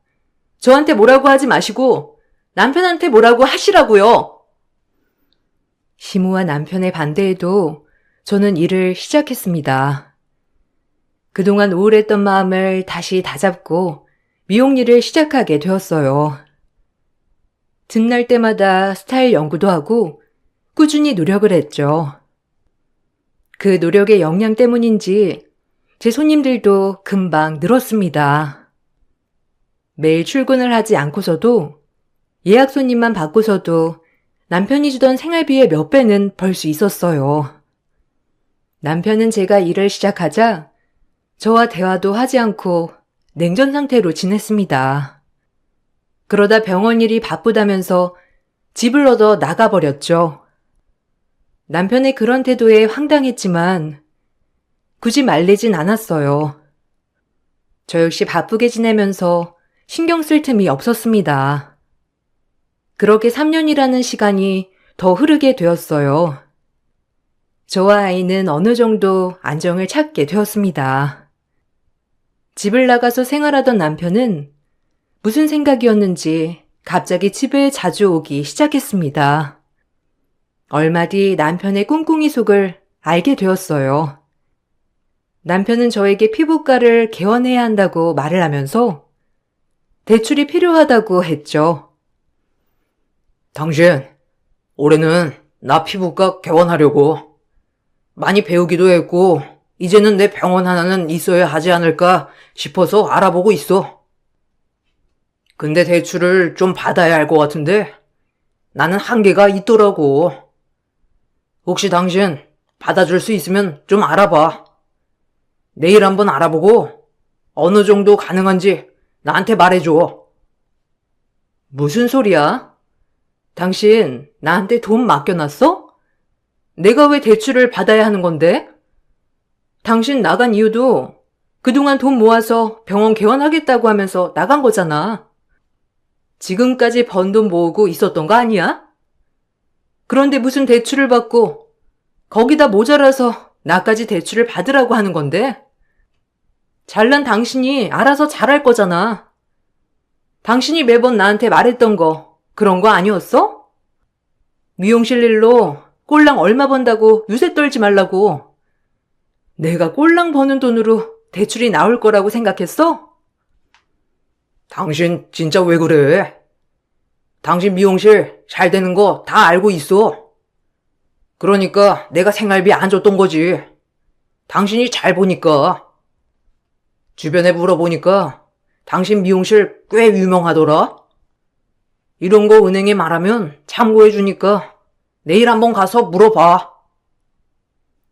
S1: 저한테 뭐라고 하지 마시고 남편한테 뭐라고 하시라고요. 시무와 남편의 반대에도 저는 일을 시작했습니다. 그동안 우울했던 마음을 다시 다잡고 미용 일을 시작하게 되었어요. 틈날 때마다 스타일 연구도 하고 꾸준히 노력을 했죠. 그 노력의 영향 때문인지 제 손님들도 금방 늘었습니다. 매일 출근을 하지 않고서도 예약 손님만 받고서도 남편이 주던 생활비의 몇 배는 벌 수 있었어요. 남편은 제가 일을 시작하자 저와 대화도 하지 않고 냉전 상태로 지냈습니다. 그러다 병원 일이 바쁘다면서 집을 얻어 나가버렸죠. 남편의 그런 태도에 황당했지만 굳이 말리진 않았어요. 저 역시 바쁘게 지내면서 신경 쓸 틈이 없었습니다. 그렇게 3년이라는 시간이 더 흐르게 되었어요. 저와 아이는 어느 정도 안정을 찾게 되었습니다. 집을 나가서 생활하던 남편은 무슨 생각이었는지 갑자기 집에 자주 오기 시작했습니다. 얼마 뒤 남편의 꿍꿍이 속을 알게 되었어요. 남편은 저에게 피부과를 개원해야 한다고 말을 하면서 대출이 필요하다고 했죠.
S2: 당신, 올해는 나 피부과 개원하려고. 많이 배우기도 했고 이제는 내 병원 하나는 있어야 하지 않을까 싶어서 알아보고 있어. 근데 대출을 좀 받아야 할 것 같은데 나는 한계가 있더라고. 혹시 당신 받아줄 수 있으면 좀 알아봐. 내일 한번 알아보고 어느 정도 가능한지 나한테 말해줘.
S1: 무슨 소리야? 당신 나한테 돈 맡겨놨어? 내가 왜 대출을 받아야 하는 건데? 당신 나간 이유도 그동안 돈 모아서 병원 개원하겠다고 하면서 나간 거잖아. 지금까지 번 돈 모으고 있었던 거 아니야? 그런데 무슨 대출을 받고 거기다 모자라서 나까지 대출을 받으라고 하는 건데? 잘난 당신이 알아서 잘할 거잖아. 당신이 매번 나한테 말했던 거 그런 거 아니었어? 미용실 일로 꼴랑 얼마 번다고 유세 떨지 말라고. 내가 꼴랑 버는 돈으로 대출이 나올 거라고 생각했어?
S2: 당신 진짜 왜 그래? 당신 미용실 잘 되는 거 다 알고 있어. 그러니까 내가 생활비 안 줬던 거지. 당신이 잘 보니까. 주변에 물어보니까 당신 미용실 꽤 유명하더라. 이런 거 은행에 말하면 참고해 주니까 내일 한번 가서 물어봐.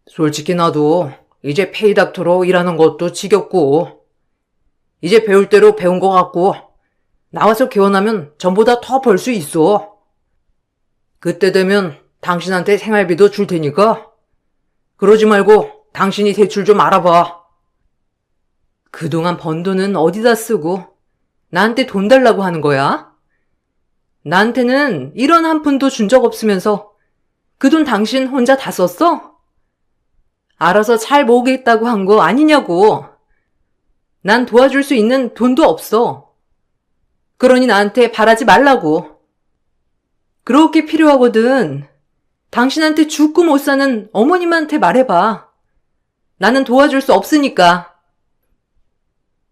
S2: 솔직히 나도 이제 페이닥터로 일하는 것도 지겹고 이제 배울 대로 배운 것 같고 나와서 개원하면 전보다 더 벌 수 있어. 그때 되면 당신한테 생활비도 줄 테니까 그러지 말고 당신이 대출 좀 알아봐.
S1: 그동안 번 돈은 어디다 쓰고 나한테 돈 달라고 하는 거야? 나한테는 1원 한 푼도 준 적 없으면서 그 돈 당신 혼자 다 썼어? 알아서 잘 모으겠다고 한 거 아니냐고. 난 도와줄 수 있는 돈도 없어. 그러니 나한테 바라지 말라고. 그렇게 필요하거든. 당신한테 죽고 못 사는 어머님한테 말해봐. 나는 도와줄 수 없으니까.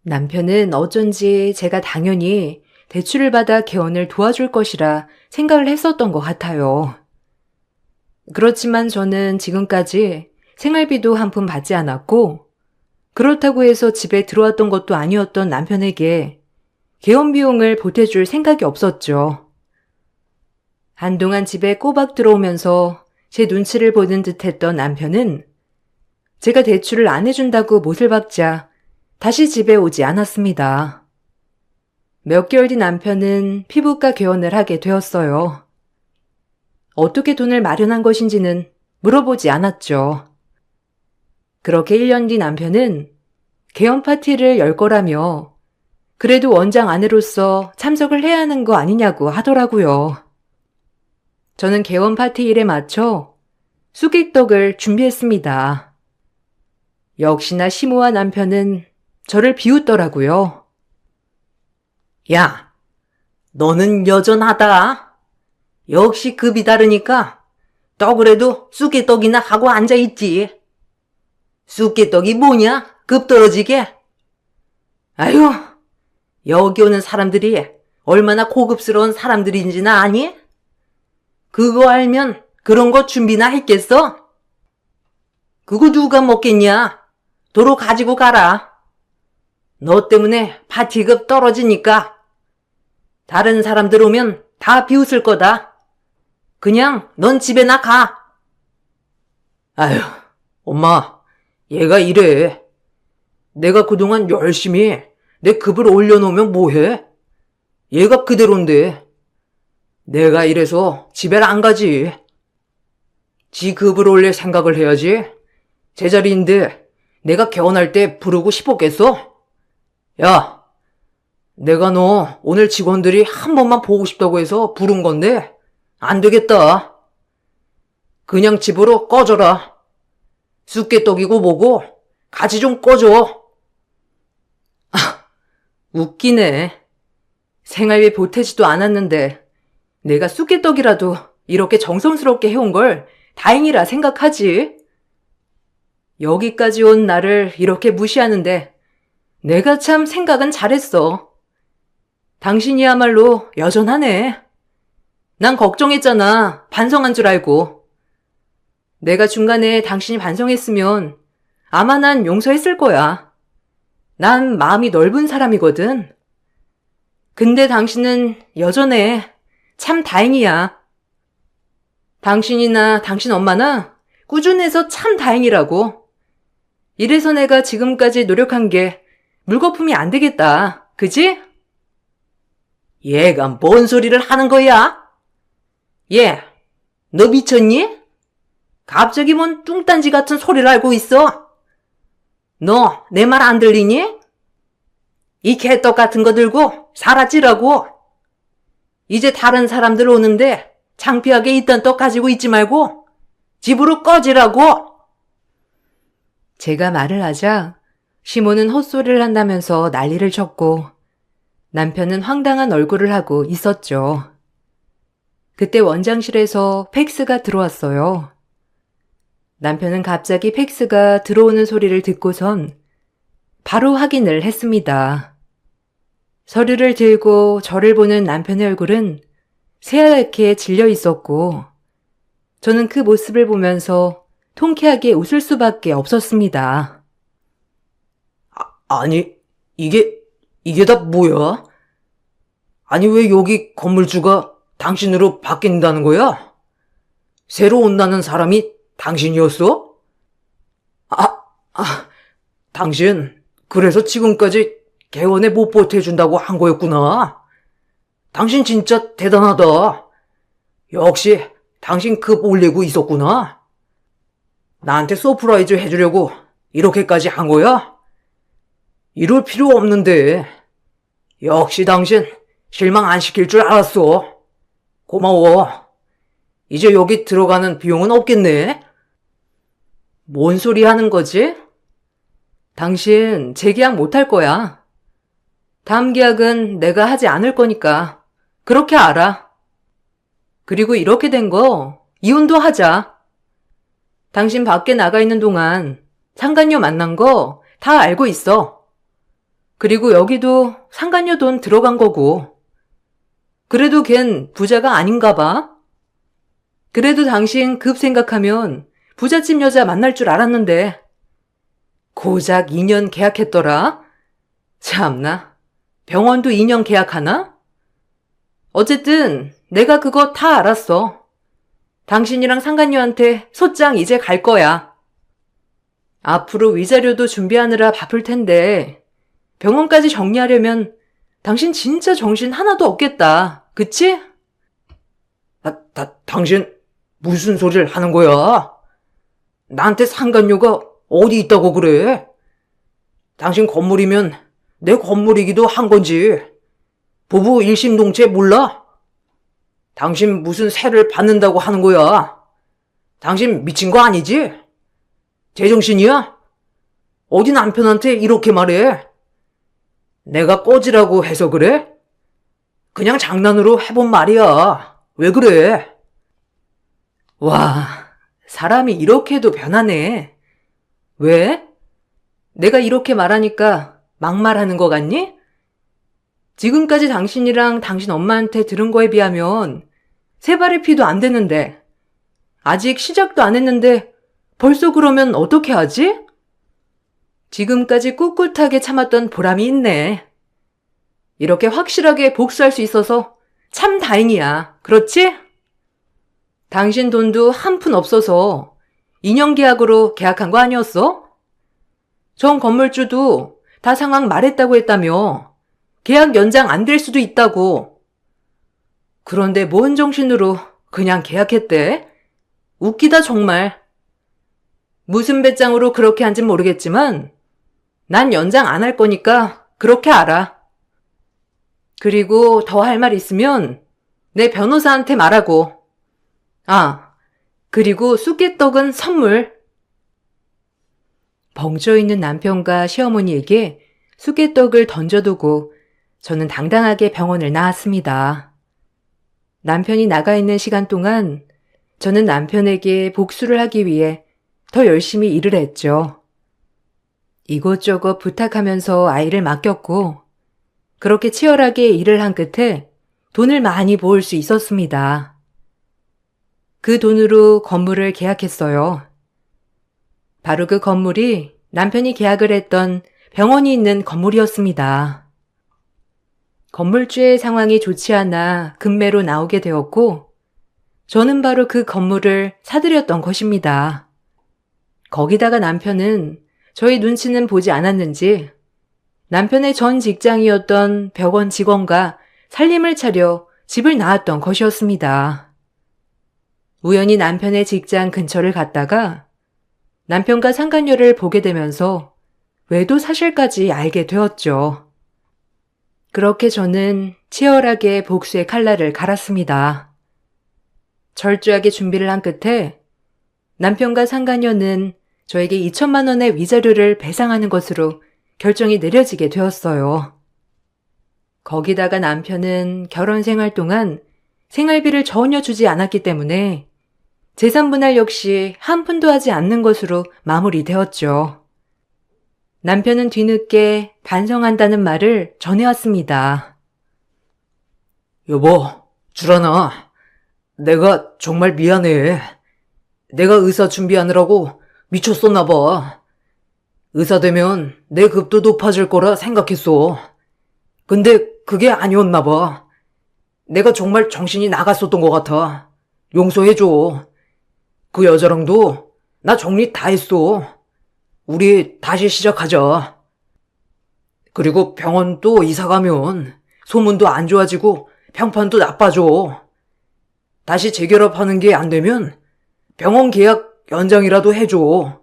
S1: 남편은 어쩐지 제가 당연히 대출을 받아 개원을 도와줄 것이라 생각을 했었던 것 같아요. 그렇지만 저는 지금까지 생활비도 한 푼 받지 않았고 그렇다고 해서 집에 들어왔던 것도 아니었던 남편에게 개원 비용을 보태줄 생각이 없었죠. 한동안 집에 꼬박 들어오면서 제 눈치를 보는 듯했던 남편은 제가 대출을 안 해준다고 못을 박자 다시 집에 오지 않았습니다. 몇 개월 뒤 남편은 피부과 개원을 하게 되었어요. 어떻게 돈을 마련한 것인지는 물어보지 않았죠. 그렇게 1년 뒤 남편은 개원 파티를 열 거라며 그래도 원장 아내로서 참석을 해야 하는 거 아니냐고 하더라고요. 저는 개원 파티 일에 맞춰 쑥익떡을 준비했습니다. 역시나 심오한 남편은 저를 비웃더라고요.
S2: 야, 너는 여전하다. 역시 급이 다르니까 떡을 해도 쑥개떡이나 하고 앉아있지. 쑥개떡이 뭐냐? 급 떨어지게. 아휴, 여기 오는 사람들이 얼마나 고급스러운 사람들인지나 아니? 그거 알면 그런 거 준비나 했겠어? 그거 누가 먹겠냐? 도로 가지고 가라. 너 때문에 파티급 떨어지니까. 다른 사람들 오면 다 비웃을 거다. 그냥 넌 집에나 가. 아휴, 엄마, 얘가 이래. 내가 그동안 열심히 내 급을 올려놓으면 뭐해? 얘가 그대로인데. 내가 이래서 집에 안 가지. 지 급을 올릴 생각을 해야지. 제자리인데 내가 개원할 때 부르고 싶었겠어? 야, 내가 너 오늘 직원들이 한 번만 보고 싶다고 해서 부른 건데 안 되겠다. 그냥 집으로 꺼져라. 쑥개떡이고 뭐고 같이 좀 꺼져.
S1: 아, 웃기네. 생활비 보태지도 않았는데 내가 쑥개떡이라도 이렇게 정성스럽게 해온 걸 다행이라 생각하지. 여기까지 온 나를 이렇게 무시하는데 내가 참 생각은 잘했어. 당신이야말로 여전하네. 난 걱정했잖아. 반성한 줄 알고. 내가 중간에 당신이 반성했으면 아마 난 용서했을 거야. 난 마음이 넓은 사람이거든. 근데 당신은 여전해. 참 다행이야. 당신이나 당신 엄마나 꾸준해서 참 다행이라고. 이래서 내가 지금까지 노력한 게 물거품이 안 되겠다. 그지?
S2: 얘가 뭔 소리를 하는 거야? 얘, 너 미쳤니? 갑자기 뭔 뚱딴지 같은 소리를 알고 있어? 너 내 말 안 들리니? 이 개떡 같은 거 들고 사라지라고. 이제 다른 사람들 오는데 창피하게 있던 떡 가지고 있지 말고 집으로 꺼지라고.
S1: 제가 말을 하자 시모는 헛소리를 한다면서 난리를 쳤고 남편은 황당한 얼굴을 하고 있었죠. 그때 원장실에서 팩스가 들어왔어요. 남편은 갑자기 팩스가 들어오는 소리를 듣고선 바로 확인을 했습니다. 서류를 들고 저를 보는 남편의 얼굴은 새하얗게 질려 있었고 저는 그 모습을 보면서 통쾌하게 웃을 수밖에 없었습니다.
S2: 아니, 이게 다 뭐야? 아니, 왜 여기 건물주가 당신으로 바뀐다는 거야? 새로 온다는 사람이 당신이었어? 당신, 그래서 지금까지 개원에 못 보태준다고 한 거였구나. 당신 진짜 대단하다. 역시 당신 급 올리고 있었구나. 나한테 서프라이즈 해주려고 이렇게까지 한 거야? 이럴 필요 없는데. 역시 당신 실망 안 시킬 줄 알았어. 고마워. 이제 여기 들어가는 비용은 없겠네.
S1: 뭔 소리 하는 거지? 당신 재계약 못할 거야. 다음 계약은 내가 하지 않을 거니까 그렇게 알아. 그리고 이렇게 된 거 이혼도 하자. 당신 밖에 나가 있는 동안 상간녀 만난 거 다 알고 있어. 그리고 여기도 상간녀 돈 들어간 거고. 그래도 걘 부자가 아닌가 봐. 그래도 당신 급 생각하면 부잣집 여자 만날 줄 알았는데 고작 2년 계약했더라. 참나, 병원도 2년 계약하나? 어쨌든 내가 그거 다 알았어. 당신이랑 상간녀한테 소장 이제 갈 거야. 앞으로 위자료도 준비하느라 바쁠 텐데 병원까지 정리하려면 당신 진짜 정신 하나도 없겠다. 그치?
S2: 당신 무슨 소리를 하는 거야? 나한테 상간녀가 어디 있다고 그래? 당신 건물이면 내 건물이기도 한 건지 부부 일심동체 몰라? 당신 무슨 세를 받는다고 하는 거야? 당신 미친 거 아니지? 제정신이야? 어디 남편한테 이렇게 말해? 내가 꺼지라고 해서 그래? 그냥 장난으로 해본 말이야. 왜 그래?
S1: 와, 사람이 이렇게도 변하네. 왜? 내가 이렇게 말하니까 막말하는 거 같니? 지금까지 당신이랑 당신 엄마한테 들은 거에 비하면 세 발의 피도 안 되는데 아직 시작도 안 했는데 벌써 그러면 어떻게 하지? 지금까지 꿋꿋하게 참았던 보람이 있네. 이렇게 확실하게 복수할 수 있어서 참 다행이야. 그렇지? 당신 돈도 한 푼 없어서 2년 계약으로 계약한 거 아니었어? 전 건물주도 다 상황 말했다고 했다며 계약 연장 안 될 수도 있다고. 그런데 뭔 정신으로 그냥 계약했대? 웃기다 정말. 무슨 배짱으로 그렇게 한진 모르겠지만 난 연장 안 할 거니까 그렇게 알아. 그리고 더 할 말 있으면 내 변호사한테 말하고. 그리고 쑥개떡은 선물. 벙쪄있는 남편과 시어머니에게 쑥개떡을 던져두고 저는 당당하게 병원을 나왔습니다. 남편이 나가 있는 시간 동안 저는 남편에게 복수를 하기 위해 더 열심히 일을 했죠. 이것저것 부탁하면서 아이를 맡겼고 그렇게 치열하게 일을 한 끝에 돈을 많이 모을 수 있었습니다. 그 돈으로 건물을 계약했어요. 바로 그 건물이 남편이 계약을 했던 병원이 있는 건물이었습니다. 건물주의 상황이 좋지 않아 급매로 나오게 되었고 저는 바로 그 건물을 사들였던 것입니다. 거기다가 남편은 저희 눈치는 보지 않았는지 남편의 전 직장이었던 벽원 직원과 살림을 차려 집을 나왔던 것이었습니다. 우연히 남편의 직장 근처를 갔다가 남편과 상간녀를 보게 되면서 외도 사실까지 알게 되었죠. 그렇게 저는 치열하게 복수의 칼날을 갈았습니다. 철저하게 준비를 한 끝에 남편과 상간녀는 저에게 2천만 원의 위자료를 배상하는 것으로 결정이 내려지게 되었어요. 거기다가 남편은 결혼 생활 동안 생활비를 전혀 주지 않았기 때문에 재산 분할 역시 한 푼도 하지 않는 것으로 마무리되었죠. 남편은 뒤늦게 반성한다는 말을 전해왔습니다.
S2: 여보, 주란아, 내가 정말 미안해. 내가 의사 준비하느라고 미쳤었나 봐. 의사 되면 내 급도 높아질 거라 생각했어. 근데 그게 아니었나 봐. 내가 정말 정신이 나갔었던 것 같아. 용서해줘. 그 여자랑도 나 정리 다 했어. 우리 다시 시작하자. 그리고 병원 또 이사 가면 소문도 안 좋아지고 평판도 나빠져. 다시 재결합하는 게 안 되면 병원 계약 연장이라도 해줘.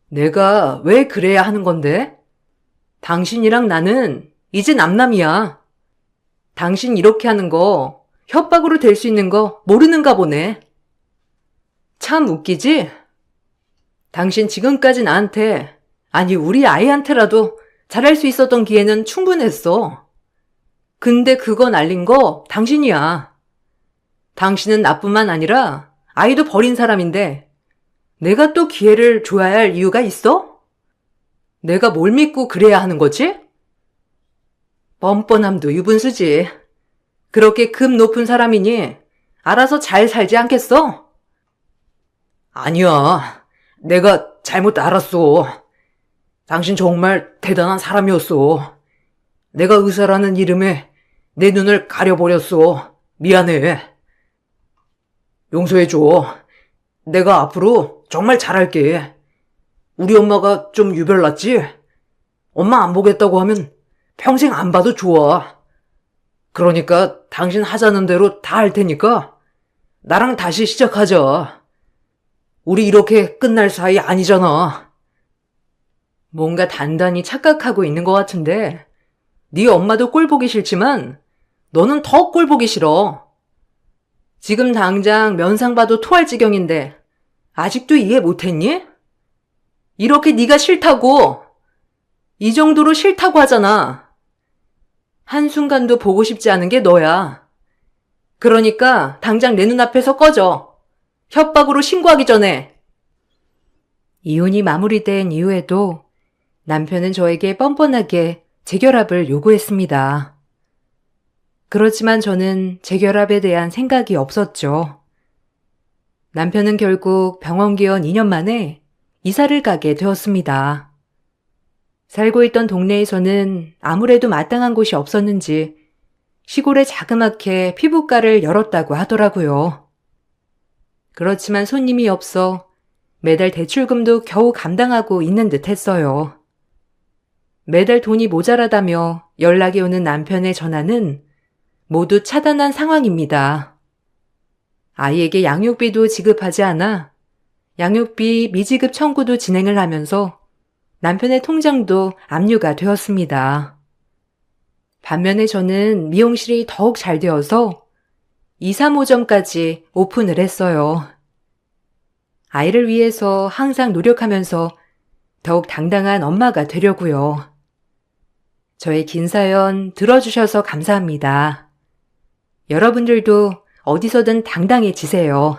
S2: 내가 왜 그래야 하는 건데? 당신이랑 나는 이제 남남이야. 당신 이렇게 하는 거 협박으로 될 수 있는 거 모르는가 보네. 참 웃기지? 당신 지금까지 나한테, 아니 우리 아이한테라도 잘할 수 있었던 기회는 충분했어. 근데 그거 날린 거 당신이야. 당신은 나뿐만 아니라 아이도 버린 사람인데 내가 또 기회를 줘야 할 이유가 있어? 내가 뭘 믿고 그래야 하는 거지? 뻔뻔함도 유분수지. 그렇게 급 높은 사람이니 알아서 잘 살지 않겠어? 아니야. 내가 잘못 알았어. 당신 정말 대단한 사람이었어. 내가 의사라는 이름에 내 눈을 가려버렸어. 미안해. 용서해줘. 내가 앞으로 정말 잘할게. 우리 엄마가 좀 유별났지? 엄마 안 보겠다고 하면 평생 안 봐도 좋아. 그러니까 당신 하자는 대로 다 할 테니까 나랑 다시 시작하자. 우리 이렇게 끝날 사이 아니잖아. 뭔가 단단히 착각하고 있는 것 같은데 네 엄마도 꼴 보기 싫지만 너는 더 꼴 보기 싫어. 지금 당장 면상 봐도 토할 지경인데 아직도 이해 못했니? 이렇게 네가 싫다고, 이 정도로 싫다고 하잖아. 한순간도 보고 싶지 않은 게 너야. 그러니까 당장 내 눈앞에서 꺼져. 협박으로 신고하기 전에. 이혼이 마무리된 이후에도 남편은 저에게 뻔뻔하게 재결합을 요구했습니다. 그렇지만 저는 재결합에 대한 생각이 없었죠. 남편은 결국 병원 기원 2년 만에 이사를 가게 되었습니다. 살고 있던 동네에서는 아무래도 마땅한 곳이 없었는지 시골에 자그맣게 피부과를 열었다고 하더라고요. 그렇지만 손님이 없어 매달 대출금도 겨우 감당하고 있는 듯 했어요. 매달 돈이 모자라다며 연락이 오는 남편의 전화는 모두 차단한 상황입니다. 아이에게 양육비도 지급하지 않아 양육비 미지급 청구도 진행을 하면서 남편의 통장도 압류가 되었습니다. 반면에 저는 미용실이 더욱 잘 되어서 2, 3호점까지 오픈을 했어요. 아이를 위해서 항상 노력하면서 더욱 당당한 엄마가 되려고요. 저의 긴 사연 들어주셔서 감사합니다. 여러분들도 어디서든 당당해지세요.